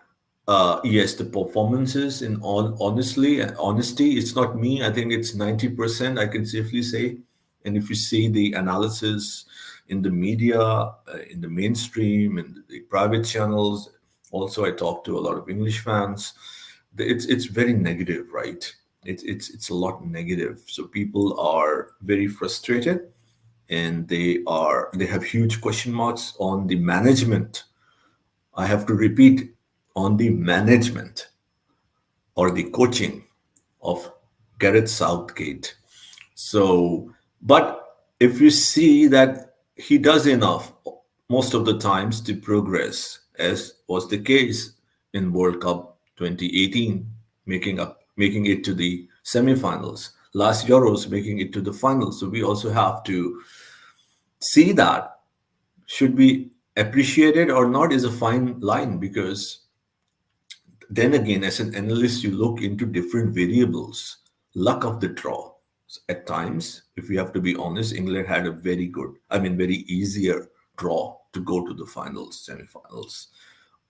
yes, the performances, in all honesty, it's not me. I think it's 90%, I can safely say. And if you see the analysis in the media, in the mainstream, in the private channels, also I talk to a lot of English fans. It's very negative, right? It's a lot negative. So people are very frustrated, and they have huge question marks on the management. I have to repeat, on the management or the coaching of Gareth Southgate. So, but if you see that he does enough most of the times to progress, as was the case in World Cup 2018, making it to the semifinals. Last Euros, making it to the finals. So we also have to see that should be appreciated or not is a fine line, because then again, as an analyst, you look into different variables. Luck of the draw. At times, if we have to be honest, England had a very good, I mean, very easier draw to go to the finals, semifinals.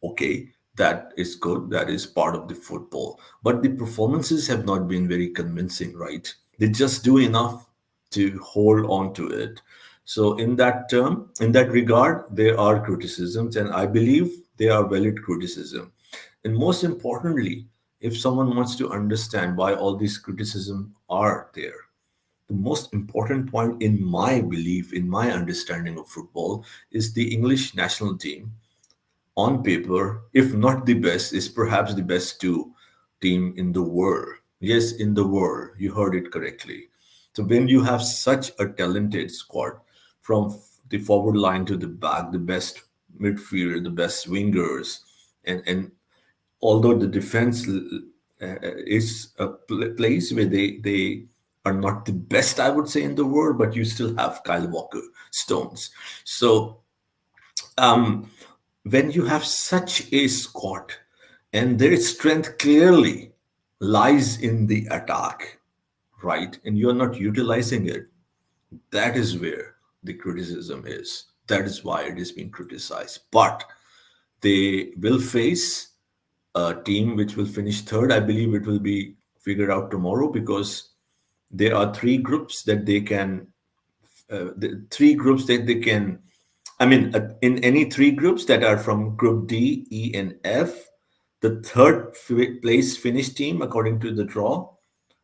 Okay, that is good. That is part of the football. But the performances have not been very convincing, right? They just do enough to hold on to it. So, in that regard, there are criticisms, and I believe they are valid criticism. And most importantly, if someone wants to understand why all these criticisms are there, the most important point in my belief, in my understanding of football, is the English national team on paper, if not the best, is perhaps the best two team in the world. Yes, in the world, you heard it correctly. So when you have such a talented squad from the forward line to the back, the best midfield, the best wingers, and although the defense is a place where they are not the best, I would say, in the world, but you still have Kyle Walker, Stones. So um, when you have such a squad and their strength clearly lies in the attack, right, and you're not utilizing it, that is where the criticism is. That is why it is being criticized. But they will face a team which will finish third. I believe it will be figured out tomorrow, because there are three groups that they can the three groups that they can, I mean, in any three groups that are from Group D, E, and F, the third place finish team, according to the draw,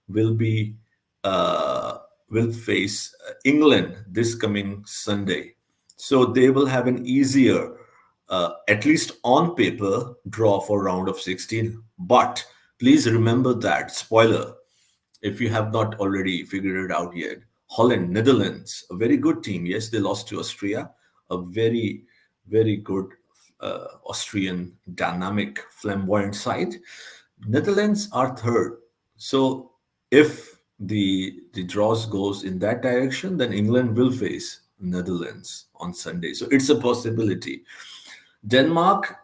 will be uh, will face England this coming Sunday. So they will have an easier, at least on paper, draw for round of 16. But please remember that, spoiler, if you have not already figured it out yet, Holland, Netherlands, a very good team. Yes, they lost to Austria, a very, very good Austrian dynamic, flamboyant side. Netherlands are third. So if the draws goes in that direction, then England will face Netherlands on Sunday. So it's a possibility. Denmark,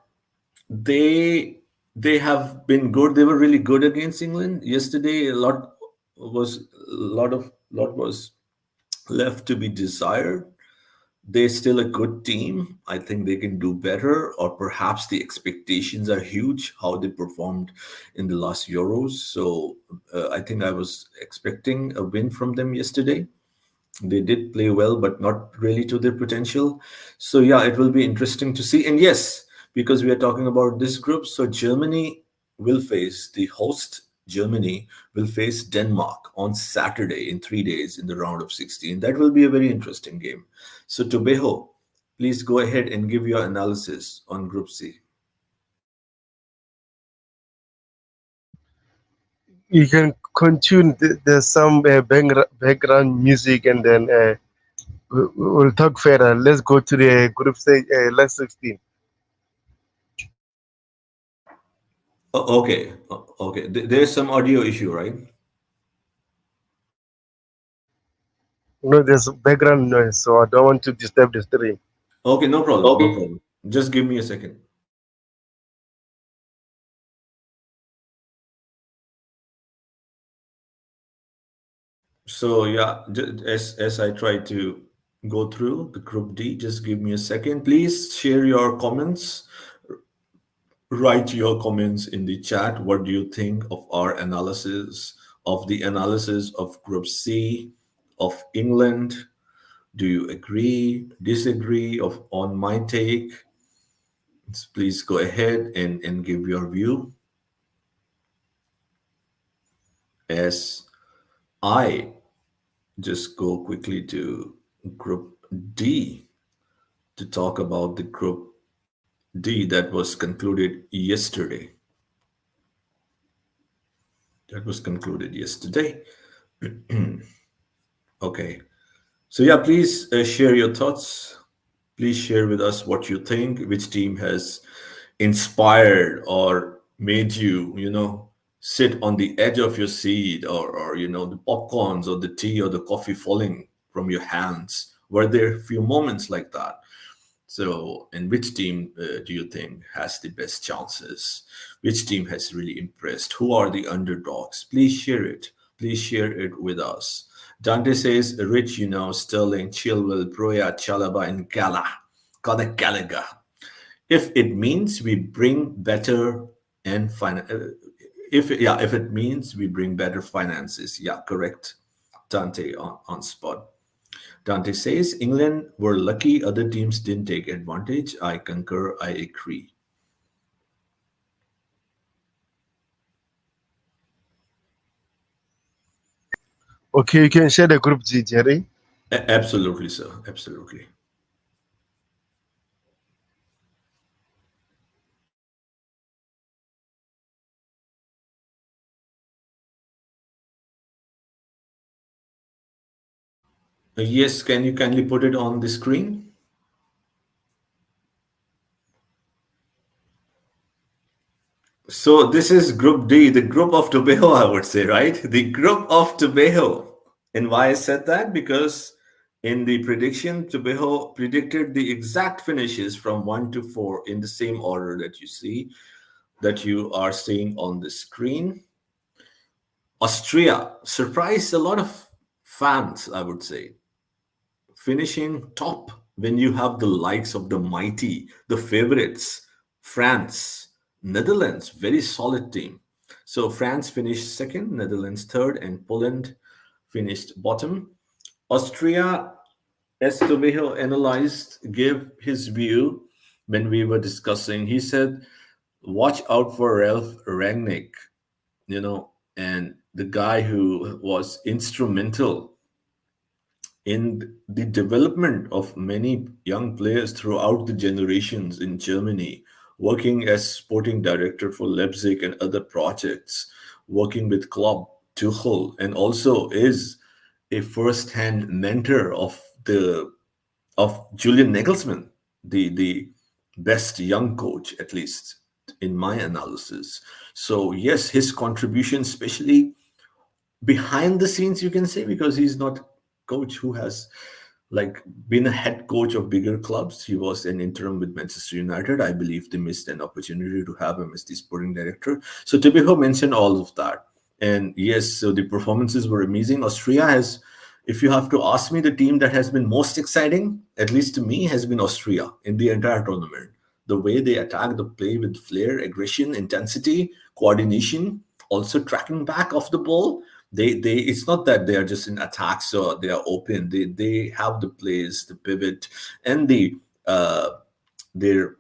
they they have been good. They were really good against England yesterday. A lot was left to be desired. They're still a good team. I think they can do better, or perhaps the expectations are huge how they performed in the last Euros. So I think I was expecting a win from them yesterday. They did play well, but not really to their potential. So yeah, it will be interesting to see. And yes, because we are talking about this group, so the host Germany will face Denmark on Saturday in 3 days in the round of 16. That will be a very interesting game. So Tobeho, please go ahead and give your analysis on Group C. You can continue. There's some background music, and then we'll talk further. Let's go to the group stage, last 16. Okay, okay. There's some audio issue, right? There's background noise, so I don't want to disturb the stream. Okay, no problem, no Okay. problem. Just give me a second. So yeah, as I try to go through the Group D, just give me a second. Please share your comments. Write your comments in the chat. What do you think of our analysis, of the analysis of Group C, of England? Do you agree, disagree of on my take? Please go ahead and give your view, as I just go quickly to Group D to talk about the Group D that was concluded yesterday. That was concluded yesterday. Okay. So yeah, please share your thoughts. Please share with us what you think, which team has inspired or made you, sit on the edge of your seat, or the popcorns or the tea or the coffee falling from your hands. Were there a few moments like that? So, and which team do you think has the best chances? Which team has really impressed? Who are the underdogs? Please share it. Please share it with us. Dante says, Rich, Sterling, Chilwell, Broya, Chalaba, and Conor Gallagher. If it means we bring better and if it means we bring better finances, yeah, correct. Dante on spot. Dante says England were lucky other teams didn't take advantage. I concur, I agree. Okay, you can share the group G, Jerry. Absolutely, sir. Absolutely. Yes, can you kindly put it on the screen? So this is Group D, the group of Tobago, I would say, right? The group of Tobago. And why I said that? Because in the prediction, Tobago predicted the exact finishes from 1 to 4 in the same order that you are seeing on the screen. Austria surprised a lot of fans, I would say, finishing top when you have the likes of the mighty, the favorites, France, Netherlands, very solid team. So France finished second, Netherlands third, and Poland finished bottom. Austria, as Tobejo analyzed, gave his view when we were discussing. He said, watch out for Ralph Rangnick, and the guy who was instrumental in the development of many young players throughout the generations in Germany, working as sporting director for Leipzig and other projects, working with Klopp, Tuchel, and also is a first-hand mentor of Julian Nagelsmann, the best young coach, at least in my analysis. So yes, his contribution, especially behind the scenes, you can say, because he's not coach who has like been a head coach of bigger clubs. He was an interim with Manchester United. I believe they missed an opportunity to have him as the sporting director. So Tibiho mentioned all of that. And yes, so the performances were amazing. Austria has, if you have to ask me, the team that has been most exciting, at least to me, has been Austria in the entire tournament. The way they attack the play with flair, aggression, intensity, coordination, also tracking back of the ball. They it's not that they are just in attacks or they are open. They have the plays, the pivot, and their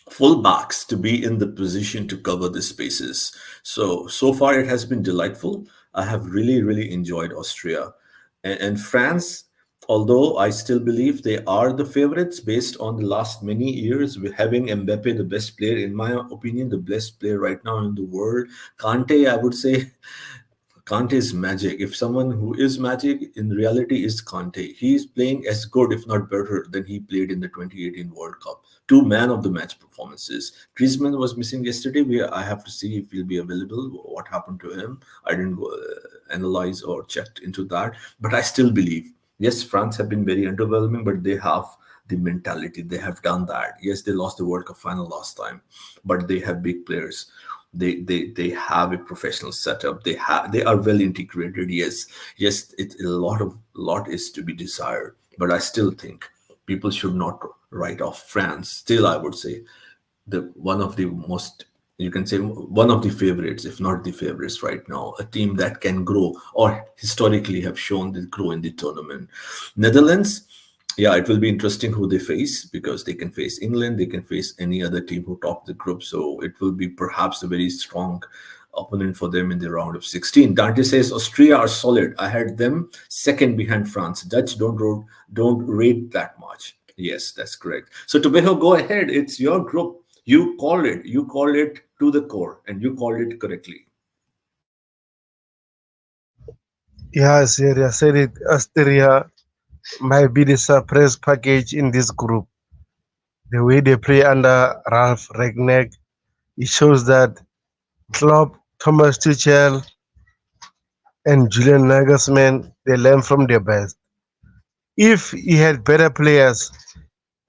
fullbacks to be in the position to cover the spaces. So far it has been delightful. I have really enjoyed Austria and France. Although I still believe they are the favorites based on the last many years, with having Mbappe, the best player, in my opinion, the best player right now in the world. Kante, I would say, Kante is magic. If someone who is magic in reality is Kante, he is playing as good, if not better, than he played in the 2018 World Cup. Two man of the match performances. Griezmann was missing yesterday. I have to see if he'll be available. What happened to him? I didn't go, analyze or checked into that, but I still believe. Yes, France have been very underwhelming, but they have the mentality. They have done that. Yes, they lost the World Cup final last time, but they have big players. They have a professional setup. They are well integrated. Yes, it a lot is to be desired, but I still think people should not write off France. Still, I would say the one of the most, you can say, one of the favorites, if not the favorites right now, a team that can grow or historically have shown they grow in the tournament. Netherlands, yeah, it will be interesting who they face, because they can face England, they can face any other team who top the group. So it will be perhaps a very strong opponent for them in the round of 16. Dante says Austria are solid. I had them second behind France. Dutch don't rate that much. Yes, that's correct. So Tobejo, go ahead. It's your group. You called it. You called it to the core, and you called it correctly. Yes, yeah, I said it. Austria might be the surprise package in this group. The way they play under Ralph Ragnick, it shows that Klopp, Thomas Tuchel, and Julian Nagelsmann, they learn from their best. If he had better players,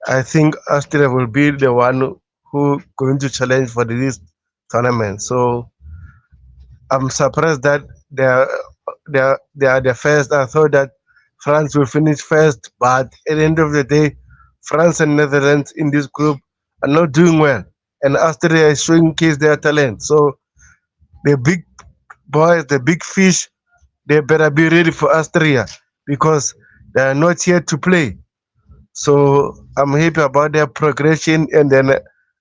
I think Austria will be the one who going to challenge for this tournament. So I'm surprised that they are the first. I thought that France will finish first, but at the end of the day, France and Netherlands in this group are not doing well, and Austria is showing case their talent. So the big boys, the big fish, they better be ready for Austria because they are not here to play. So I'm happy about their progression, and then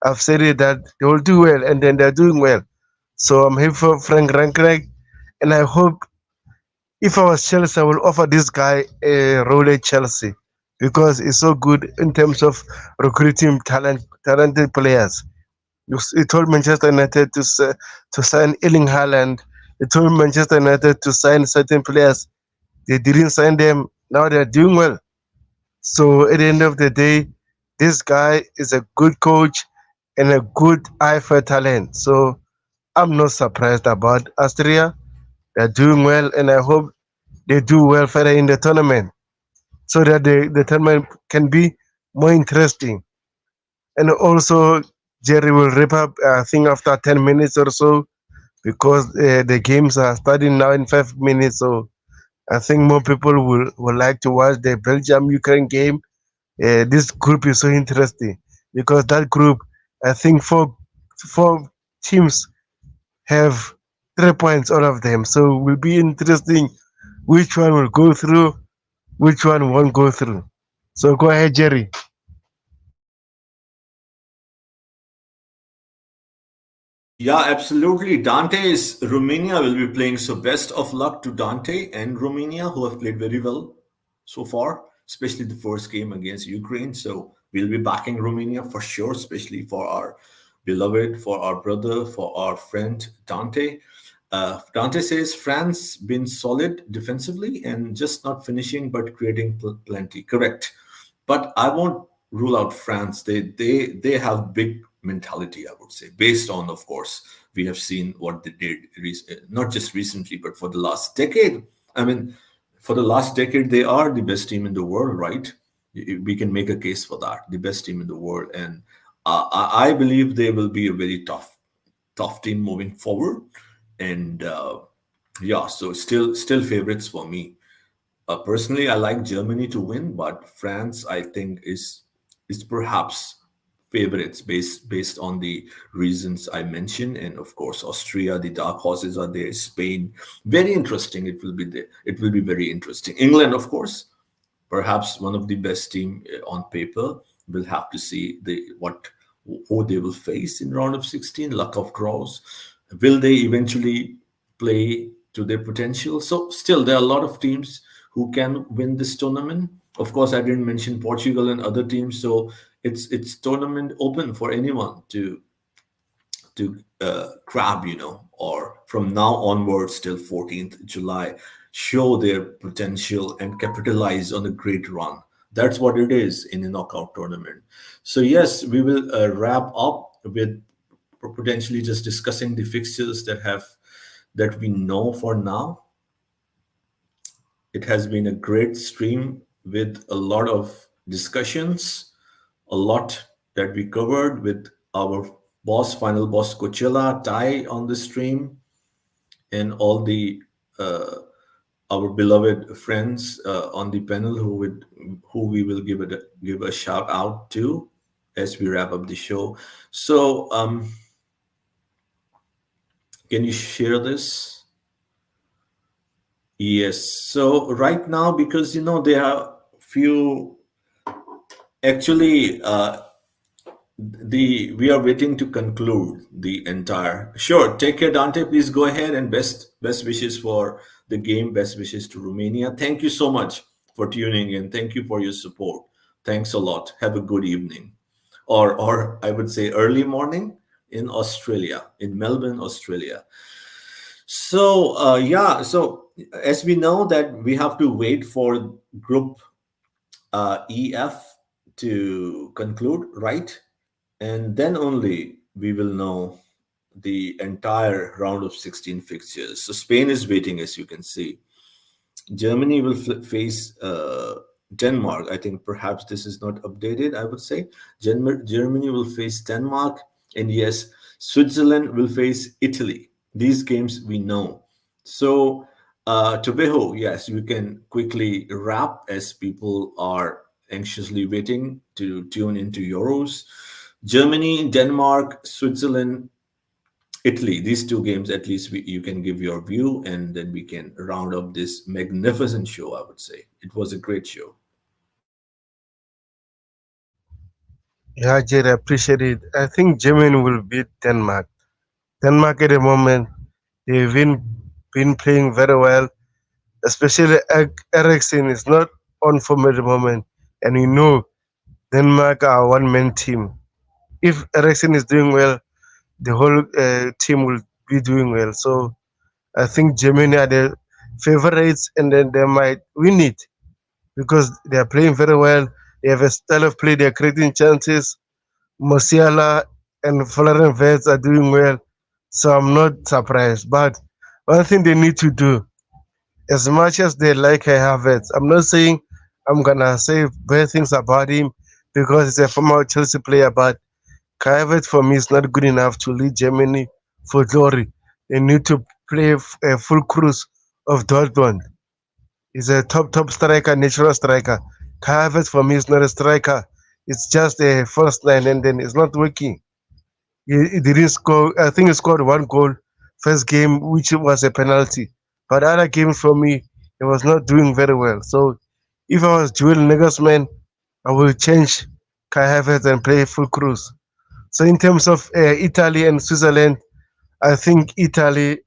I've said it that they will do well, and then they're doing well. So I'm happy for Frank Ranknecht, and I hope if I was Chelsea, I will offer this guy a role at Chelsea because he's so good in terms of recruiting talented players. He told Manchester United to sign Erling Haaland. He told Manchester United to sign certain players. They didn't sign them. Now they're doing well. So at the end of the day, this guy is a good coach and a good eye for talent. So I'm not surprised about Austria. They're doing well, and I hope they do well further in the tournament so that the tournament can be more interesting. And also, Jerry will wrap up, I think, after 10 minutes or so because the games are starting now in 5 minutes. So I think more people will like to watch the Belgium Ukraine game. This group is so interesting because that group, I think, four teams have 3 points, all of them. So it will be interesting which one will go through, which one won't go through. So go ahead, Jerry. Yeah, absolutely. Dante's Romania will be playing. So best of luck to Dante and Romania, who have played very well so far, especially the first game against Ukraine. So we'll be backing Romania for sure, especially for our beloved, for our brother, for our friend Dante. Dante says France been solid defensively and just not finishing but creating plenty. Correct, but I won't rule out France. They have big mentality, I would say, based on, of course, we have seen what they did not just recently but for the last decade. I mean, for the last decade they are the best team in the world, right? We can make a case for that, the best team in the world, and I believe they will be a very tough team moving forward. And yeah, so still favorites for me. Personally, I like Germany to win, but France, I think, is perhaps favorites based on the reasons I mentioned, and of course, Austria, the dark horses are there. Spain, very interesting. It will be there. It will be very interesting. England, of course, perhaps one of the best team on paper. We'll have to see who they will face in round of 16. Luck of draws. Will they eventually play to their potential? So still, there are a lot of teams who can win this tournament. Of course, I didn't mention Portugal and other teams, so it's tournament open for anyone to grab, or from now onwards till 14th July, show their potential and capitalize on a great run. That's what it is in a knockout tournament. So yes, we will wrap up with potentially just discussing the fixtures that we know for now. It has been a great stream with a lot of discussions, a lot that we covered with our final boss Coachella, Ty on the stream, and all the our beloved friends on the panel who we will give a shout out to as we wrap up the show. So can you share this? Yes. So right now, because there are few actually we are waiting to conclude the entire. Sure. Take care, Dante. Please go ahead, and best wishes for the game. Best wishes to Romania. Thank you so much for tuning in. Thank you for your support. Thanks a lot. Have a good evening, or I would say early morning in Australia, in Melbourne, Australia. So yeah, so as we know that we have to wait for group EF to conclude, right? And then only we will know the entire round of 16 fixtures. So Spain is waiting, as you can see. Germany will face Denmark. I think perhaps this is not updated, I would say. Germany will face Denmark. And yes, Switzerland will face Italy. These games we know. So, Tobeho, yes, you can quickly wrap as people are anxiously waiting to tune into Euros. Germany, Denmark, Switzerland, Italy, these two games, at least you can give your view, and then we can round up this magnificent show, I would say. It was a great show. Yeah, Jerry, I appreciate it. I think Germany will beat Denmark. Denmark at the moment, they've been playing very well, especially Ericsson is not on form at the moment. And we know Denmark are a one man team. If Ericsson is doing well, the whole team will be doing well. So I think Germany are the favorites, and then they might win it because they are playing very well. They have a style of play. They are creating chances. Musiala and Florian Wirtz are doing well, so I'm not surprised. But one thing they need to do, as much as they like Havertz, I'm not saying I'm gonna say bad things about him because he's a former Chelsea player, but Kai Havertz for me is not good enough to lead Germany for glory. They need to play a full cruise of Dortmund. He's a top striker, natural striker. Kai Havertz for me is not a striker. It's just a first line, and then it's not working. He didn't score. I think he scored one goal first game, which was a penalty. But other games for me, he was not doing very well. So if I was Joel Nagelsmann, I will change Kai Havertz and play full cruise. So in terms of Italy and Switzerland, I think Italy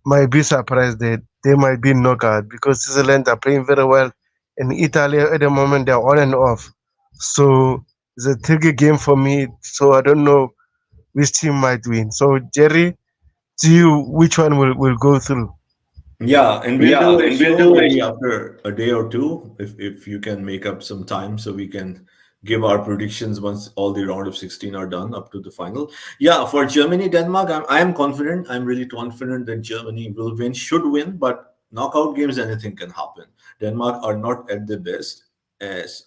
might be surprised that they might be knockout because Switzerland are playing very well, and Italy at the moment they're on and off. So it's a tricky game for me. So I don't know which team might win. So Jerry, to you, which one will go through? Yeah, and we'll Yeah, do a and we'll show do it. maybe after a day or two, if you can make up some time so we can give our predictions once all the round of 16 are done up to the final. Yeah, for Germany, Denmark, I am confident. I'm really confident that Germany will win, should win, but knockout games, anything can happen. Denmark are not at their best,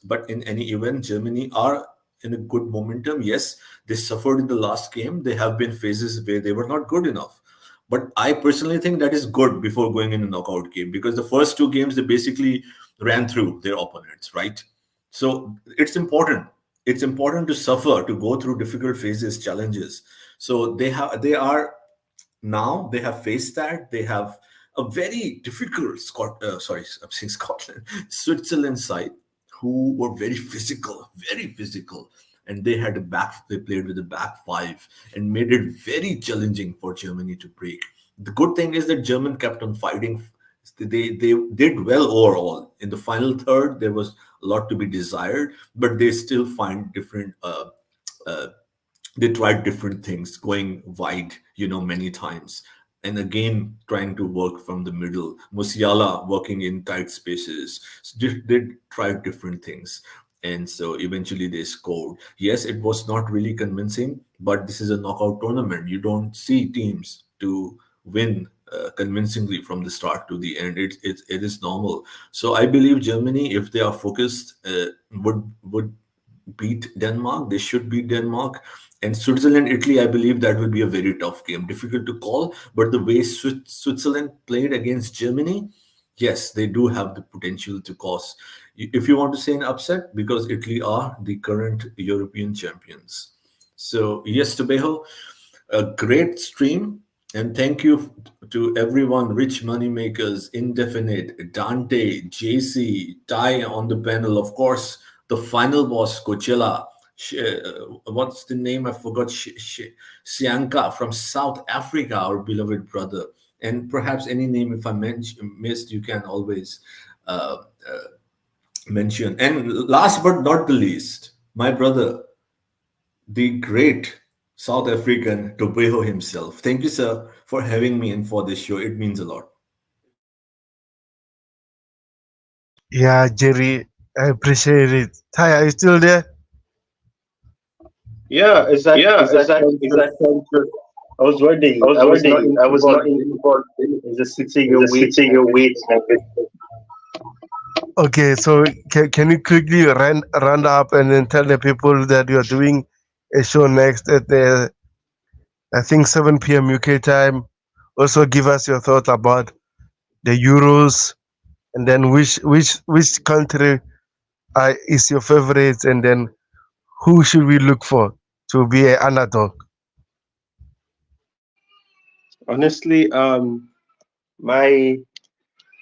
but in any event, Germany are in a good momentum. Yes, they suffered in the last game. They have been phases where they were not good enough, but I personally think that is good before going in a knockout game because the first two games they basically ran through their opponents, right? So it's important. It's important to suffer, to go through difficult phases, challenges. So they have faced that. They have a very difficult sorry, I'm saying Scotland, Switzerland side who were very physical, and they had a back. They played with a back five and made it very challenging for Germany to break. The good thing is that German kept on fighting. They did well overall. In the final third, there was a lot to be desired, but they still find different. Uh, they tried different things, going wide, many times, and again trying to work from the middle. Musiala working in tight spaces. So they tried different things, and so eventually they scored. Yes, it was not really convincing, but this is a knockout tournament. You don't see teams to win convincingly from the start to the end. It is normal. So I believe Germany, if they are focused, would beat Denmark. They should beat Denmark. And Switzerland, Italy, I believe that will be a very tough game. Difficult to call, but the way Switzerland played against Germany, yes, they do have the potential to cause, if you want to say, an upset, because Italy are the current European champions. So, yes, Tobejo, a great stream. And thank you to everyone, Rich Moneymakers, Indefinite, Dante, JC, Ty on the panel. Of course, the final boss, Coachella. What's the name? I forgot. Sianka from South Africa, our beloved brother. And perhaps any name, if I missed, you can always uh, mention. And last but not the least, my brother, the great South African Tobeho himself. Thank you, sir, for having me and for this show. It means a lot. Yeah, Jerry. I appreciate it. Ty, are you still there? Yeah, Yeah, is that exactly. I was wondering. I I was was not wondering. I was involved not in it. involved in I was it. just sitting and Just waiting sitting and and listening. waiting. And Okay, so can you quickly run up and then tell the people that you're doing a show next at the I think 7 p.m. UK time. Also, give us your thoughts about the Euros, and then which country is your favorite, and then who should we look for to be an underdog? Honestly, my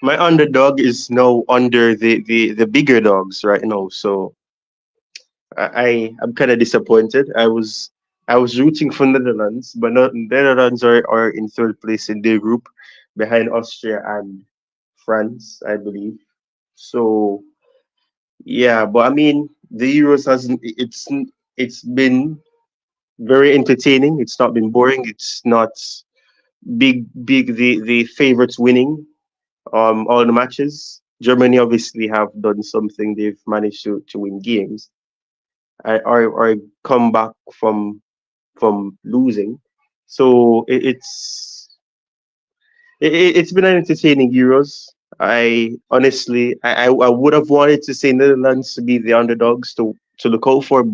my underdog is now under the bigger dogs right now. So I'm kind of disappointed. I was rooting for Netherlands, but not Netherlands are in third place in their group, behind Austria and France, I believe. So yeah, but I mean the Euros hasn't. It's been very entertaining. It's not been boring. It's not big the favorites winning all the matches. Germany obviously have done something. They've managed to win games. Or come back from losing. So it's been an entertaining Euros. I honestly I would have wanted to say Netherlands to be the underdogs to look out for,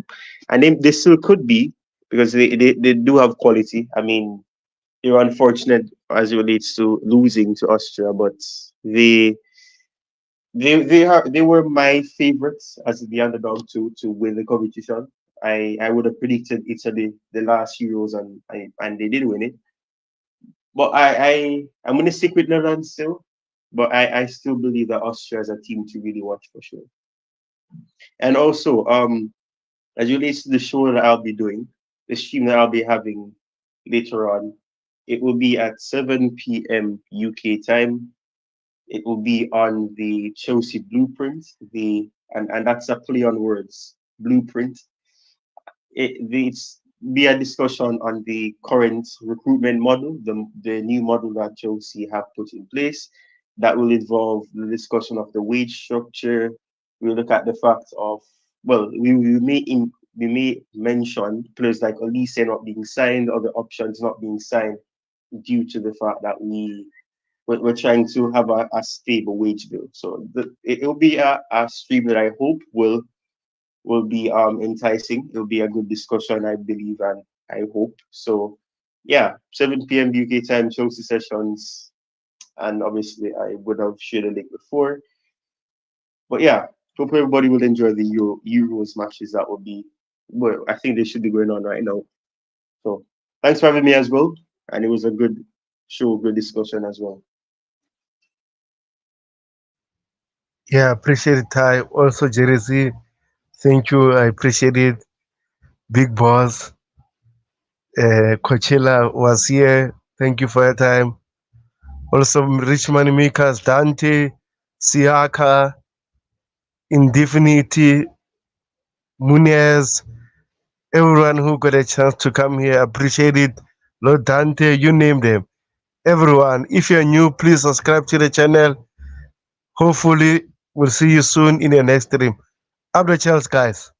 and they still could be because they do have quality. I mean, they were unfortunate as it relates to losing to Austria, but they they were my favorites as the underdog to win the competition. I would have predicted Italy the last Euros and they did win it. But I'm gonna stick with Netherlands still. But I still believe that Austria is a team to really watch for sure. And also, as it relates to the show that I'll be doing, the stream that I'll be having later on, it will be at 7 p.m. UK time. It will be on the Chelsea Blueprint, and that's a play on words. Blueprint. It's be a discussion on the current recruitment model, the new model that Chelsea have put in place. That will involve the discussion of the wage structure. We look at the fact of well, we may mention players like Olise not being signed, other options not being signed due to the fact that we're trying to have a stable wage bill. So it will be a stream that I hope will be enticing. It'll be a good discussion, I believe, and I hope. So yeah, 7 p.m. UK time, Chelsea sessions, and obviously I would have shared a link before. But yeah, hope everybody will enjoy the Euros matches that will be well, I think they should be going on right now. So thanks for having me as well. And it was a good show, good discussion as well. Yeah, appreciate it, Ty. Also, Jersey, thank you. I appreciate it. Big Boss, Coachella was here. Thank you for your time. Also, Richmond Mikas, Dante, Siaka, Indefinity, Munez, everyone who got a chance to come here. Appreciate it. Lord Dante, you name them. Everyone, if you're new, please subscribe to the channel. Hopefully, we'll see you soon in the next stream. Up the Charles, guys.